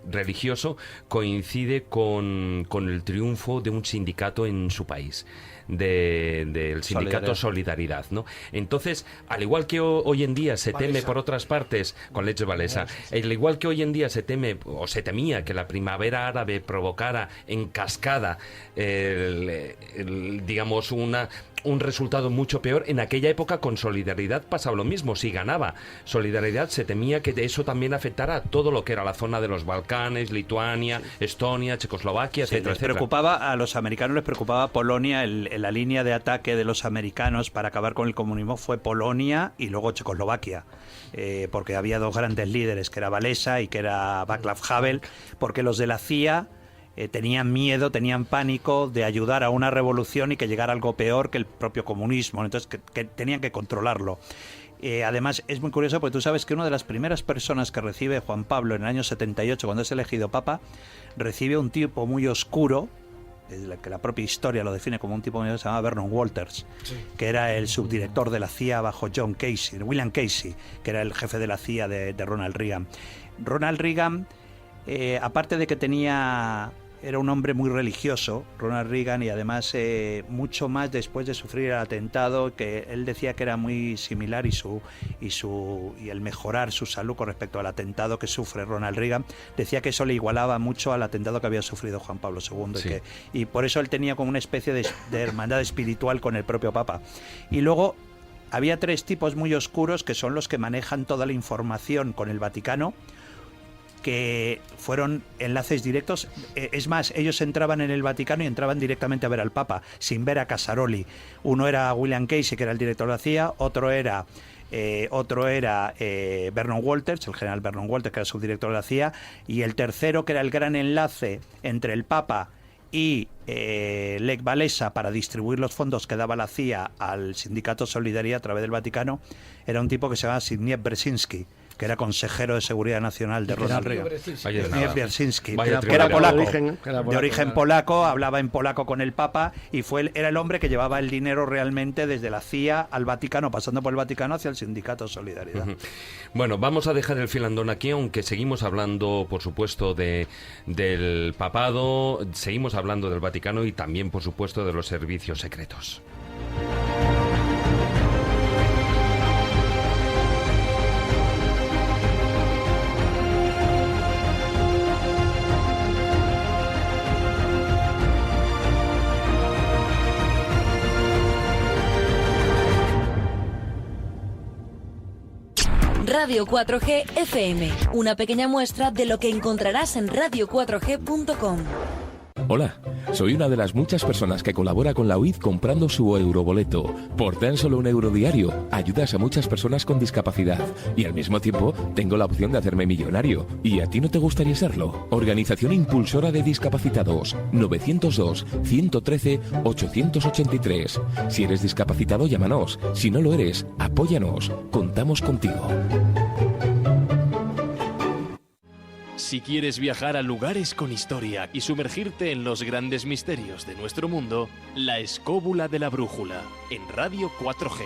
religioso coincide con el triunfo de un sindicato en su país, del sindicato Solidaridad, ¿no? Entonces, al igual que hoy en día se teme por otras partes, con Leche Valesa, al igual que hoy en día se teme o se temía que la primavera árabe provocara en cascada digamos un resultado mucho peor, en aquella época con Solidaridad pasaba lo mismo. Si ganaba Solidaridad, se temía que de eso también afectara a todo lo que era la zona de los Balcanes, Lituania, Estonia, Checoslovaquia, etcétera, etcétera. A los americanos les preocupaba Polonia, la línea de ataque de los americanos para acabar con el comunismo fue Polonia y luego Checoslovaquia, porque había dos grandes líderes, que era Walesa y que era Václav Havel, porque los de la CIA tenían miedo, tenían pánico de ayudar a una revolución y que llegara algo peor que el propio comunismo, entonces que tenían que controlarlo. Además, es muy curioso porque tú sabes que una de las primeras personas que recibe Juan Pablo en el año 78, cuando es elegido papa, recibe un tipo muy oscuro, que la propia historia lo define como un tipo que se llama Vernon Walters, que era el subdirector de la CIA bajo William Casey, que era el jefe de la CIA de Ronald Reagan. Ronald Reagan, aparte de que era un hombre muy religioso, Ronald Reagan, y además mucho más después de sufrir el atentado, que él decía que era muy similar y el mejorar su salud con respecto al atentado que sufre Ronald Reagan, decía que eso le igualaba mucho al atentado que había sufrido Juan Pablo II, sí. y por eso él tenía como una especie de hermandad espiritual con el propio Papa. Y luego había tres tipos muy oscuros que son los que manejan toda la información con el Vaticano, que fueron enlaces directos. Es más, ellos entraban en el Vaticano y entraban directamente a ver al Papa, sin ver a Casaroli. Uno era William Casey, que era el director de la CIA, otro era Vernon Walters, el general Vernon Walters, que era subdirector de la CIA, y el tercero, que era el gran enlace entre el Papa y Lech Walesa para distribuir los fondos que daba la CIA al sindicato Solidaridad a través del Vaticano, era un tipo que se llamaba Zbigniew Brzezinski, que era consejero de Seguridad Nacional de Ronald Reagan. Zbigniew Brzezinski, que era polaco, de origen polaco, hablaba en polaco con el Papa y era el hombre que llevaba el dinero realmente desde la CIA al Vaticano, pasando por el Vaticano hacia el sindicato Solidaridad. Bueno, vamos a dejar el filandón aquí, aunque seguimos hablando, por supuesto, del papado, seguimos hablando del Vaticano y también, por supuesto, de los servicios secretos. Radio 4G FM, una pequeña muestra de lo que encontrarás en radio4g.com. Hola, soy una de las muchas personas que colabora con la UID comprando su euroboleto. Por tan solo €1 diario, ayudas a muchas personas con discapacidad y al mismo tiempo tengo la opción de hacerme millonario. ¿Y a ti no te gustaría serlo? Organización Impulsora de Discapacitados, 902-113-883. Si eres discapacitado, llámanos. Si no lo eres, apóyanos. Contamos contigo. Si quieres viajar a lugares con historia y sumergirte en los grandes misterios de nuestro mundo, La Escóbula de la Brújula, en Radio 4G.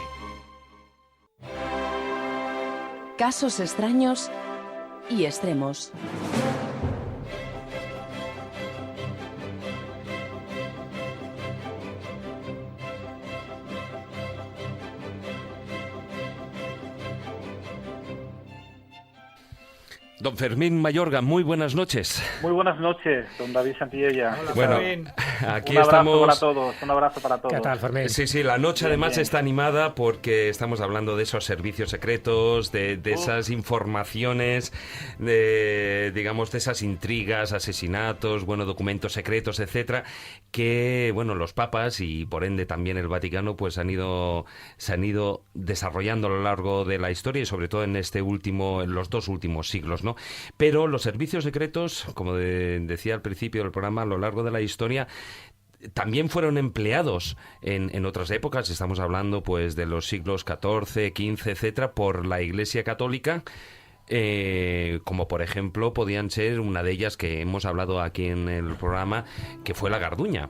Casos extraños y extremos. Don Fermín Mayorga, muy buenas noches. Muy buenas noches, don David Santillella. Hola, Bueno, Fermín. aquí un abrazo estamos. para todos, un abrazo para todos. ¿Qué tal, Fermín? Sí, la noche Bien, además bien. está animada porque estamos hablando de esos servicios secretos, de esas informaciones, de esas intrigas, asesinatos, documentos secretos, etcétera, que los papas y por ende también el Vaticano se han ido desarrollando a lo largo de la historia y sobre todo en los 2 últimos siglos, ¿no? Pero los servicios secretos, como decía al principio del programa, a lo largo de la historia también fueron empleados en otras épocas. Estamos hablando de los siglos XIV, XV, etcétera, por la Iglesia Católica, como por ejemplo podían ser una de ellas que hemos hablado aquí en el programa, que fue la Garduña.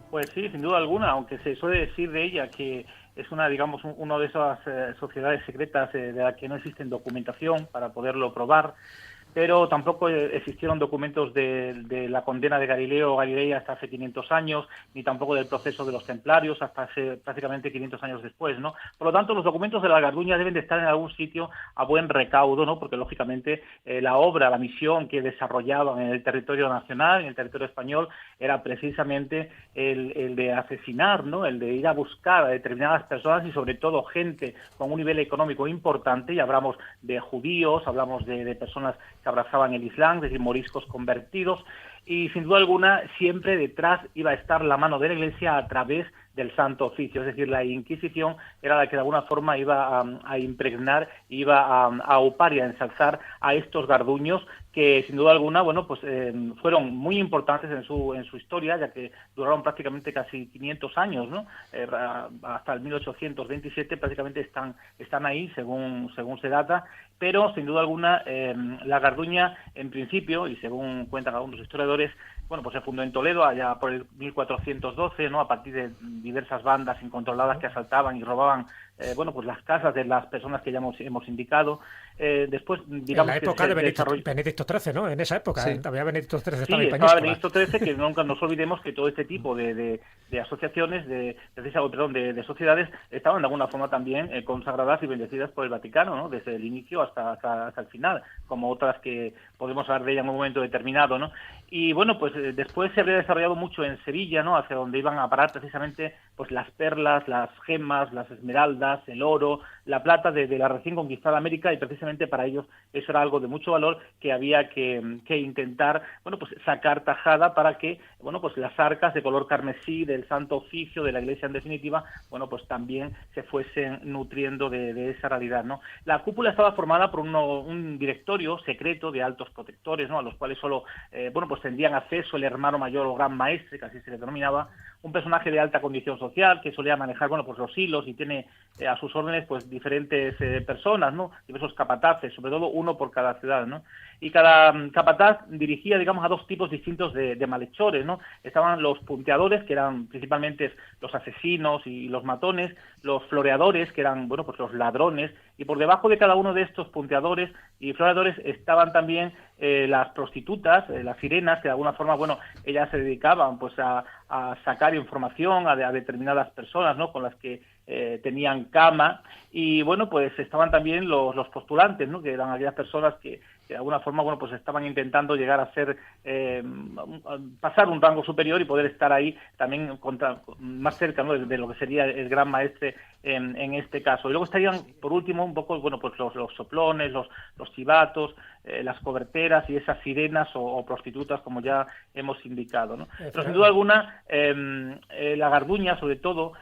Pues sí, sin duda alguna, aunque se suele decir de ella que es una de esas sociedades secretas de la que no existe documentación para poderlo probar, pero tampoco existieron documentos de la condena de Galileo Galilei hasta hace 500 años, ni tampoco del proceso de los templarios hasta hace prácticamente 500 años después, ¿no? Por lo tanto, los documentos de la Garduña deben de estar en algún sitio a buen recaudo, ¿no? Porque, lógicamente, la misión que desarrollaban en el territorio nacional, en el territorio español, era precisamente el de asesinar, ¿no? El de ir a buscar a determinadas personas y, sobre todo, gente con un nivel económico importante, y hablamos de judíos, hablamos de personas que abrazaban el Islam, es decir, moriscos convertidos, y sin duda alguna siempre detrás iba a estar la mano de la Iglesia a través del Santo Oficio, es decir, la Inquisición era la que de alguna forma iba a impregnar, iba a aupar y a ensalzar a estos garduños que sin duda alguna, fueron muy importantes en su historia, ya que duraron prácticamente casi 500 años, ¿no? Hasta el 1827 prácticamente están ahí, según se data, pero sin duda alguna la Garduña, en principio, y según cuentan algunos historiadores, se fundó en Toledo allá por el 1412, ¿no? A partir de diversas bandas incontroladas que asaltaban y robaban las casas de las personas que ya hemos indicado. Después, digamos, en la época de Benedicto XIII, ¿no? En esa época, sí. Había Benedicto XIII, Sí, estaba en estaba Peñíscola. Benedicto XIII, que nunca nos olvidemos que todo este tipo de asociaciones, de sociedades, estaban de alguna forma también consagradas y bendecidas por el Vaticano, ¿no? Desde el inicio hasta el final, como otras que podemos hablar de ella en un momento determinado, ¿no? Y después se habría desarrollado mucho en Sevilla, ¿no? Hacia donde iban a parar precisamente las perlas, las gemas, las esmeraldas, el oro, la plata de la recién conquistada América, y precisamente para ellos eso era algo de mucho valor que había que intentar sacar tajada para que las arcas de color carmesí del Santo Oficio de la Iglesia, en definitiva, también se fuesen nutriendo de esa realidad, ¿no? La cúpula estaba formada por un directorio secreto de altos protectores, ¿no? A los cuales solo tendrían acceso el hermano mayor o gran maestre, que así se le denominaba, un personaje de alta condición social que solía manejar los hilos y tiene a sus órdenes diferentes personas, ¿no? Diversos capataces, sobre todo uno por cada ciudad, ¿no? Y cada capataz dirigía, a 2 tipos distintos de malhechores, ¿no? Estaban los punteadores, que eran principalmente los asesinos y los matones, los floreadores, que eran, los ladrones, y por debajo de cada uno de estos punteadores y floreadores estaban también las prostitutas, las sirenas, que de alguna forma, ellas se dedicaban a sacar información a determinadas personas, ¿no? Con las que tenían cama, y bueno, pues estaban también los postulantes, ¿no? Que eran aquellas personas que de alguna forma, bueno, pues estaban intentando llegar a ser, pasar un rango superior y poder estar ahí también más cerca, ¿no? de lo que sería el gran maestre en este caso. Y luego estarían, por último, un poco, bueno, pues los soplones, los chivatos, las coberteras y esas sirenas o prostitutas, como ya hemos indicado, ¿no? Pero sin duda alguna, la Garduña, sobre todo,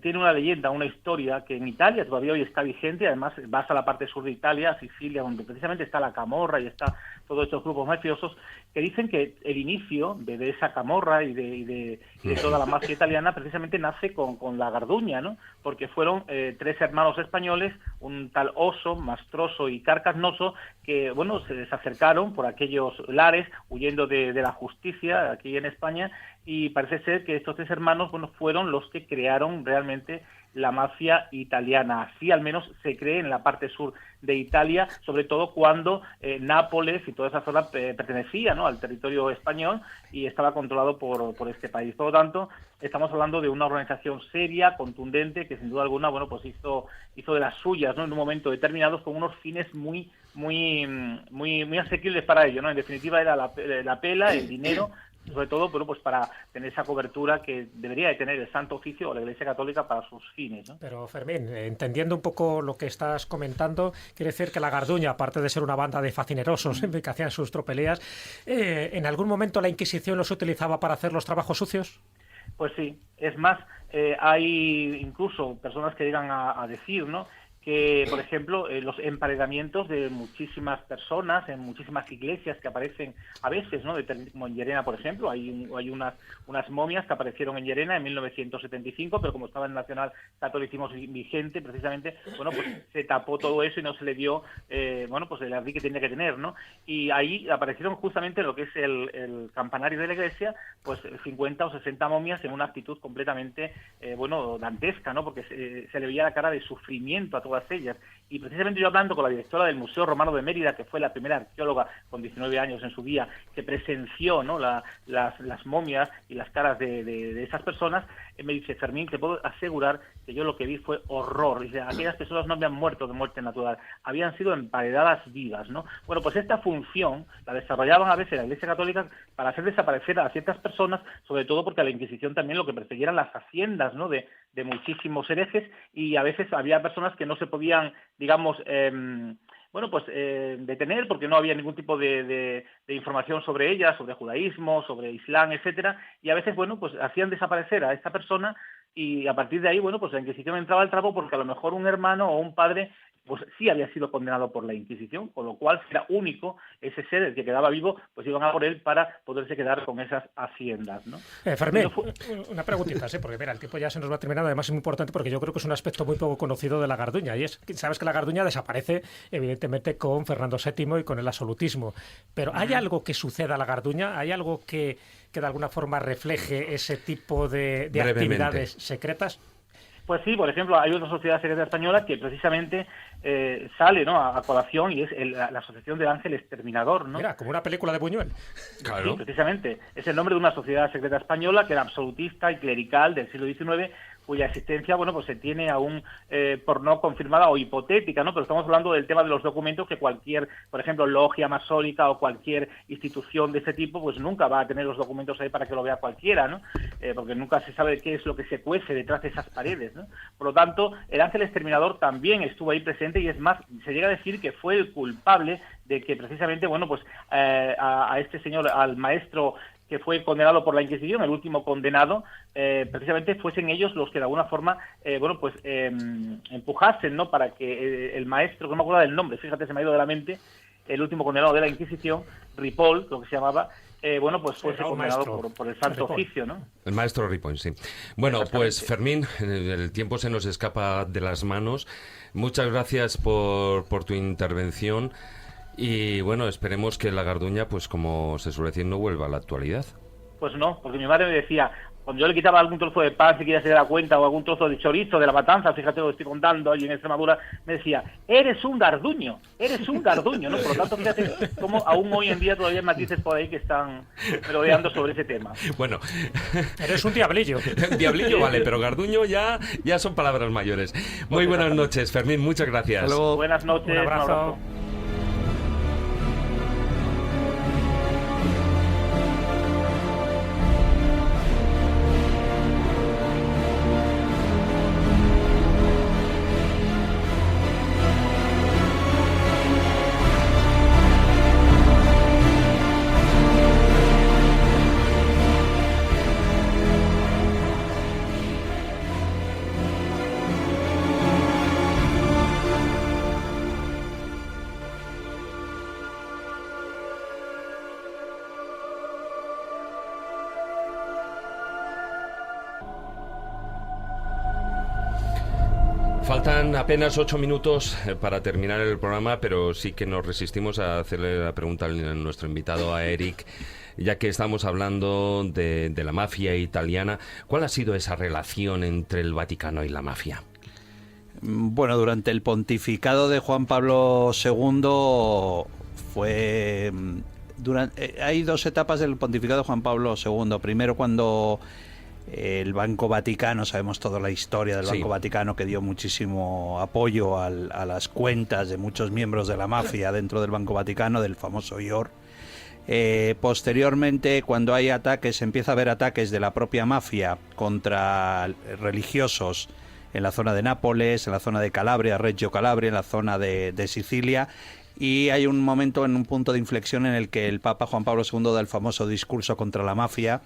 tiene una leyenda, una historia que en Italia todavía hoy está vigente. Además vas a la parte sur de Italia, Sicilia, donde precisamente está la camorra y está todos estos grupos mafiosos, que dicen que el inicio de esa camorra y de toda la mafia italiana precisamente nace con la Garduña, ¿no? Porque fueron 3 hermanos españoles, un tal Oso, Mastroso y Carcasnoso, que bueno, se acercaron por aquellos lares huyendo de la justicia aquí en España, y parece ser que estos 3 hermanos, bueno, fueron los que crearon realmente la mafia italiana. Así al menos se cree en la parte sur de Italia, sobre todo cuando Nápoles y toda esa zona pertenecía, ¿no?, al territorio español y estaba controlado por este país. Por lo tanto, estamos hablando de una organización seria, contundente, que sin duda alguna, bueno, pues hizo de las suyas, ¿no?, en un momento determinado, con unos fines muy asequibles para ello, ¿no? En definitiva era la pela, el dinero, sobre todo, bueno, pues para tener esa cobertura que debería de tener el Santo Oficio o la Iglesia Católica para sus fines, ¿no? Pero Fermín, entendiendo un poco lo que estás comentando, quiere decir que la Garduña, aparte de ser una banda de facinerosos que hacían sus tropelías, ¿en algún momento la Inquisición los utilizaba para hacer los trabajos sucios? Pues sí, es más, hay incluso personas que llegan a decir, ¿no?, que, por ejemplo, los emparedamientos de muchísimas personas en muchísimas iglesias que aparecen a veces, ¿no?, como en Llerena, por ejemplo, hay unas momias que aparecieron en Llerena en 1975, pero como estaba el nacional catolicismo vigente, precisamente, bueno, pues se tapó todo eso y no se le dio, bueno, pues el ardid que tenía que tener, ¿no? Y ahí aparecieron justamente lo que es el campanario de la iglesia, pues 50 o 60 momias en una actitud completamente, bueno, dantesca, ¿no?, porque se le veía la cara de sufrimiento a todas ellas. Y precisamente yo, hablando con la directora del Museo Romano de Mérida, que fue la primera arqueóloga con 19 años en su día, que presenció, ¿no?, las momias y las caras de esas personas, me dice: Fermín, te puedo asegurar que yo lo que vi fue horror. Dice, aquellas personas no habían muerto de muerte natural, habían sido emparedadas vivas, ¿no? Bueno, pues esta función la desarrollaban a veces la Iglesia Católica para hacer desaparecer a ciertas personas, sobre todo porque a la Inquisición también lo que perseguía eran las haciendas, ¿no?, de muchísimos herejes, y a veces había personas que no se podían, digamos, bueno, pues detener, porque no había ningún tipo de información sobre ellas, sobre judaísmo, sobre islam, etcétera, y a veces, bueno, pues hacían desaparecer a esta persona, y a partir de ahí, bueno, pues la Inquisición entraba al trapo, porque a lo mejor un hermano o un padre pues sí había sido condenado por la Inquisición, con lo cual era único ese ser, el que quedaba vivo, pues iban a por él para poderse quedar con esas haciendas, ¿no? Fermín, una preguntita, ¿sí? Porque mira, el tiempo ya se nos va terminando. Además es muy importante porque yo creo que es un aspecto muy poco conocido de la Garduña, y es que sabes que la Garduña desaparece evidentemente con Fernando VII y con el absolutismo, pero ¿hay algo que suceda a la Garduña? ¿Hay algo que de alguna forma refleje ese tipo de actividades secretas? Pues sí, por ejemplo, hay otra sociedad secreta española que precisamente sale, ¿no?, a colación, y es la Asociación del Ángel Exterminador, ¿no? Mira, como una película de Buñuel. Claro. Sí, precisamente. Es el nombre de una sociedad secreta española que era absolutista y clerical del siglo XIX, cuya existencia, bueno, pues se tiene aún por no confirmada o hipotética, ¿no? Pero estamos hablando del tema de los documentos que cualquier, por ejemplo, logia masónica o cualquier institución de ese tipo, pues nunca va a tener los documentos ahí para que lo vea cualquiera, ¿no? Porque nunca se sabe qué es lo que se cuece detrás de esas paredes, ¿no? Por lo tanto, el Ángel Exterminador también estuvo ahí presente, y es más, se llega a decir que fue el culpable de que precisamente, bueno, pues a este señor, al maestro que fue condenado por la Inquisición, el último condenado, precisamente fuesen ellos los que de alguna forma, bueno, pues empujasen, ¿no?, para que el maestro, que no me acuerdo del nombre, fíjate, se me ha ido de la mente, el último condenado de la Inquisición, Ripoll, lo que se llamaba, bueno, pues fuese condenado por el Santo Oficio, ¿no? El maestro Ripoll, sí. Bueno, pues Fermín, el tiempo se nos escapa de las manos. Muchas gracias por tu intervención. Y bueno, esperemos que la Garduña, pues como se suele decir, no vuelva a la actualidad. Pues no, porque mi madre me decía: cuando yo le quitaba algún trozo de pan, si quería se dar cuenta, o algún trozo de chorizo de la matanza, fíjate lo que estoy contando allí en Extremadura, me decía, eres un garduño, ¿no? Por lo tanto, fíjate cómo aún hoy en día todavía hay matices por ahí que están merodeando sobre ese tema. Bueno. Eres un diablillo. Diablillo, vale, pero garduño ya son palabras mayores. Muy buenas noches, Fermín, muchas gracias. Hasta luego. Buenas noches. Un abrazo. Faltan apenas 8 minutos para terminar el programa, pero sí que nos resistimos a hacerle la pregunta a nuestro invitado, a Eric, ya que estamos hablando de la mafia italiana. ¿Cuál ha sido esa relación entre el Vaticano y la mafia? Bueno, durante el pontificado de Juan Pablo II fue... hay dos etapas del pontificado de Juan Pablo II. Primero, cuando el Banco Vaticano, sabemos toda la historia del Banco Vaticano, que dio muchísimo apoyo a las cuentas de muchos miembros de la mafia dentro del Banco Vaticano, del famoso IOR. Posteriormente, cuando hay ataques, empieza a haber ataques de la propia mafia contra religiosos en la zona de Nápoles, en la zona de Calabria, Reggio Calabria, en la zona de Sicilia. Y hay un momento, en un punto de inflexión, en el que el Papa Juan Pablo II da el famoso discurso contra la mafia.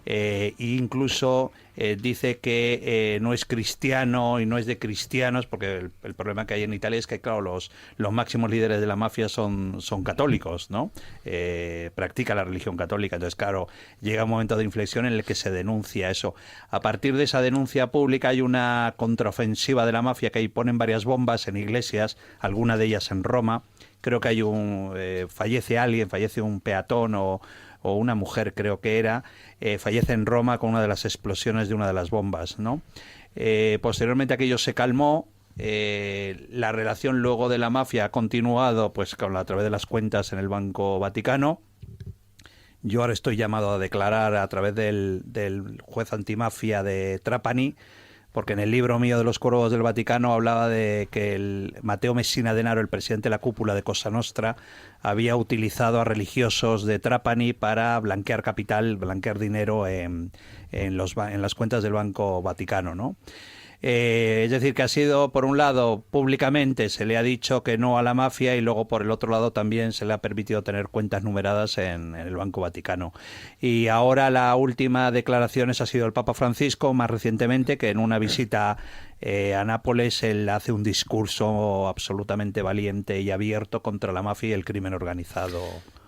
E incluso dice que no es cristiano y no es de cristianos, porque el problema que hay en Italia es que, claro, los máximos líderes de la mafia son católicos, ¿no? Practica la religión católica. Entonces, claro, llega un momento de inflexión en el que se denuncia eso. A partir de esa denuncia pública hay una contraofensiva de la mafia, que ahí ponen varias bombas en iglesias, alguna de ellas en Roma. Creo que hay fallece un peatón o una mujer, creo que era, fallece en Roma con una de las explosiones de una de las bombas, ¿no? Posteriormente aquello se calmó. La relación luego de la mafia ha continuado pues a través de las cuentas en el Banco Vaticano. Yo ahora estoy llamado a declarar a través del juez antimafia de Trapani, porque en el libro mío de los Cuervos del Vaticano hablaba de que el Matteo Messina Denaro, el presidente de la cúpula de Cosa Nostra, había utilizado a religiosos de Trapani para blanquear capital, blanquear dinero en las cuentas del Banco Vaticano, ¿no? Es decir, que ha sido, por un lado, públicamente se le ha dicho que no a la mafia, y luego, por el otro lado, también se le ha permitido tener cuentas numeradas en el Banco Vaticano. Y ahora la última declaración ha sido el Papa Francisco, más recientemente, que en una visita a Nápoles él hace un discurso absolutamente valiente y abierto contra la mafia y el crimen organizado.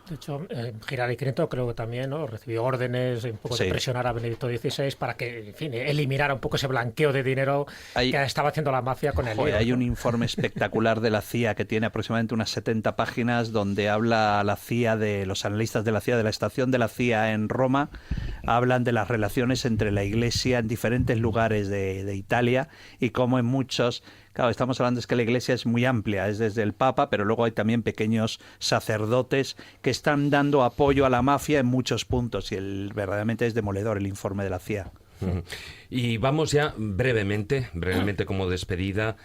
De hecho, Hillary Clinton creo que también, ¿no?, recibió órdenes un poco de presionar a Benedicto XVI para que, en fin, eliminara un poco ese blanqueo de dinero que estaba haciendo la mafia con el libro. Hay un informe espectacular de la CIA que tiene aproximadamente unas 70 páginas, donde habla la CIA, de los analistas de la CIA, de la estación de la CIA en Roma, hablan de las relaciones entre la Iglesia en diferentes lugares de Italia, y cómo en muchos... Claro, estamos hablando es que la Iglesia es muy amplia, es desde el Papa, pero luego hay también pequeños sacerdotes que están dando apoyo a la mafia en muchos puntos, y verdaderamente es demoledor el informe de la CIA. Y vamos ya brevemente como despedida.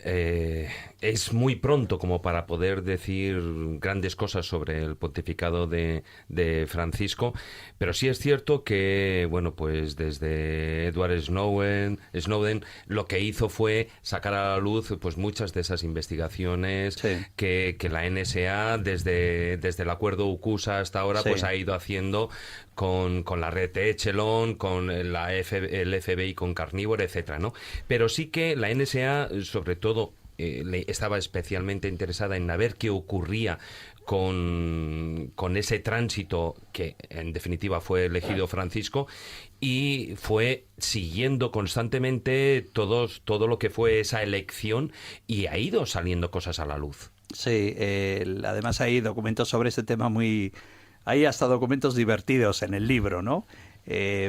Es muy pronto como para poder decir grandes cosas sobre el pontificado de Francisco, pero sí es cierto que, bueno, pues desde Edward Snowden lo que hizo fue sacar a la luz pues muchas de esas investigaciones que la NSA desde el acuerdo UCUSA hasta ahora pues ha ido haciendo con la red Echelon, con el FBI, con Carnívoro, etcétera, ¿no? Pero sí que la NSA, sobre todo, estaba especialmente interesada en ver qué ocurría con ese tránsito que en definitiva fue elegido Francisco, y fue siguiendo constantemente todo lo que fue esa elección, y ha ido saliendo cosas a la luz. Sí, además hay documentos sobre este tema hay hasta documentos divertidos en el libro, ¿no?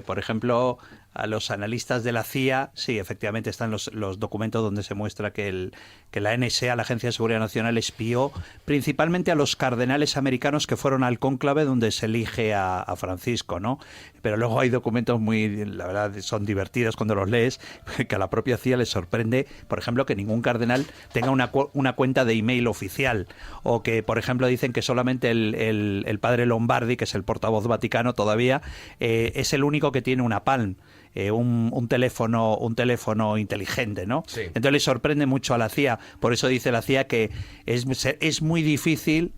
Por ejemplo, a los analistas de la CIA, sí, efectivamente están los documentos donde se muestra que la NSA, la Agencia de Seguridad Nacional, espió principalmente a los cardenales americanos que fueron al cónclave donde se elige a Francisco, ¿no? Pero luego hay documentos la verdad, son divertidos cuando los lees, que a la propia CIA les sorprende, por ejemplo, que ningún cardenal tenga una cuenta de email oficial, o que, por ejemplo, dicen que solamente el padre Lombardi, que es el portavoz vaticano todavía, es el único que tiene una Palm. Un teléfono inteligente, ¿no? Sí. Entonces le sorprende mucho a la CIA. Por eso dice la CIA que es muy difícil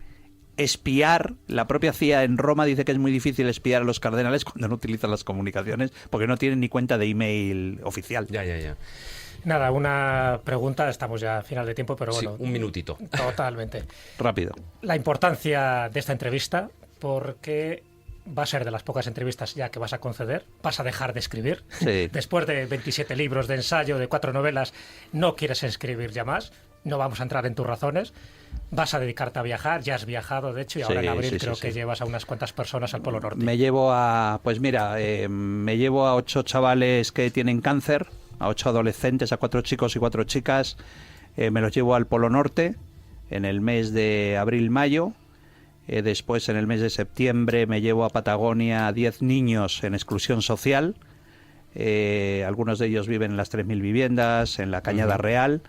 espiar. La propia CIA en Roma dice que es muy difícil espiar a los cardenales cuando no utilizan las comunicaciones, porque no tienen ni cuenta de email oficial. Ya. Nada, una pregunta, estamos ya a final de tiempo, pero bueno. Sí, un minutito. Totalmente. Rápido. La importancia de esta entrevista, porque va a ser de las pocas entrevistas ya que vas a conceder, vas a dejar de escribir. Sí. Después de 27 libros de ensayo, de 4 novelas, no quieres escribir ya más, no vamos a entrar en tus razones, vas a dedicarte a viajar, ya has viajado de hecho, y ahora en abril creo que llevas a unas cuantas personas al Polo Norte. Me llevo a 8 chavales que tienen cáncer, a 8 adolescentes, a 4 chicos y 4 chicas, me los llevo al Polo Norte en el mes de abril-mayo. Después, en el mes de septiembre, me llevo a Patagonia a 10 niños en exclusión social. Algunos de ellos viven en las 3.000 viviendas, en la Cañada Real.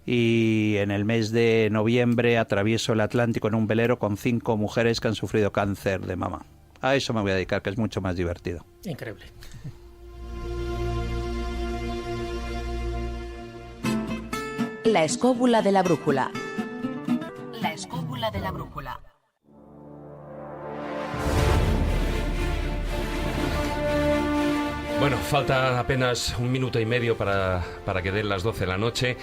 Y en el mes de noviembre atravieso el Atlántico en un velero con 5 mujeres que han sufrido cáncer de mama. A eso me voy a dedicar, que es mucho más divertido. Increíble. La escóbula de la brújula. La escóbula de la brújula. Bueno, falta apenas un minuto y medio para que den las 12 de la noche.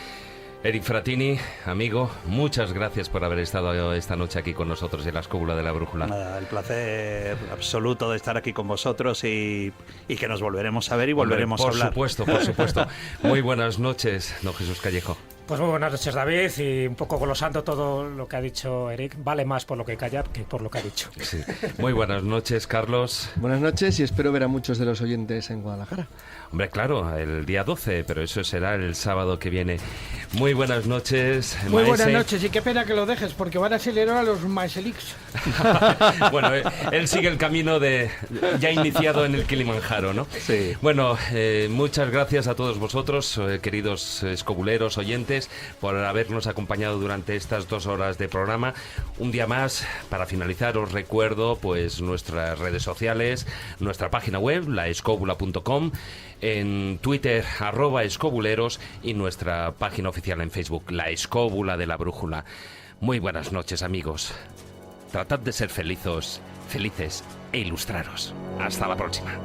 Eric Frattini, amigo, muchas gracias por haber estado esta noche aquí con nosotros en la escóbula de la brújula. Nada, el placer absoluto de estar aquí con vosotros y que nos volveremos a ver y volveremos a hablar. Por supuesto. Muy buenas noches, don Jesús Callejo. Pues muy buenas noches, David, y un poco glosando todo lo que ha dicho Eric, vale más por lo que calla que por lo que ha dicho. Sí. Muy buenas noches, Carlos. Buenas noches y espero ver a muchos de los oyentes en Guadalajara. Hombre, claro, el día 12, pero eso será el sábado que viene. Muy buenas noches, Muy Maese. buenas noches, y qué pena que lo dejes, porque van a acelerar a los Maeselix. Bueno, él sigue el camino ya iniciado en el Kilimanjaro, ¿no? Sí. Bueno, muchas gracias a todos vosotros, queridos escobuleros, oyentes, por habernos acompañado durante estas 2 horas de programa. Un día más, para finalizar, os recuerdo pues nuestras redes sociales, nuestra página web, laescobula.com, en Twitter, @escobuleros, y nuestra página oficial en Facebook, La Escóbula de la Brújula. Muy buenas noches, amigos. Tratad de ser felices e ilustraros. Hasta la próxima.